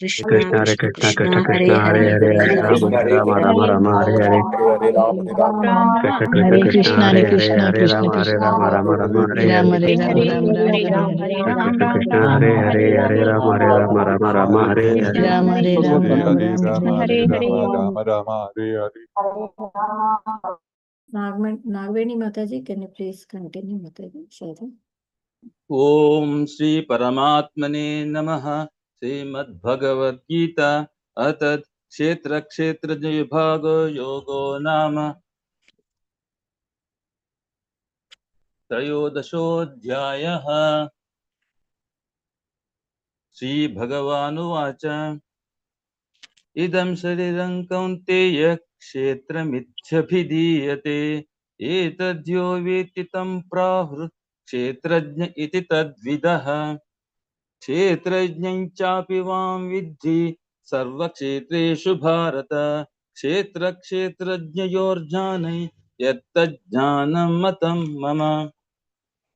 कृष्ण Hare कृष्ण Krishna, हरे Krishna हरे Hare Hare, हरे Rama Rama Rama Rama, Hare Hare. Krishna Krishna Hare Krishna, Krishna, Hare Hare Hare, Krishna, Hare Krishna Rama Hare Krishna, Rama Rama Rama, Hare Hare. Rama Hare Rama, Rama Rama, Hare Hare. Krishna Krishna, Hare Hare, Hare Rama Rama Rama, Hare Hare. Rama Hare Rama, Rama Rama, Hare Hare. Rama Rama Hare Hare. Nagaveni Mataji, can you please continue, Mataji? Shraddha. ओम श्री परमात्मने नमः। श्रीमद्भगवद्गीता अथ क्षेत्र क्षेत्र विभाग योगो नाम त्रयोदशोऽध्यायः। श्री भगवानुवाच इदं शरीरं कौन्तेय क्षेत्रमित्यभिधीयते एतद्यो वेत्ति तं प्राहुः क्षेत्रज्ञ इति तद्विदः। क्षेत्रज्ञं चापि वां विद्धि सर्वक्षेत्रेषु भारत क्षेत्रक्षेत्रज्ञयोर्ज्ञानै यत्तज्ज्ञानं मतं मम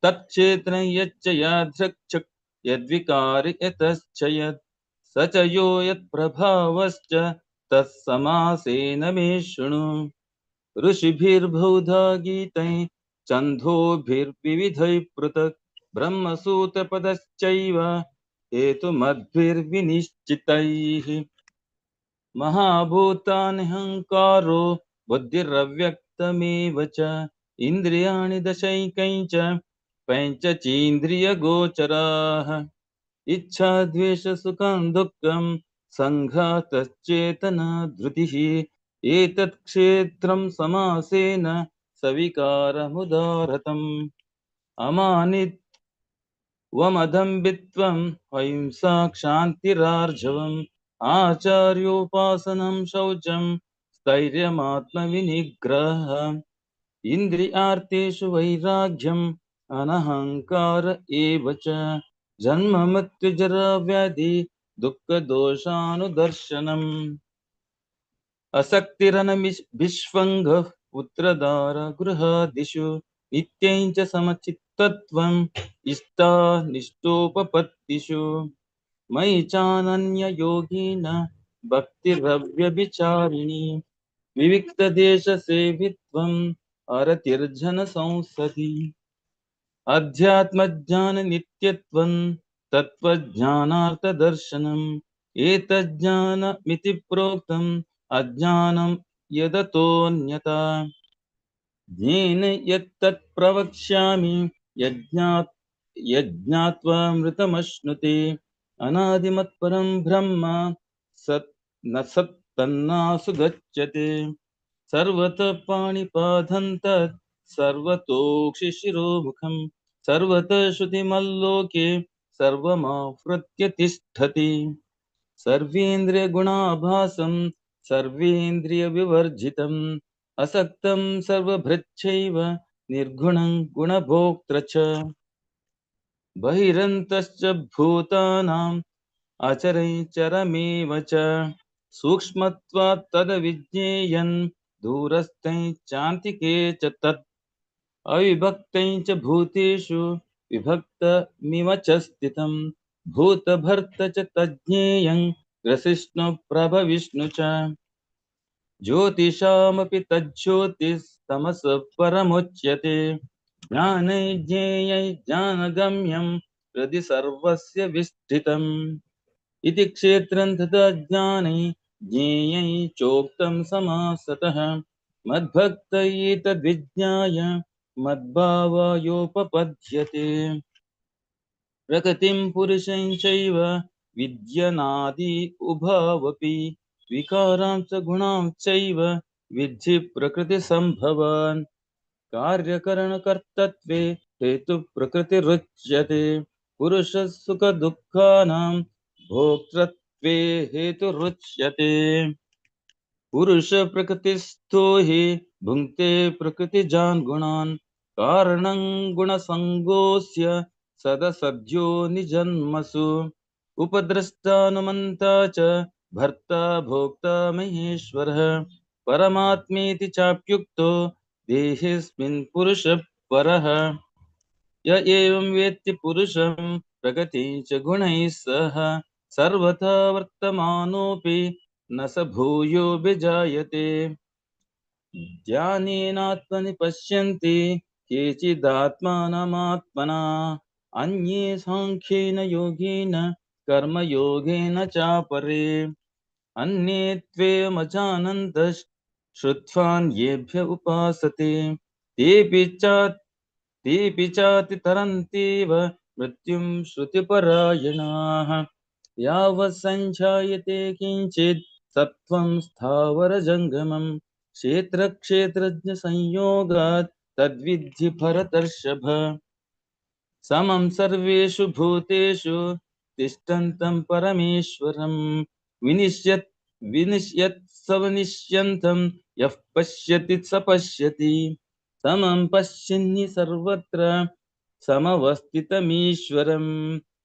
तत्क्षेत्रं यच्च यादृच्छक् यद्विकारि यतश्च यत् स च यो यत्प्रभावश्च तत्समासेन मे शृणु। ऋषिभिर्बहुधा गीतैः छन्दोभिर्विविधैः पृथक् ब्रह्मसूत्रपदश्चैव हेतुमद्भिर्विनिश्चितैः। महाभूतान्यहङ्कारो बुद्धिरव्यक्तमेव च इन्द्रियाणि दशैकञ्च पञ्चचेन्द्रियगोचराः इच्छा द्वेषसुखं दुःखं सङ्घातश्चेतना धृतिः एतत् क्षेत्रं समासेन सविकारमुदाहृतम्। अमानित्वमदम्बित्वम् अहिंसा क्षान्तिरार्जवम् आचार्योपासनं शौचं स्थैर्यमात्मविनिग्रहः इन्द्रियार्थेषु वैराग्यम् अनहङ्कार एव च जन्म मृत्युजरा व्याधि दुःखदोषानुदर्शनम् असक्तिरनभिष्वङ्गः पुत्रदार गृहादिषु नित्यं च समचित्तत्वम् इष्टानिष्टोपपत्तिषु मयि चानन्ययोगेन भक्तिरव्यभिचारिणी विविक्तदेशसेवित्वम् अरतिर्जनसंसदि अध्यात्मज्ञाननित्यत्वं तत्त्वज्ञानार्थदर्शनम् एतज्ज्ञानमिति प्रोक्तम् अज्ञानं यदतोऽन्यथा ज्ञेन यत्तत् प्रवक्ष्यामि यज्ञात्वामृतमश्नुते अनादिमत्परं ब्रह्म सत् न सत्तन्नासु गच्छते सर्वतः पाणिपादं तत् सर्वतोक्षिशिरोमुखं सर्वतः श्रुतिमल्लोके सर्वमावृत्य तिष्ठति सर्वेन्द्रियगुणाभासं सर्वेन्द्रियविवर्जितम् असक्तं सर्वभृच्छैव निर्गुणं गुणभोक्तृ च बहिरन्तश्च भूतानाम् अचरैचरमेव च सूक्ष्मत्वात् तद्विज्ञेयन् दूरस्थै चान्तिके च तत् अविभक्तै च भूतेषु विभक्तमिव च स्थितं भूतभर्त च तज्ज्ञेयं ग्रसिष्णु प्रभविष्णु च ज्योतिषामपि तज्ज्योतिस्तमसः परमुच्यते ज्ञानै ज्ञेयै ज्ञानगम्यं हृदि सर्वस्य विष्ठितम् इति क्षेत्रं तथा ज्ञानै ज्ञेयै चोक्तं समासतः मद्भक्तये तद्विज्ञाय मद्भावायोपपद्यते प्रकृतिं पुरुषं चैव विद्यनादि उभावपि विकारांश्च गुणांश्चैव विद्धि प्रकृतिसम्भवान् कार्यकरणकर्तृत्वे हेतु प्रकृतिरुच्यते पुरुषः सुखदुःखानां भोक्तृत्वे हेतुरुच्यते पुरुष प्रकृतिस्थो हि भुङ्क्ते प्रकृतिजान् गुणान् कारणं गुणसङ्गोऽस्य सदसद्यो निजन्मसु उपद्रष्टानुमन्ता च भर्ता भोक्ता महेश्वरः परमात्मेति चाप्युक्तो देहेऽस्मिन् पुरुषः परः य एवं वेत्ति पुरुषं प्रकृति च गुणैः सह सर्वथा वर्तमानोऽपि न स भूयो विजायते ध्यानेनात्मनि पश्यन्ति केचिदात्मानमात्मना अन्ये साङ्ख्येन योगेन कर्मयोगेन चापरे अन्ये त्वेमजानन्तः श्रुत्वान्येभ्य उपासते तेऽपि चातितरन्त्येव मृत्युं श्रुतिपरायणाः यावत् सञ्जायते किञ्चित् सत्त्वं स्थावरजङ्गमं क्षेत्रक्षेत्रज्ञसंयोगात् तद्विद्धि भरतर्षभ समं सर्वेषु भूतेषु तिष्ठन्तं परमेश्वरं विनिश्यत् सवनिश्यन्तं यः पश्यति स पश्यति समं पश्यन्नि सर्वत्र समवस्थितमीश्वरं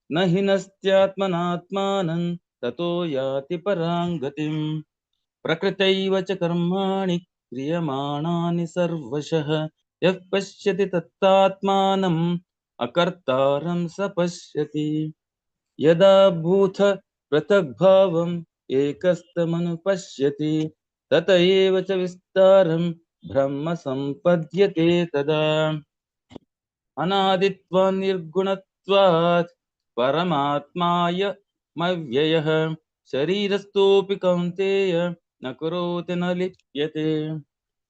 न हि नस्त्यात्मनात्मानं ततो याति परां गतिं प्रकृतैव च कर्माणि क्रियमाणानि सर्वशः यः पश्यति तत्तात्मानम् अकर्तारं स पश्यति यदा भूत पृथग्भावम् एकस्तमनुपश्यति तत एव च विस्तारं ब्रह्म सम्पद्यते तदा अनादित्वान् निर्गुणत्वात् परमात्मायमव्ययः शरीरस्थोऽपि कौन्तेय न करोति न लिप्यते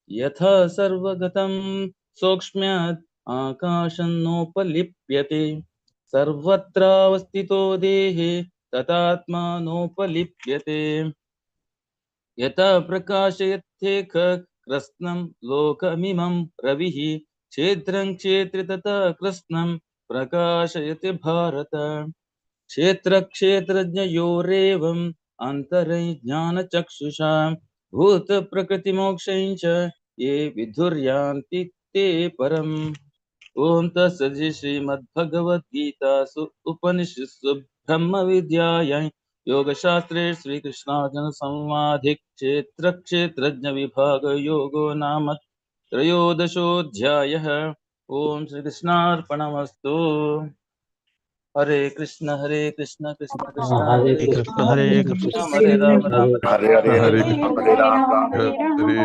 यथा सर्वगतं सौक्ष्म्यात् आकाशं नोपलिप्यते सर्वत्रावस्थितो देहे तथात्मा नोपलिप्यते यथा प्रकाशयत्येक कृत्स्नं लोकमिमं रविः क्षेत्रं क्षेत्रे तथा कृत्स्नं प्रकाशयति भारत क्षेत्रक्षेत्रज्ञयोरेवम् अन्तर्ज्ञानचक्षुषा भूतप्रकृतिमोक्षं च ये विधुर्यान्ति ते परम् ॐ तत्सत् श्रीमद्भगवद्गीतासु उपनिषत्सु ब्रह्मविद्यायां योगशास्त्रे श्रीकृष्णार्जुनसंवादे क्षेत्रक्षेत्रज्ञविभागयोगो नाम त्रयोदशोऽध्यायः ॐ श्रीकृष्णार्पणमस्तु हरे कृष्ण कृष्ण कृष्ण हरे हरे कृष्ण हरे कृष्ण राम हरे राम राम हरे राम हरे हरे हरे हरे राम हरे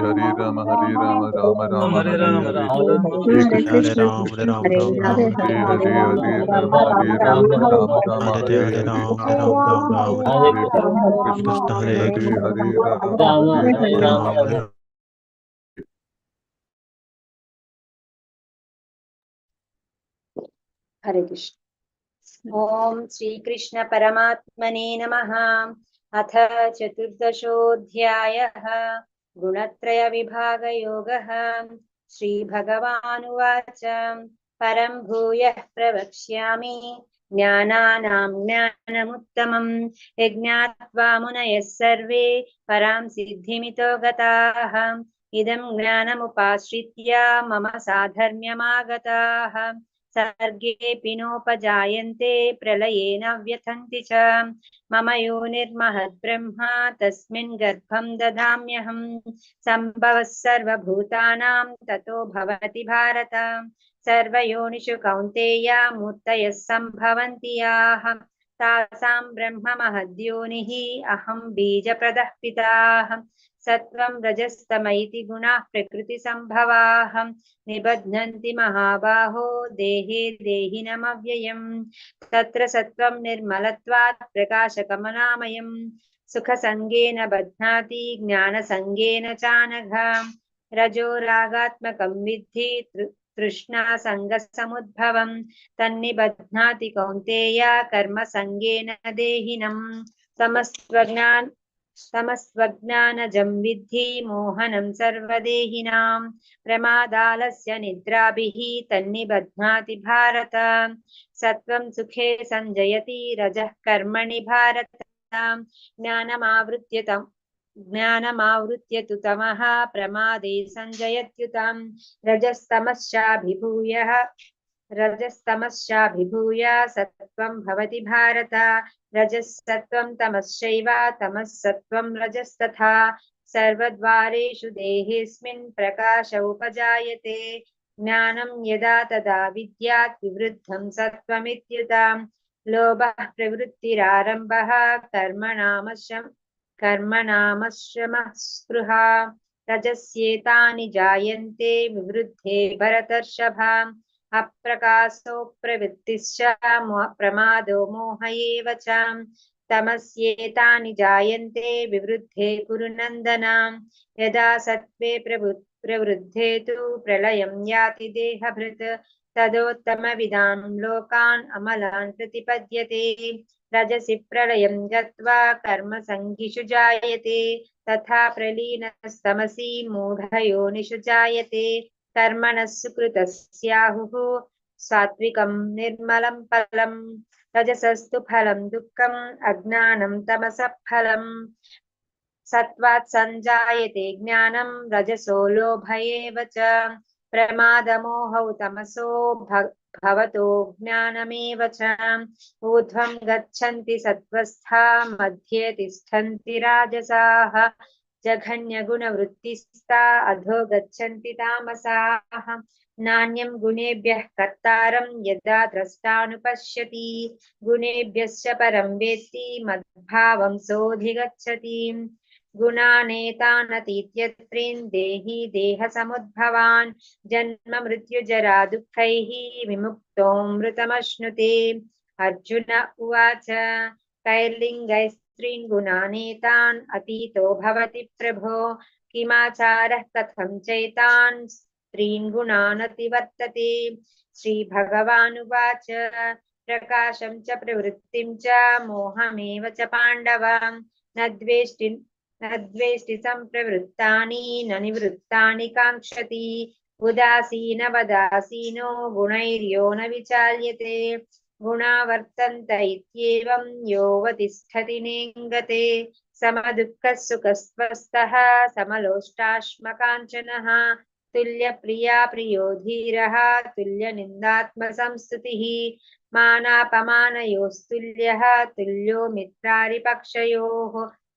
हरे राम हरे राम राम राम हरे हरे राम हरे राम राम हरे हरे कृष्ण हरे राम राम राम हरे हरे हरे राम हरे राम राम राम हरे हरे हरे हरे राम राम राम हरे हरे कृष्ण हरे हरे हरे राम हरे राम राम हरे कृष्ण। ओम श्री कृष्ण परमात्मने नमः। अथ चतुर्दशोऽध्यायः गुणत्रय विभाग योगः। श्री भगवानुवाच परं भूयः प्रवक्ष्यामि ज्ञानानां ज्ञानमुत्तमं यज्ञात्वा मुनयः सर्वे परां सिद्धिमितो गताः इदं ज्ञानमुपाश्रित्य मम साधर्म्यमागताः सर्गेऽपि नोपजायन्ते प्रलये न व्यथन्ति च मम योनिर्महद्ब्रह्मा तस्मिन् गर्भं ददाम्यहम् सम्भवः सर्वभूतानां ततो भवति भारत सर्वयोनिषु कौन्तेय मूर्तयः सम्भवन्ति याः तासां ब्रह्म महद्योनिः अहं बीजप्रदः पिताः सत्त्वं रजस्तम इति गुणाः प्रकृतिसम्भवाः निबध्नन्ति महाबाहो देहे देहिनमव्ययम् तत्र सत्त्वं निर्मलत्वात् प्रकाशकमनामयम् सुखसङ्गेन बध्नाति ज्ञानसङ्गेन चानघ रजो रागात्मकं विद्धि तृष्णासङ्गसमुद्भवम् तन्निबध्नाति कौन्तेय कर्मसङ्गेन देहिनम् तमस्त्वज्ञानजं विद्धि मोहनं सर्वदेहिनां प्रमादालस्य निद्राभिः तन्निबध्नाति भारत सत्त्वं सुखे संजयति रजः कर्मणि भारत ज्ञानमावृत्य तु तमः प्रमादे संजयत्युतं रजस्तमश्चाभिभूय सत्त्वं भवति भारत रजसत्त्वं तमश्चैव तमस्सत्त्वं रजस्तथा सर्वद्वारेषु देहेऽस्मिन् प्रकाश उपजायते ज्ञानं यदा तदा विद्यात् विवृद्धं सत्त्वमित्युतां लोभः प्रवृत्तिरारम्भः कर्मणामश्रमः स्पृहा रजस्येतानि जायन्ते विवृद्धे भरतर्षभा अप्रकाशो प्रवृत्तिश्च प्रमादो मोह एव च तमस्येतानि जायन्ते विवृद्धे कुरु नन्दन यदा सत्त्वे प्रवृद्धे तु प्रलयं याति देहभृत् तदोत्तमविदान् लोकान् अमलान् प्रतिपद्यते रजसि प्रलयं गत्वा कर्मसङ्गिषु जायते तथा प्रलीनस्तमसि मूढयोनिषु जायते कर्मणः सुकृतस्याहुः सात्विकं निर्मलं फलम् रजसस्तु फलं दुःखम् अज्ञानं तमसः फलम् सत्त्वात् संजायते ज्ञानं रजसो लोभ एव च प्रमादमोहौ तमसो भवतो ज्ञानमेव च ऊर्ध्वं गच्छन्ति सत्त्वस्था मध्ये तिष्ठन्ति राजसाः जघन्यगुणवृत्तिस्था अधो गच्छन्ति तामसाः नान्यं गुणेभ्यः कर्तारं यदा द्रष्टानुपश्यति गुणेभ्यश्च परं वेत्ति मद्भावं सोऽधिगच्छति गुणानेतानतीत्यत्रीन् देहि देहसमुद्भवान् जन्म मृत्युजरा दुःखैः विमुक्तोऽमृतमश्नुते अर्जुन उवाच कैर्लिङ्गैस्त्रीन् गुणानेतान् अतीतो भवति प्रभो किमाचारः कथं चैतान् स्त्रीन् गुणानतिवर्तते श्रीभगवानुवाच प्रकाशं च प्रवृत्तिं च मोहमेव च पाण्डव न द्वेष्टि सम्प्रवृत्तानि न निवृत्तानि काङ्क्षति उदासीनवदासीनो गुणैर्यो न विचाल्यते गुणा वर्तन्त इत्येवं योऽवतिष्ठति नेङ्गते समदुःखः सुखस्वस्थः समलोष्टाश्मकाञ्चनः तुल्यप्रिया प्रियो धीरः तुल्यनिन्दात्मसंस्तुतिः मानापमानयोस्तुल्यः तुल्यो मित्रारिपक्षयोः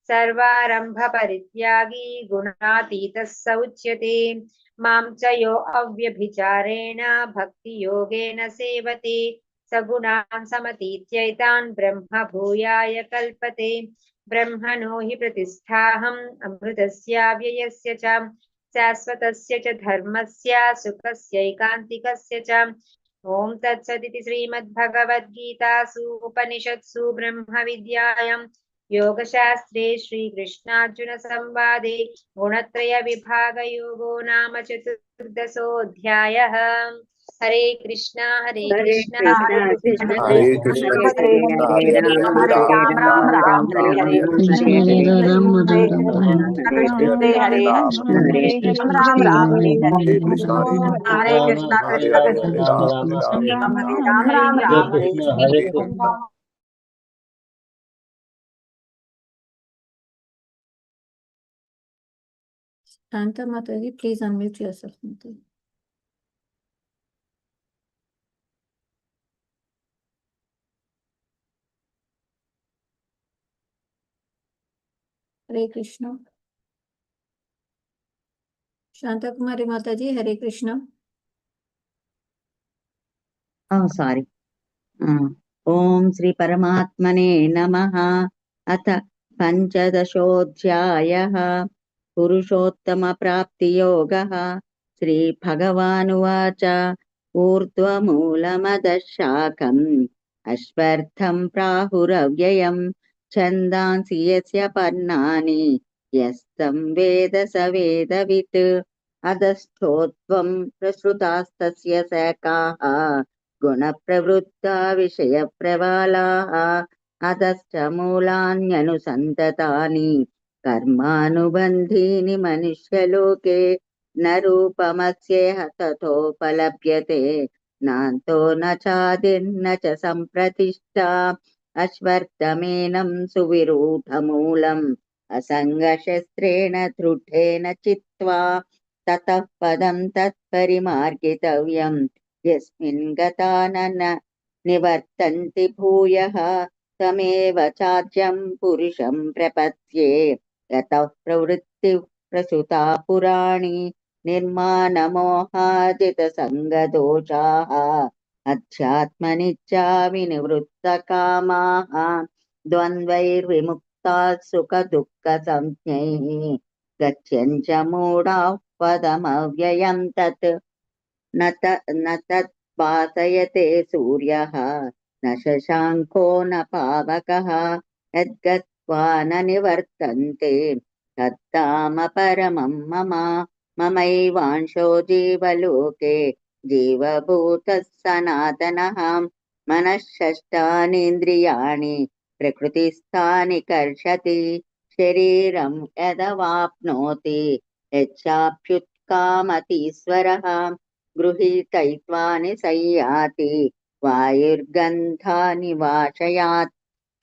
सर्वारम्भपरित्यागी गुणातीतः स उच्यते मां च यो अव्यभिचारेण भक्तियोगेन सेवते सगुणान् समतीत्यैतान् ब्रह्म भूयाय कल्पते ब्रह्मणो हि प्रतिष्ठाहम् अमृतस्याव्ययस्य च शाश्वतस्य च धर्मस्य सुखस्यैकान्तिकस्य च ॐ तत्सदिति श्रीमद्भगवद्गीतासु उपनिषत्सु ब्रह्मविद्यायां योगशास्त्रे श्रीकृष्णार्जुन संवादे गुणत्रयविभागयोगो नाम चतुर्दशोऽध्यायः। हरे कृष्णा हरे कृष्णा हरे कृष्ण हरे राम राम राम हरे हरे हरे राम हरे हरे राम राम हरे हरे हरे कृष्ण कृष्ण कृष्ण हरे राम हरे कृष्ण हरे Krishna Shanta Mataji, please unmute yourself. Mataji. हरे कृष्ण। शांताकुमारी माता जी, हरे कृष्ण। सारी ओम श्री परमात्मने नमः। अथ पंचदशोऽध्यायः पुरुषोत्तम प्राप्ति योगः। श्री भगवानुवाच ऊर्ध्वमूलमदशाकम् अश्वत्थं प्राहुरव्ययम् छन्दांसि यस्य पर्णानि यस्तं वेद स वेदवित् अधस्थोत्वं प्रसृतास्तस्य शाखाः गुणप्रवृत्ता विषयप्रवालाः अधश्च मूलान्यनुसन्ततानि कर्मानुबन्धीनि मनुष्यलोके न रूपमस्येह तथोपलभ्यते नान्तो न चादिर्न च सम्प्रतिष्ठा अश्वत्थमेनं सुविरूढमूलम् असङ्गशस्त्रेण दृढेन चित्वा ततः पदं तत्परिमार्गितव्यम् यस्मिन् गता न निवर्तन्ति भूयः तमेव चाद्यं पुरुषं प्रपद्ये यतः प्रवृत्तिः प्रसुता पुराणी निर्माणमोहाजितसङ्गदोषाः अध्यात्मनित्या विनिवृत्तकामाः द्वन्द्वैर्विमुक्ताः सुखदुःखसंज्ञैः गच्छन्च मूढाः पदमव्ययं तत् न तद्भासयते सूर्यः न शशाङ्को न पावकः यद्गत्वा न निवर्तन्ते तद्धाम परमं मम ममैवांशो जीवलोके जीवभूतः सनातनः मनःषष्ठानीन्द्रियाणि प्रकृतिस्थानि कर्षति शरीरं यदवाप्नोति यच्चाप्युत्कामतीश्वरः गृहीतैत्वानि संयाति वायुर्गन्धानि वाशयात्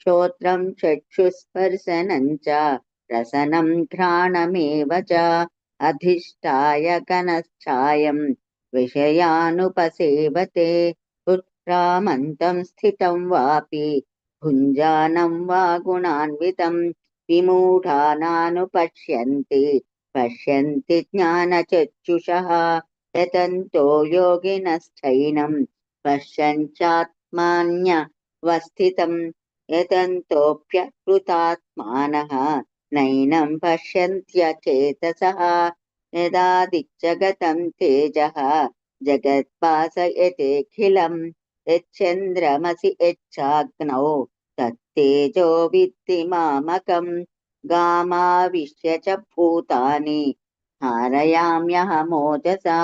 श्रोत्रं चक्षुस्पर्शनं च रसनं घ्राणमेव च अधिष्ठाय गणश्चायं विषयानुपसेवते उत्क्रामन्तं स्थितं वापि भुञ्जानं वा गुणान्वितं विमूढानानुपश्यन्ति पश्यन्ति ज्ञानचक्षुषः यतन्तो योगिनश्चैनं पश्यन्त्यात्मान्यवस्थितं यतन्तोऽप्यकृतात्मानः नैनं पश्यन्त्यचेतसः यदादित्यगतं तेजः जगद्भासयतेऽखिलं यच्चन्द्रमसि यच्चाग्नौ तत्तेजो विद्धि मामकं गामाविश्य च भूतानि धारयाम्यहमोजसा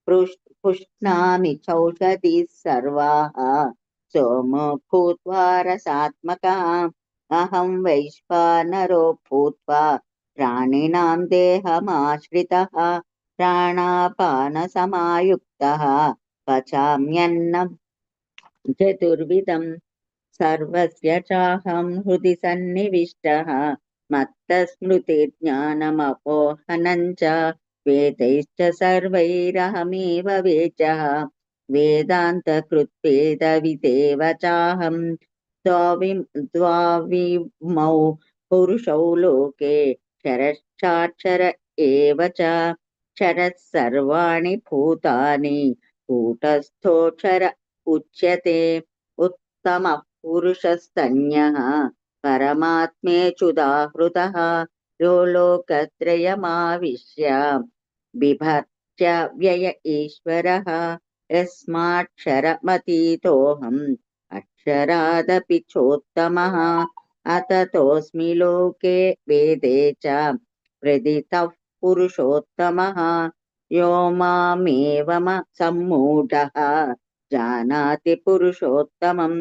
पुष्णामि चौषधीः सर्वाः सोमो भूत्वा रसात्मकः अहं वैश्वानरो भूत्वा प्राणिनां देहमाश्रितः प्राणापानसमायुक्तः पचाम्यन्नं चतुर्विधं सर्वस्य चाहं हृदि सन्निविष्टः मत्तस्मृतिर्ज्ञानमपोहनं च वेदैश्च सर्वैरहमेव वेचः वेदान्तकृद्वेदविदेव चाहं द्वाविमौ पुरुषौ लोके क्षरश्चाक्षर एव च क्षरः सर्वाणि भूतानि कूटस्थोऽक्षर उच्यते उत्तमः पुरुषस्तन्यः परमात्मेचुदाहृतः यो लोकत्रयमाविश्य बिभर्त्य व्यय ईश्वरः यस्माक्षरमतीतोऽहम् अक्षरादपि चोत्तमः अततोऽस्मि लोके वेदे च प्रदितः पुरुषोत्तमः यो मामेवम सम्मूढः जानाति पुरुषोत्तमं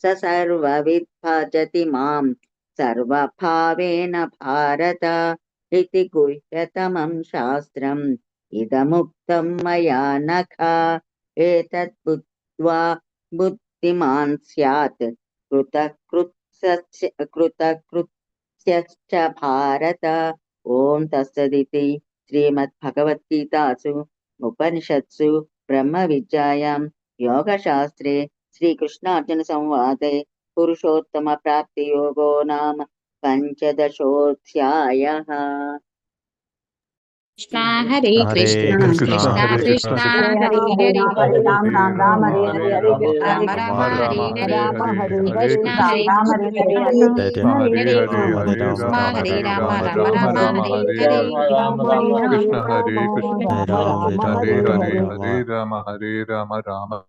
स सर्वविद् भजति मां सर्वभावेन भारत इति गुह्यतमं शास्त्रम् इदमुक्तं मया नघ एतत् बुद्ध्वा बुद्धिमान् स्यात् कृतकृत्यश्च भारत। ओम तत्सदिति श्रीमद्भगवद्गीतासु उपनिषत्सु ब्रह्मविद्यायां योगशास्त्रे श्रीकृष्णार्जुन संवादे पुरुषोत्तम प्राप्ति योगो नाम पञ्चदशोऽध्यायः। कृष्णा हरे हरे कृष्णा कृष्णा कृष्णा हरे कृष्णा कृष्णा हरे हरे हरे राम राम राम हरे हरे हरे राम राम राम राम हरे राम हरे हरे हरे हरे कृष्णा कृष्णा हरे कृष्णा हरे हरे हरे राम हरे कृष्णा राम हरे हरे राम राम राम राम राम राम हरे हरे हरे हरे राम कृष्ण हरे राम कृष्ण राम हरे हरे हरे हरे हरे राम राम।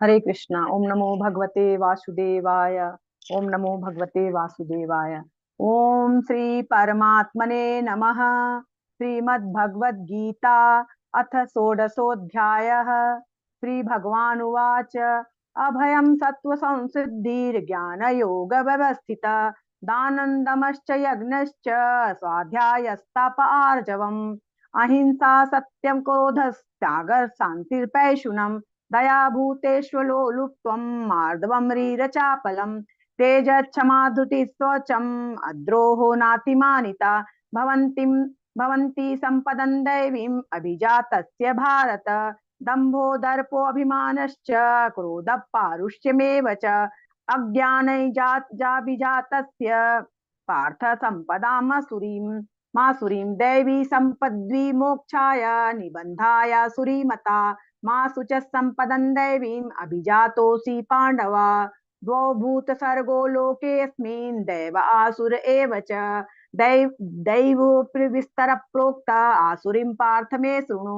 हरे कृष्णा। ओम नमो भगवते वासुदेवाय। ओम नमो भगवते वासुदेवाय। ओम श्री परमात्मने नमः। श्रीमद् भगवद गीता अथ षोडशोऽध्यायः। श्री भगवानुवाच अभयं सत्त्व संसिद्धिर्ज्ञान योग व्यवस्थिता दानन्दमश्च यज्ञश्च स्वाध्यायस्तप आर्जवम् अहिंसा सत्यं क्रोधस्त्यागः शान्तिर्पैशुनम् दया भूतेष्वलोलुप्त्वं मार्दवं रीरचापलं तेजक्षमा धृतिः शौचम् अद्रोहो नातिमानिता भवन्ति सम्पदं दैवीम् अभिजातस्य भारत दम्भो दर्पोऽभिमानश्च क्रोधः पारुष्यमेव च अज्ञानैर्जाभिजातस्य पार्थ सम्पदामसुरीम् मासुरीं दैवी सम्पद्विमोक्षाय निबन्धाय सुरीमता मासु च सम्पदं दैवीम् अभिजातोऽसि पाण्डव द्वौ भूतसर्गो लोकेऽस्मिन् दैव आसुर एव च दैवोऽप्यविस्तर प्रोक्ता आसुरीं पार्थ मे शृणु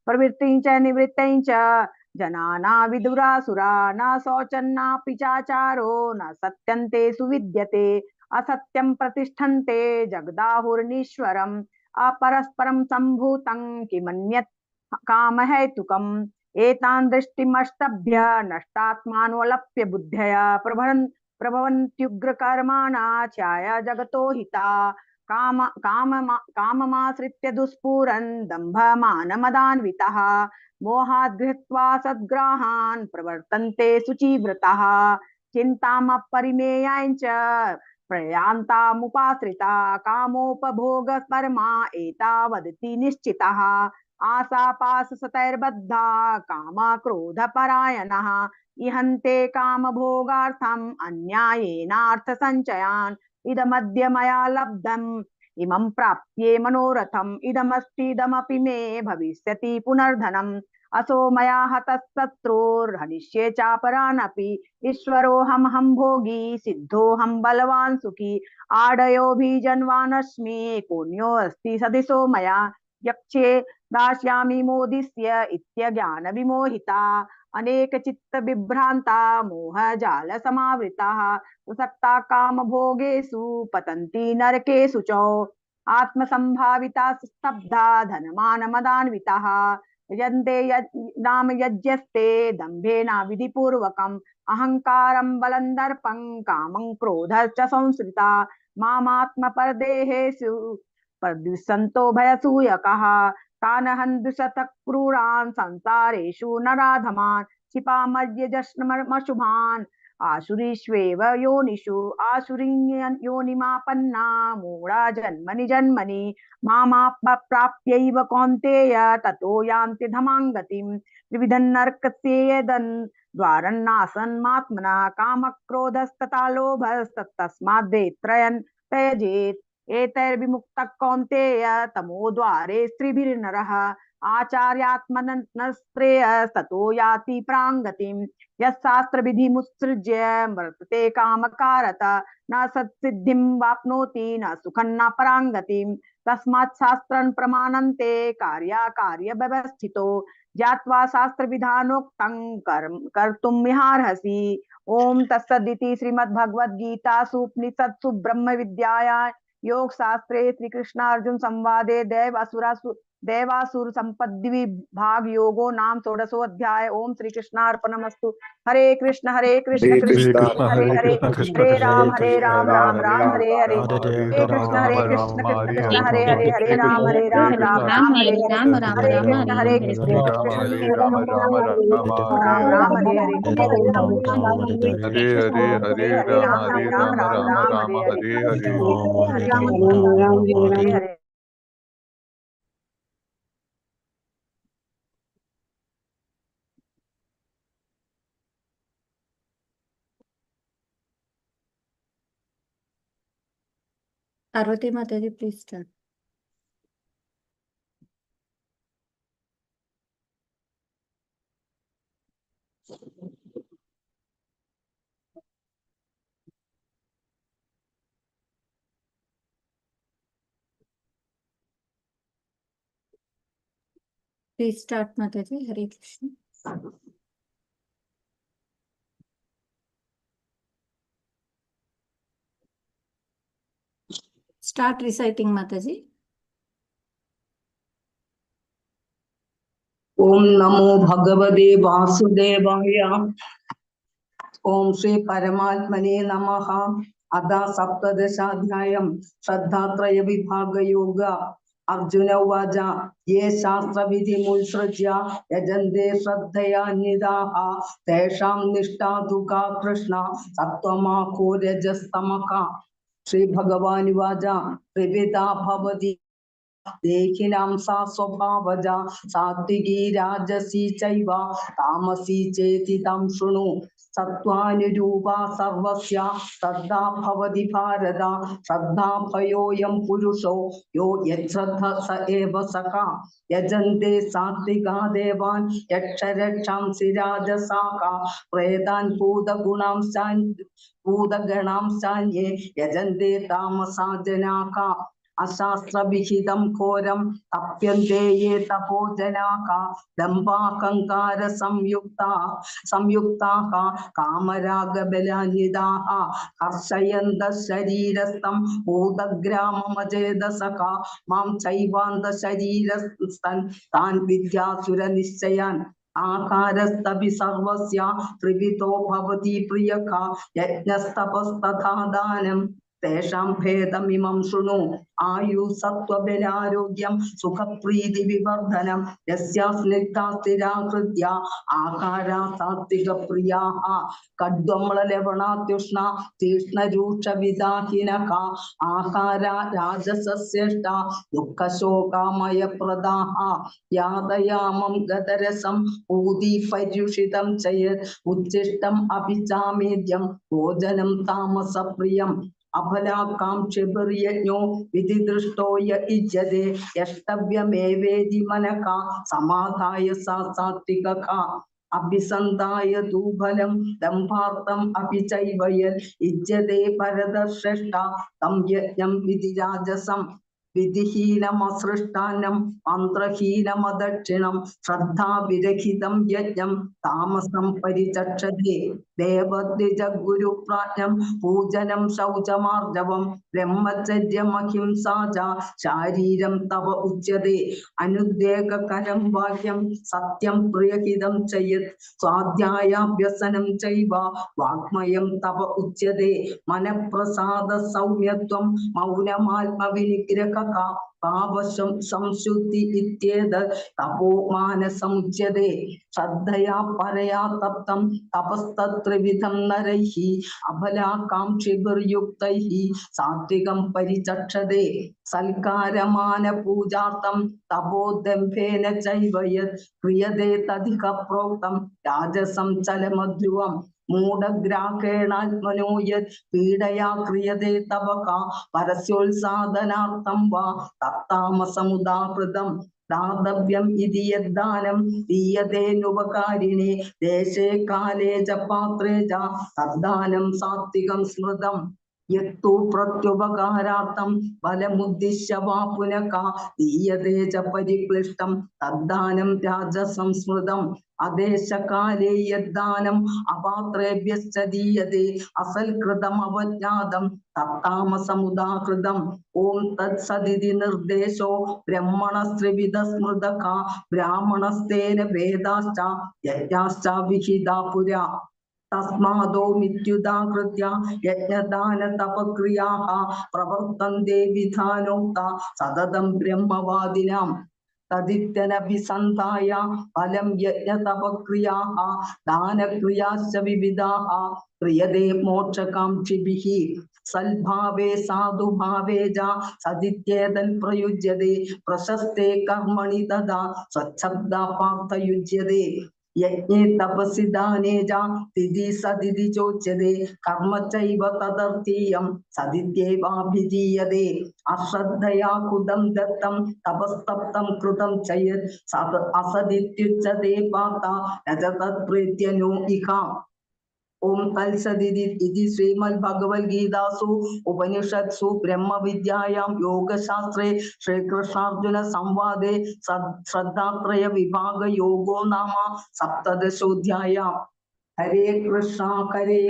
प्रवृत्तिं च निवृत्तिं च जनाना विदुरासुरा न शौचन्नापि चाचारो न सत्यं ते सुविद्यते असत्यं प्रतिष्ठन्ते जगदाहुर्नीश्वरम् अपरस्परं सम्भूतं किमन्यत् कामहेतुकम् एतान् दृष्टिमष्टभ्य नष्टात्मानोऽलप्य बुद्धया प्रभवन्त्युग्रकर्माणा छाया जगतो हिता काममाश्रित्य दुष्पूरन् दम्भमानमदान्वितः मोहाद् गृहीत्वा सद्ग्राहान् प्रवर्तन्ते शुचिव्रताः चिन्तामपरिमेयाञ्च प्रयान्तामुपाश्रिता कामोपभोगपरमा एतावदति निश्चितः आशापाशसतैर्बद्धा कामा क्रोधपरायणः इहन्ते कामभोगार्थम् अन्यायेनार्थसञ्चयान् इदमद्य मया लब्धम् इमं प्राप्ये मनोरथम् इदमस्तीदमपि मे भविष्यति पुनर्धनम् असो मया हतः शत्रुर्हनिष्ये चापरानपि ईश्वरोऽहमहं भोगी सिद्धोऽहं बलवान् सुखी आडयोभिजन्वानस्मि पुण्योऽस्ति सदिशो मया यक्षे दास्यामि मोदिष्य इत्यज्ञान विमोहिता अनेक चित्त विभ्रांता मोह जाल समावृताः प्रसक्ता काम भोगेषु पतन्ति नरकेषु च आत्मसंभाविता स्तब्धा धनमान मदान्विताः यन्ते नाम यज्ञस्ते दम्भेना विधिपूर्वकम् अहंकारं बलं दर्पं कामं क्रोधश्च संश्रिता मामात्मपरदेहेषु प्रद्विषन्तो भयसूयकाः तान् हन्तुशत क्रूरान् संसारेषु नराधमान् क्षिपामर्यजश्मशुभान् आसुरीष्वेव योनिषु आसुरीं योनिमापन्ना मूढा जन्मनि जन्मनि मामाप्राप्यैव कौन्तेय ततो यान्ति धमां गतिम् त्रिविधं नरकस्येदन् द्वारन्नासन्मात्मना कामक्रोधस्तथा लोभस्तस्माद्वेत्रयन् त्यजेत् एतैर्विमुक्तः कौन्तेय तमो द्वारे स्त्रिभिर्नरः आचार्यात्मनस्त्रेयस्ततो याति प्राङ्गतिम् यशास्त्रविधिमुत्सृज्य वर्तते कामकारत न सत्सिद्धिं वाप्नोति न सुखं न पराङ्गतिम् तस्मात् शास्त्रं प्रमाणन्ते कार्याकार्यव्यवस्थितो ज्ञात्वा शास्त्रविधानोक्तं कर्तुं मिहार्हसि। ओम तत्सदिति श्रीमद्भगवद्गीतासु उपनिषत्सु ब्रह्म विद्यायां योग शास्त्रे श्री कृष्णार्जुन संवादे दैवासुर संपद्दि विभाग योगो नाम षोडशोऽध्याय। ओम श्री कृष्णार्पणमस्तु। हरे कृष्ण कृष्ण हरे कृष्ण हरे कृष्ण हरे कृष्ण हरे राम राम राम हरे हरे हरे कृष्ण कृष्ण हरे हरे हरे राम राम राम हरे हरे हरे कृष्ण कृष्ण राम राम राम राम हरे Ram Hare Hare Hare Hare Hare Ram Ram Ram Hare Hare Hare Hare Hare. Parvati Mataji, please start. Please start, Mataji. Hare Krishna. Start reciting, Mataji. ओम नमो भगवते वासुदेवाय। ओम श्री परमात्मने नमः। अथ सप्तदशाध्यायं श्रद्धात्रय विभाग योग। अर्जुन उवाच ये शास्त्रविधिमुत्सृज्य यजन्ते श्रद्धयान्विताः तेषां निष्ठा तु का कृष्ण सत्त्वमाहो रजस्तमः। श्री भगवान् उवाच त्रिविधा भवति देहिनां सा स्वभावजा सात्विकी राजसी चैव तामसी चेति तं शृणु। सत्त्वानुरूपा सर्वस्य श्रद्धा भवति भारत। श्रद्धा भयोऽयं पुरुषो यो यच्छ्रद्ध स एव सखा। यजन्ते सात्विका देवान् यक्षरक्षांसि राजसाः प्रेतान् भूतगणांश्चान्ये यजन्ते तामसा जनाः। अशास्त्रविहितं घोरं तप्यन्ते ये तपो जनाः दम्भाहङ्कार संयुक्ताः कामरागबलान्विताः हर्षयन्तः शरीरस्थं भूतग्राममचेतसः मां चैवान्तशरीरस्थं तान् विद्यासुरनिश्चयान्। आकारस्तपि सर्वस्य त्रिविधो भवति प्रियः यज्ञस्तपस्तथा दानं तेषां भेदमिमं शृणु। आयु सत्त्वबलारोग्यं सुखप्रीतिविवर्धनं यस्या स्निग्धा स्थिरा हृद्या आहारा सात्विकप्रियाः। कड्वम्ललवणात्युष्णा तीक्ष्णरूक्षविदाहिनः आहारा राजसस्येष्टा दुःखशोकामयप्रदाः। यातयामं गतरसं ऊदीपर्युषितं च यत् उच्छिष्टम् अपि चामेद्यं भोजनं तामसप्रियम्। अफलाकांक्षिभिर्यज्ञो विधिदृष्टो य इज्यते यष्टव्यमेवेति मनका समाधाय सा सात्विकः। अभिसन्धाय तु फलं दम्भार्थम् अपि चैव यत् इज्यते भरतश्रेष्ठा तं यज्ञं विधिराजसम्। विधिहीनमसृष्टान्नं मन्त्रहीनमदक्षिणं श्रद्धाविरहितं यज्ञं तामसं परिचक्षते। देवद्विजगुरुप्राज्ञं पूजनं शौचमार्जवं ब्रह्मचर्यमहिंसा च शारीरं तव उच्यते। अनुद्वेगकरं वाक्यं सत्यं प्रियहितं च यत् स्वाध्यायाभ्यसनं चैव वाङ्मयं तव उच्यते। मनःप्रसाद सौम्यत्वं मौनमात्मविनिग्रहः पावशं संशुद्धि इत्येतत् तपोमानसमुच्यते। श्रद्धया परया तप्तं तपस्तत्त्रिविधं नरैः अफलाकांक्षिभिर्युक्तैः सात्विकं परिचक्षते। सल्कारमानपूजार्थं तपोदम्भेन चैव यत् क्रियते तदिह प्रोक्तं राजसं चलमध्रुवम्। मूढग्राहेणात्मनो यत् पीडया क्रियते तवका परस्योत्साधनार्थं वा तत्तामसमुदाहृतम्। दातव्यम् इति यद्दानं दीयतेऽनुपकारिणे देशे काले च पात्रे च तद्दानं सात्विकं स्मृतम्। यत्तु प्रत्युपकारार्थं फलमुद्दिश्य वा पुनः दीयते च परिक्लिष्टं तद्दानं राजसंस्मृतम्। अदेशकाले यद्दानम् अपात्रेभ्यश्च दीयते असल्कृतमवज्ञातं तत्तामसमुदाहृतम्। ॐ तत्सदिति निर्देशो ब्रह्मणस्त्रिविधः स्मृतः ब्राह्मणस्तेन वेदाश्च यज्ञाश्च विहिता पुरा। तस्मादो मित्युदाहृत्य यज्ञदानतपक्रियाः प्रवर्तन्ते विधानोक्ता सततं ब्रह्मवादिनां। तदित्यनभिसन्धाय फलं यज्ञतपक्रियाः दानक्रियाश्च विविधाः क्रियते मोक्षकाङ्क्षिभिः। सद्भावे साधुभावे च सदित्येतत् प्रयुज्यते प्रशस्ते कर्मणि तदा स्वच्छब्दा पार्थयुज्यते। यज्ञे तपसि दाने च तिथि सदिति चोच्यते कर्म चैव तदर्थीयं सदित्येवाभिधीयते अश्रद्धया कुदं दत्तं तपस्तप्तं कृतं च यत् असदित्युच्यते पार्थ न च तत्प्रीत्य नो इह। ओम तत्सदिति श्रीमद्भगवद्गीतासु उपनिषत्सु ब्रह्म विद्यायां योगशास्त्रे श्रीकृष्णार्जुन संवादे श्रद्धात्रय विभाग योगो नाम सप्तदशोऽध्यायः। हरे कृष्णा हरे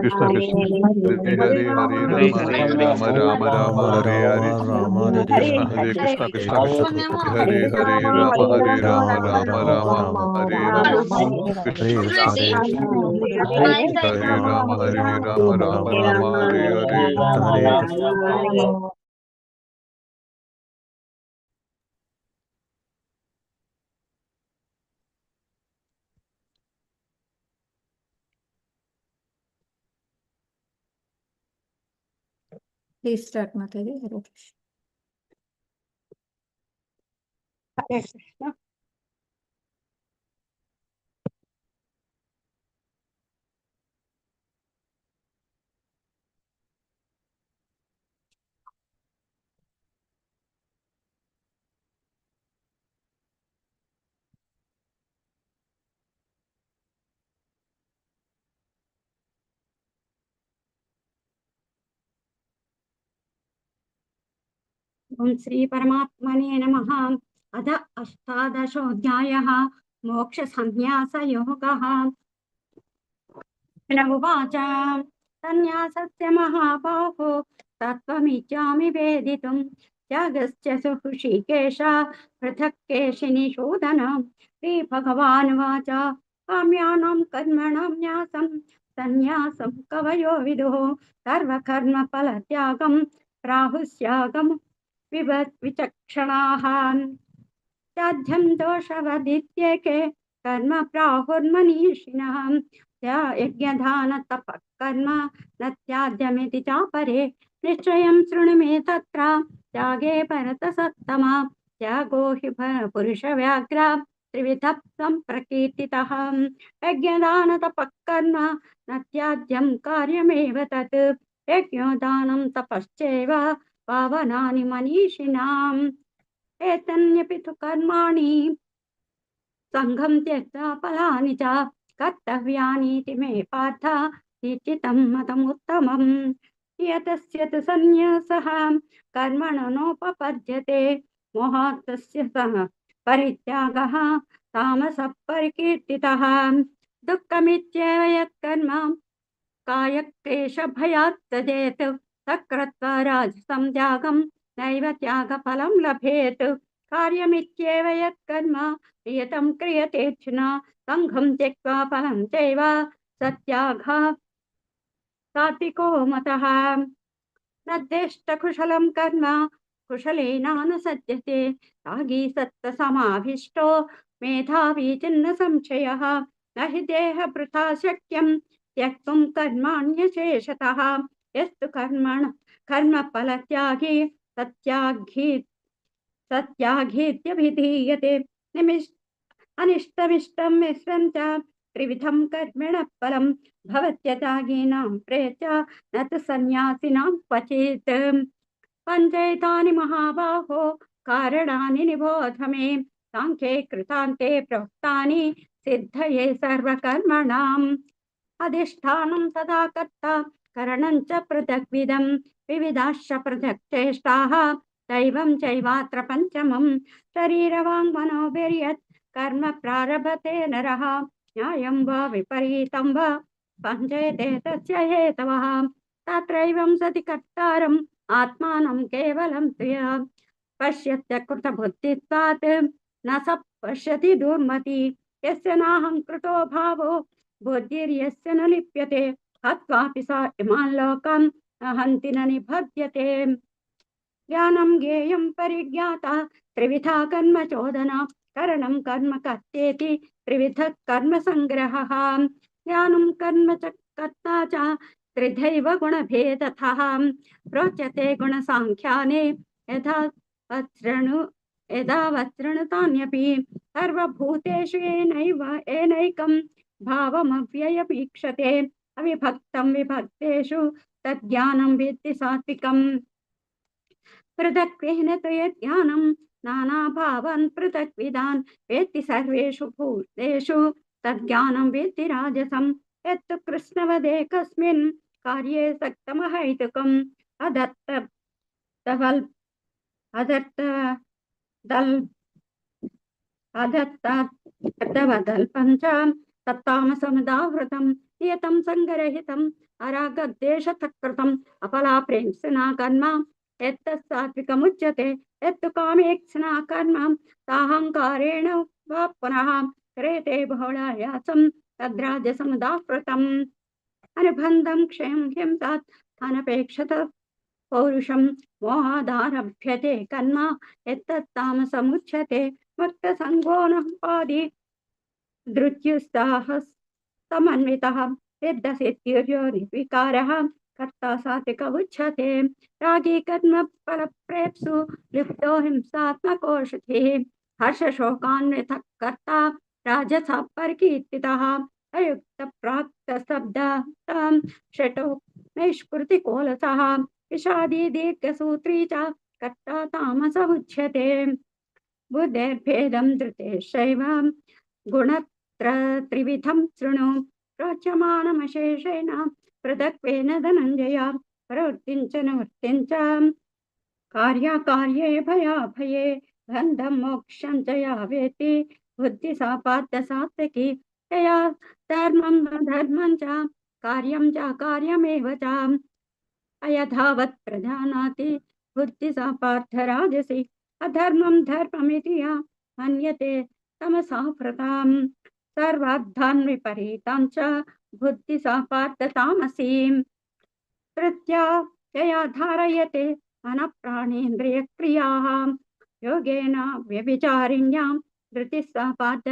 कृष्ण कृष्ण हरे हरे हरे राम राम राम हरे हरे हरे कृष्ण कृष्ण हरे हरे राम राम राम हरे हरे कृष्ण हरे Ram Ram Ram Hare Hare Please start, Mataji. Hare Krishna. हरे कृष्ण। ओम श्री परमात्मने नमः। अथ अष्टादशोऽध्यायः मोक्ष संन्यास योगः। उवाच संन्यासस्य महाबाहो तत्त्वमिच्छामि वेदितुं त्यागश्च सुहृषीकेश पृथक् केशिनिषूदन। श्रीभगवानुवाच काम्यानां कर्मणां न्यासं संन्यासं कवयो विदुः सर्वकर्मफलत्यागं प्राहुस्यागं विचक्षणाः। त्याज्यं दोषवदित्येके कर्म प्राहुर्मनीषिणः यज्ञदान तपः कर्म न त्याज्यमिति चापरे निश्चयं शृणु मे तत्र त्यागे भरतसत्तमा त्यागो हि पुरुषव्याघ्र त्रिविधः सम्प्रकीर्तितः यज्ञदान तपः कर्म न त्याज्यं कार्यमेव तत् यज्ञदानं तपश्चैव पावनानि मनीषिणाम् एतन्यपि तु कर्माणि संघं त्यक्त्वा फलानि च कर्तव्यानीति मे पार्थ निश्चितं मतमुत्तमम्। यतस्य तु संन्यासः कर्मणो नोपपद्यते मोहात् तस्य सः परित्यागः तामसः परिकीर्तितः। दुःखमित्येव यत्कर्म कायक्लेशभयात् त्यजेत् सकृत्वा राजसं त्यागं नैव त्यागफलं लभेत्। कार्यमित्येव यत्कर्म नियतं क्रियतेऽर्जुन संघं त्यक्त्वा फलं चैव सत्यागः सात्विको मतः। न द्वेष्टकुशलं कर्म कुशलेनानुसज्जते त्यागी सत्त्वसमाविष्टो मेधावी चिन्न संशयः। न हि देहभृता शक्यं त्यक्तुं कर्माण्यशेषतः यस्तु कर्मफलत्यागी सत्यागीत्यभिधीयते। अनिष्टमिष्टं मिश्रं च त्रिविधं कर्मणः फलं भवत्यत्यागिनां प्रेत्य न तु सन्न्यासिनां क्वचित्। पञ्चैतानि महाबाहो कारणानि निबोध मे सांख्ये कृतान्ते प्रोक्तानि सिद्धये सर्वकर्मणाम्। अधिष्ठानं तदा कर्ता करणं च पृथग्विधं विविधाश्च पृथक् चेष्टाः दैवं चैवात्र पञ्चमं। शरीरवाङ्मनोभिर्यत् कर्म प्रारभते नरः न्यायं वा विपरीतं वा पञ्चेते तस्य हेतवः। तत्रैवं सति कर्तारम् आत्मानं केवलं त्वया पश्यत्य कृतबुद्धित्वात् न स पश्यति दुर्मति। यस्य नाहं कृतो भावो बुद्धिर्यस्य न लिप्यते हत्वापि स इमान् लोकान् न हन्ति न निबध्यते। ज्ञानं ज्ञेयं परिज्ञाता त्रिविधा कर्म चोदना करणं कर्म कर्तेति त्रिविधः कर्म संग्रहः। ज्ञानं कर्म च कर्ता च त्रिधैव गुणभेदतः प्रोच्यते गुणसाङ्ख्याने यथा शृणु यदा वज्रणतान्यपि सर्वभूतेषु येनैकं भावमव्ययमीक्षते अविभक्तं विभक्तेषु तज्ज्ञानं वेत्ति सात्विकम् पृथक्त्वेन तु यज्ञानं नानाभावान् पृथक्विदान् वेत्ति सर्वेषु भूतेषु तज्ज्ञानं वेत्ति राजसं यत्तु कृष्णवदेकस्मिन् कार्ये सक्तमहैतुकम् अदत्तवदल्पं च तत्तामसमुदाहृतं नियतं सङ्गरहितम् अरागद्वेषतकृतम् अपलाप्रेम्सना कर्म यत्तत् सात्विकमुच्यते यत्तु कामेक्षणा कर्म साहङ्कारेण वा पुनः क्रियते बहुलायासं तद्राजसमुदाहृतम् अनुबन्धं क्षयं हिंसात् अनपेक्षत पौरुषं मोहादारभ्यते कर्म यत्तत्तामसमुच्यते मुक्तसङ्गोऽनुपादि धृत्युत्साहस्तमन्वितः सिद्धसिद्धिर्यो निर्विकारः कर्ता सात्विक उच्यते रागी कर्म फलप्रेप्सु लिप्तो हिंसात्मकोषिः हर्षशोकान्वितः कर्ता राजसः परिकीर्तितः अयुक्तप्राक्तशब्दं षटो नैष्कृतिकोलसः विषादी दीर्घसूत्री च कर्ता तामस उच्यते बुद्धेर्भेदं धृतेश्चैव गुणत्रत्रिविधं शृणु प्रोच्यमानमशेषेण पृथक्त्वेन धनञ्जय प्रवृत्तिं च निवृत्तिं च कार्याकार्ये भयाभये बन्धं मोक्षं च या वेत्ति बुद्धि सा पार्थ सात्विकी यया धर्मं धर्मं च कार्यं च कार्यमेव च अयथावत् प्रजानाति बुद्धि सा पार्थ राजसी अधर्मं धर्ममिति या मन्यते तमसा प्रतां सर्वार्थान् विपरीतां च बुद्धि सा पार्थ तामसीं तृतीया यया धारयते मनःप्राणेन्द्रियक्रियाः योगेन व्यभिचारिण्यां धृतिः सा पार्थ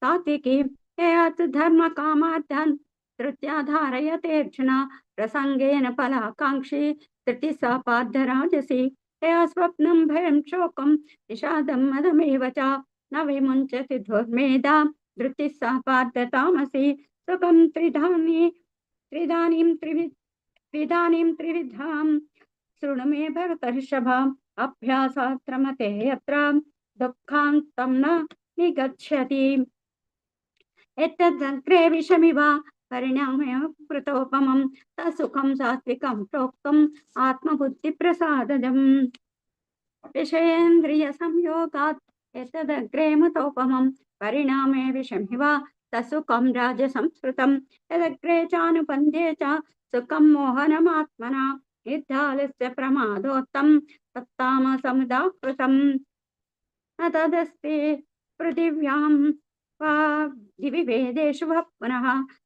सात्विकी यया तु धर्मकामार्थान् तृतीया धारयते अर्जुन प्रसंगेन फलाकांक्षी तृतीया सा पार्थ राजसी यया स्वप्नं भयं शोकं विषादं मदमेव च न विमुञ्चति दुर्मेधा धृतिः सा पार्थ तामसी सुखं त्रिदानीं त्रिविधां शृणु मे भरतर्षभा अभ्यासात् रमते यत्र दुःखान्तं न निगच्छति एतदग्रे विषमिव परिणामे कृतोपमं तत्सुखं सात्विकं प्रोक्तम् आत्मबुद्धिप्रसादजम् विषयेन्द्रियसंयोगात् एतदग्रे मुतोपमं परिणामे विषमिव तत्सुखं राजसंस्कृतं यदग्रे चानुबन्धे च सुखं मोहनमात्मना निर्धालस्य प्रमादोत्तं तत्तामसमुदाहृतम् न तदस्ति पृथिव्यां वा दिवि वेदेषु पुनः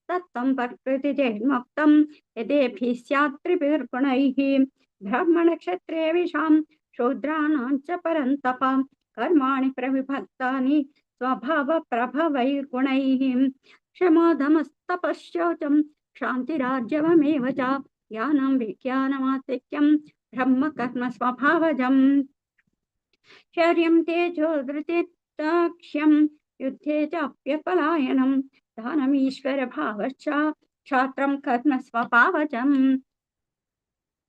तत्त्वं प्रकृतिजैर्मुक्तं यदेभिः स्यात् त्रिभिर्गुणैः ब्राह्मणक्षत्रेविषां शूद्राणां च परन्तप कर्माणि प्रविभक्तानि स्वभावप्रभवैर्गुणैः क्षमोदमस्तपश्चौचं क्षान्तिरार्जवमेव च ज्ञानं विज्ञानमास्तिक्यं ब्रह्मकर्म स्वभावजम् शौर्यं तेजो धृतिर्दाक्ष्यं युद्धे चाप्यपलायनं दानमीश्वरभावश्च क्षात्रं कर्म स्वभावजम्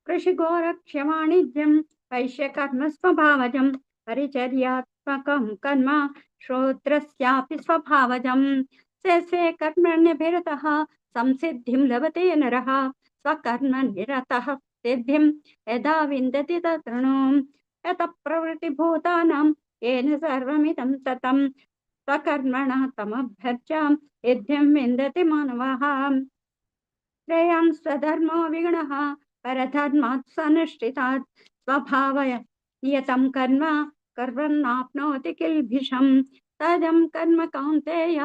कृषिगोरक्ष्यवाणिज्यं वैश्यकर्म स्वभावजं परिचर्यात्मकं कर्म श्रोत्रस्यापि स्वभावजं स्वे कर्मण्यभिरतः संसिद्धिं लभते नरः स्वकर्मनिरतः सिद्धिं यदा विन्दति ततृणु यतः प्रवृत्तिभूतानां येन सर्वमिदं ततं स्वकर्मणा तमभ्यर्च्य सिद्धिं विन्दति मानवः श्रेयान् स्वधर्मो विगुणः परधर्मात् स्वनुष्ठितात् स्वभावय नियतं कर्म कर्मन्नाप्नोति किल्बिषं तजं कर्म कौन्तेय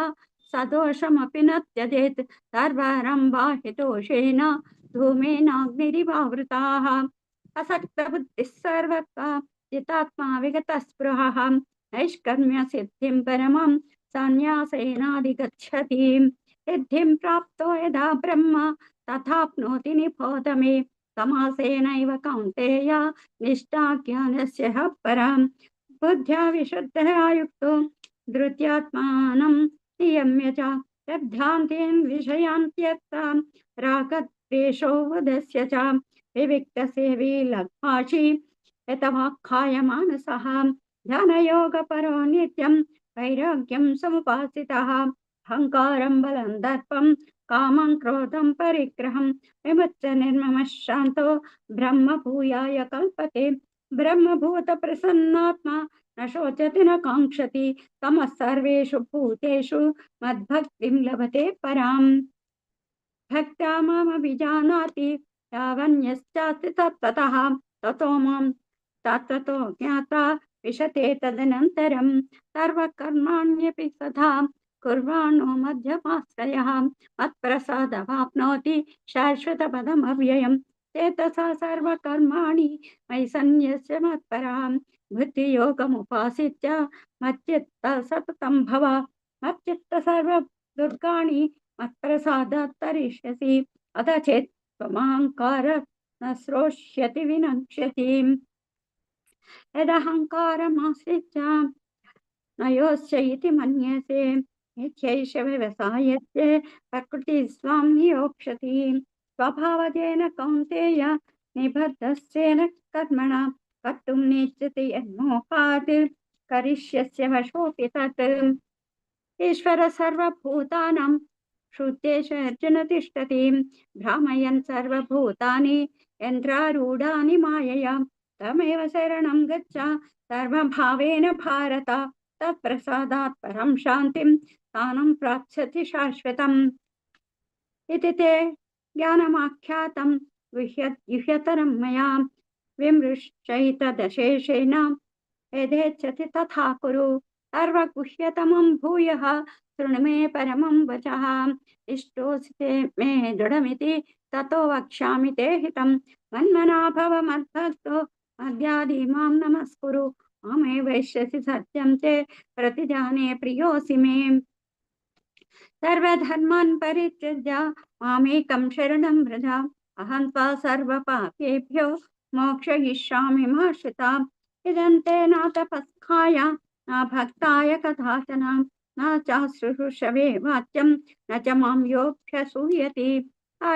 सदोषमपि न त्यजेत् सर्वारम्भा हि दोषेण धूमेनाग्निरिवावृताः असक्तबुद्धिः सर्वथा जितात्मा विगतस्पृहः नैष्कर्म्य सिद्धिं परमं संन्यासेनाधिगच्छति सिद्धिं प्राप्तो यदा ब्रह्म तथाप्नोति निबोध मे समासेनैव कौन्तेय निष्ठा ज्ञानस्य परां बुद्ध्या विशुद्धया युक्तो धृत्यात्मानं नियम्य च लब्धान्तेन विषयान् त्यक्त्वा रागद्वेषो वधस्य च विविक्तसेवी लग्भाषी यतवाक्खाय मानसः ध्यानयोगपरो नित्यं वैराग्यं समुपासितः अहङ्कारं बलं दर्पं कामं क्रोधं परिग्रहं विमुच्य निर्ममः शान्तो ब्रह्मभूयाय कल्पते ब्रह्मभूतप्रसन्नात्मा न शोचति न काङ्क्षति तमः सर्वेषु भूतेषु मद्भक्तिं लभते पराम् भक्त्या मामभिजानाति यावन्यश्चास्ति तत्त्वतः ततो मां तत्त्वतो ज्ञात्वा विशते तदनन्तरं सर्वकर्माण्यपि सदा कुर्वाणो मध्यमाश्रयः मत्प्रसादवाप्नोति शाश्वतपदमव्ययम् चेतसा सर्वकर्माणि मयि सन्न्यस्य मत्परां बुद्धियोगमुपासित्य मच्चित्त सततं भव मच्चित्त सर्वदुर्गाणि मत्प्रसादात् तरिष्यसि अथ चेत् त्वमहङ्कार न श्रोष्यति विनक्ष्यति यदहङ्कारमाश्रित्य न योत्स्य इति मन्यसे नित्यैष व्यवसायस्य प्रकृतिः स्वां नियोक्ष्यति स्वभावजेन कौन्तेय निबद्धस्येन कर्मणा कर्तुं नेच्छति यन्मोहात् करिष्यस्य वशोऽपि तत् ईश्वर सर्वभूतानां श्रुतेषु अर्जुन तिष्ठति भ्रामयन् सर्वभूतानि यन्त्रारूढानि मायया तमेव शरणं गच्छ सर्वभावेन भारत तत्प्रसादात् परं शान्तिं स्थानं प्राप्स्यति शाश्वतम् इति ते ज्ञानमाख्यातं गुह्यतरं मया विमृश्चैतदशेषेण यथेच्छति तथा कुरु सर्वगुह्यतमं भूयः शृणु मे परमं वचः इष्टोऽसि ते मे दृढमिति ततो वक्ष्यामि ते हितं मन्मना भव मद्भक्तो मद्यादि मां नमस्कुरु मामे वैश्यसि सत्यं ते प्रतिजाने प्रियोऽसि मे सर्वधर्मान् परित्यज्य मामेकं शरणं व्रज अहं त्वा सर्वपापेभ्यो मोक्षयिष्यामि मा श्रुता इदं ते न तपस्काय न भक्ताय कदाचन न चाशुश्रूषवे वाच्यं न च मां योऽभ्यसूयति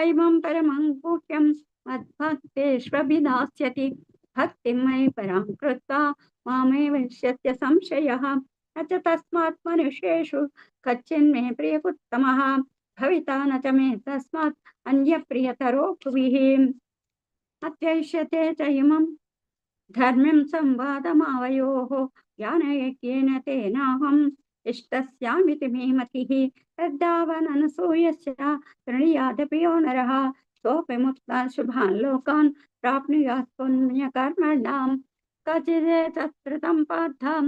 इमं परमं गुह्यं मद्भक्तेष्वभिधास्यति भक्तिं मयि परां कृत्वा मामे वैश्यस्य संशयः न च तस्मात् मनुष्येषु कच्चिन्मे प्रियपुत्तमः भविता न च मे तस्मात् अन्यप्रियतरो भुविः अत्यैष्यते च इमं धर्म्यं संवादमावयोः ज्ञानयज्ञेन तेनाहम् इष्टस्यामिति मे मतिः तद्दावननसूयस्य तृणीयादपि यो नरः सोऽपि मुक्ता शुभान् लोकान् प्राप्नुयात् पुण्यकर्मणां कचिदेतत्कृतं पार्थां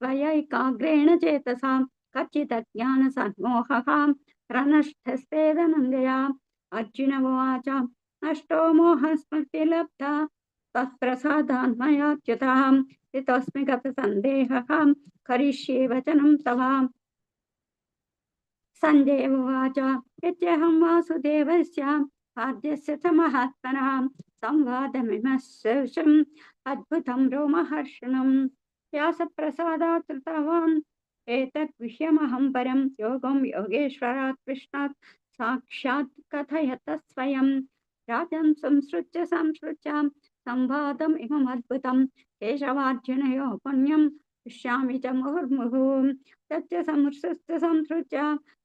त्वयैकाग्रेण चेतसा कच्चिदज्ञानसन्मोहः प्रनष्टस्तेदनन्दया अर्जुन उवाच नष्टो मोहस्मृतिलब्धा तत्प्रसादान् मयाच्युतः स्थितोऽस्मि गतसन्देहः करिष्ये वचनं तव सञ्जय उवाच इत्यहं वासुदेवस्य पाद्यस्य च महात्मनः संवादमिमं श्रुतम् अद्भुतं रोमहर्षणं व्यासप्रसादात् श्रुतवान् एतत् विषयमहं परं योगं योगेश्वरात् कृष्णात् साक्षात् कथयत स्वयं राजन् संसृत्य संवादम् इमम् अद्भुतं केशवार्जुनयो पुण्यं पश्यामि च मुहुर्मुहुः तच्च संसृत्य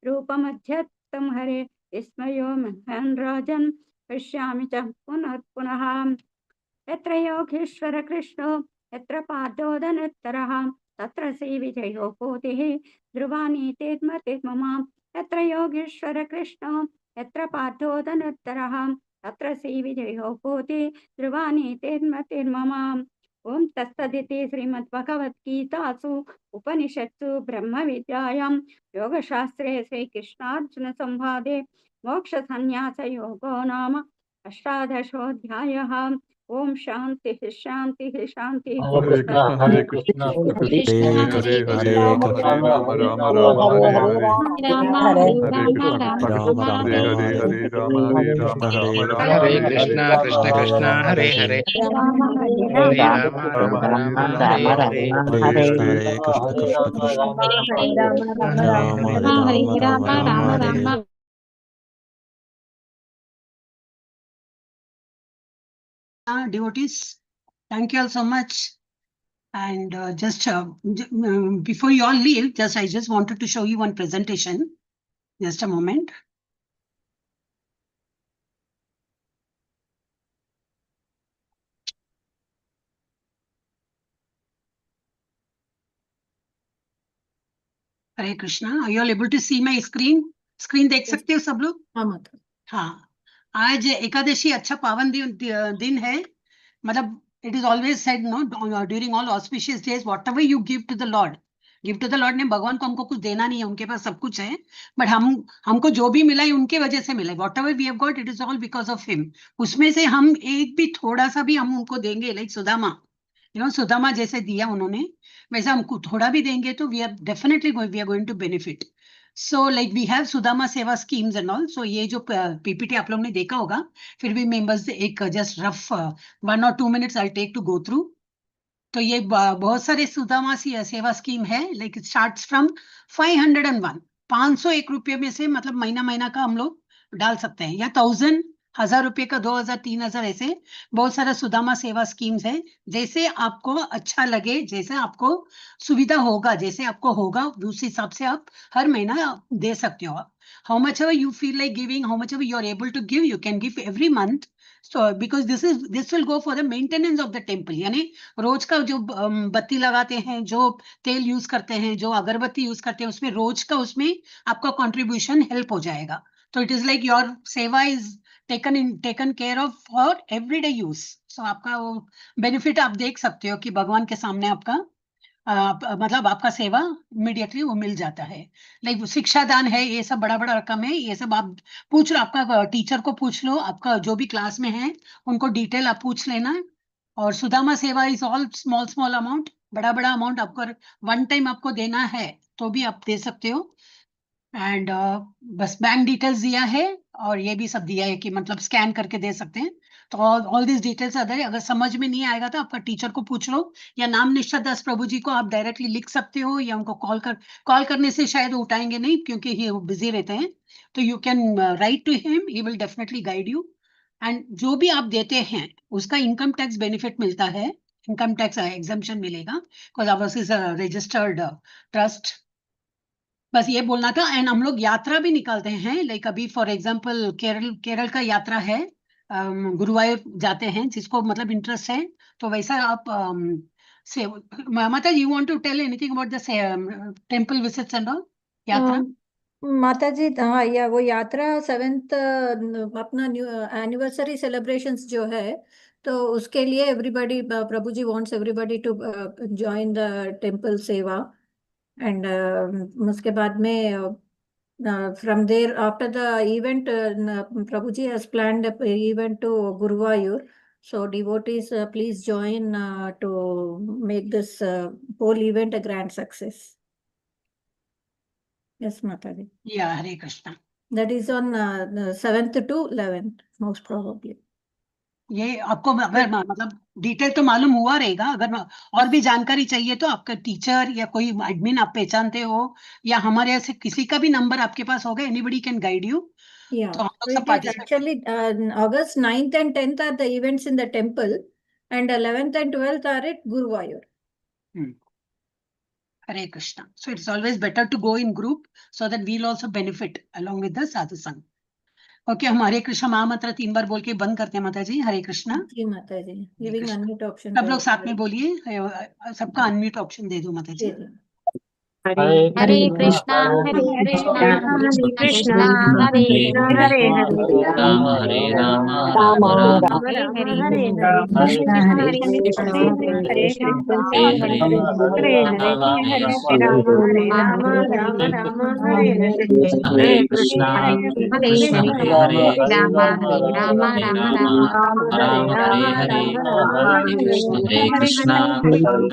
रूपमध्यत्तं हरे विस्मयो महन् राजन् पश्यामि च पुनः यत्र योगेश्वर कृष्णो यत्र पादोदनोत्तरः तत्र श्रीविजयो भूतिः ध्रुवानीतिर्मतिर्मम यत्र योगेश्वर कृष्णो यत्र पादोदनोत्तरः तत्र श्रीविजयो भूतिः ध्रुवानीतिर्मतिर्मम ओम तत्सदिति श्रीमद्भगवद्गीतासु उपनिषत्सु ब्रह्मविद्यायां योगशास्त्रे श्रीकृष्णार्जुन संवादे मोक्षसंन्यासयोगो नाम 18 अध्यायः। ओम शांति शांति शांति। हरे कृष्ण कृष्ण हरे हरे राम राम राम हरे हरे हरे कृष्ण हरे हरे हरे राम राम हरे हरे कृष्णा हरे कृष्ण कृष्ण हरे हरे हरे राम राम हरे हरे हरे कृष्ण कृष्ण कृष्ण राम हरे Ram Hare Hare Devotees, thank you all so much. And before you all leave, I just wanted to show you one presentation. Just a moment. Hare Krishna. Are you all able to see my screen? Screen देख सकते हो सब लोग? हाँ माता। हाँ, आज एकादशी अच्छा पावन दिन है। मतलब it is always said no during all auspicious days whatever you give to the Lord ने भगवान को हमको कुछ देना नहीं है, उनके पास सब कुछ है, बट हमको जो भी मिला है उनके वजह से मिला है। whatever we have got it is all because of him. उसमें से हम एक भी थोड़ा सा भी हम उनको देंगे, लाइक सुदामा, सुदामा जैसे दिया उन्होंने, वैसा हमको थोड़ा भी देंगे तो we are definitely going to benefit. So like we have Sudama Seva schemes and all. So ये जो PPT आप लोग ने देखा होगा, फिर भी members एक just rough 1 or 2 minutes I'll take to go through. तो ये बहुत सारे सुदामा सेवा स्कीम है, लाइक इट स्टार्ट्स फ्रॉम 501 501 रुपये में से, मतलब महीना का हम लोग डाल सकते हैं, या 1000 1000 रुपये का 2000 3000 ऐसे बहुत सारा सुदामा सेवा स्कीम्स है। जैसे आपको अच्छा लगे, जैसे आपको सुविधा होगा, जैसे आपको होगा उस हिसाब से आप हर महीना दे सकते हो। How much ever you feel like giving, how much ever you are able to give, you can give every month. So because this will go for the maintenance of the temple, यानी रोज का जो बत्ती लगाते हैं, जो तेल use करते हैं, जो अगरबत्ती यूज करते हैं, उसमें रोज का उसमें आपका कंट्रीब्यूशन हेल्प हो जाएगा। तो it is like your seva is taken care of for everyday use. So आपका वो बेनिफिट आप देख सकते हो कि भगवान के सामने आपका मतलब आपका सेवा इमीडिएटली वो मिल जाता है। लाइक शिक्षा दान है, ये सब बड़ा रकम है, ये सब आप पूछ लो, आपका टीचर को पूछ लो, आपका जो भी क्लास में है उनको डिटेल आप पूछ लेना। और सुदामा सेवा इज ऑल स्मॉल अमाउंट, बड़ा अमाउंट आपको वन टाइम आपको देना है तो भी आप दे सकते हो। एंड बस बैंक डिटेल्स दिया है और ये भी सब दिया है कि मतलब स्कैन करके दे सकते हैं। तो ऑल दिस डिटेल्स अगर समझ में नहीं आएगा तो आपका टीचर को पूछ लो, या नाम निष्ठा दास प्रभु जी को आप डायरेक्टली लिख सकते हो, या उनको कॉल करने से शायद उठाएंगे नहीं क्योंकि ये बिजी रहते हैं। तो you can write to him, he will definitely guide you. And जो भी आप देते हैं उसका इनकम टैक्स बेनिफिट मिलता है, इनकम टैक्स एग्जम्पशन मिलेगा, because ours is a registered trust. बस ये बोलना था। एंड हम लोग यात्रा भी निकालते हैं, लाइक अभी फॉर एग्जांपल केरल का यात्रा है, गुरुवायूर जाते हैं, जिसको मतलब इंटरेस्ट है तो वैसा आप से माता you want to tell anything about the temple visits and all yatra? माता जी हाँ, या वो यात्रा 7th अपना एनिवर्सरी सेलिब्रेशंस जो है, तो उसके लिए everybody, Prabhu ji wants everybody to join the temple seva. And उसके बाद में from there after the event, Prabhuji has planned an event to Guruvayur. So devotees, please join to make this whole event a grand success. Yes, Mataji. Yeah, Hare Krishna. That is on 7th to 11th, most probably. ये आपको अगर मतलब detail तो मालूम हुआ रहेगा, अगर और भी जानकारी चाहिए तो आपका टीचर या कोई एडमिन आप पहचानते हो, या हमारे यहाँ से किसी का भी नंबर आपके पास होगा, anybody can guide you. Yeah, तो हम लोग so सब it is actually August 9th and 10th are the events in the temple, and 11th and 12th are at Guruvayur. Hare Krishna. So it's always better to go in group so that we'll also benefit along with the sadhu sang. Okay, हम हरे कृष्ण महामंत्र 3 बार बोल के बंद करते हैं माता जी। हरे कृष्णा। जी माता जी, गिविंग अनम्यूट ऑप्शन सब लोग साथ में बोलिए, सबका अनम्यूट ऑप्शन दे दो माता जी। हरे कृष्णा कृष्णा कृष्णा हरे हरे राम हरे राम राम राम राम राम हरे हरे हरे कृष्णा हरे हरे कृष्णा हरे कृष्णा हरे हरे हरे राम राम राम राम हरे हरे हरे हरे कृष्णा हरे कृष्ण हरे हरे हरे राम हरे राम हरे राम राम राम राम हरे हरे हरे हरे हरे कृष्ण हरे कृष्ण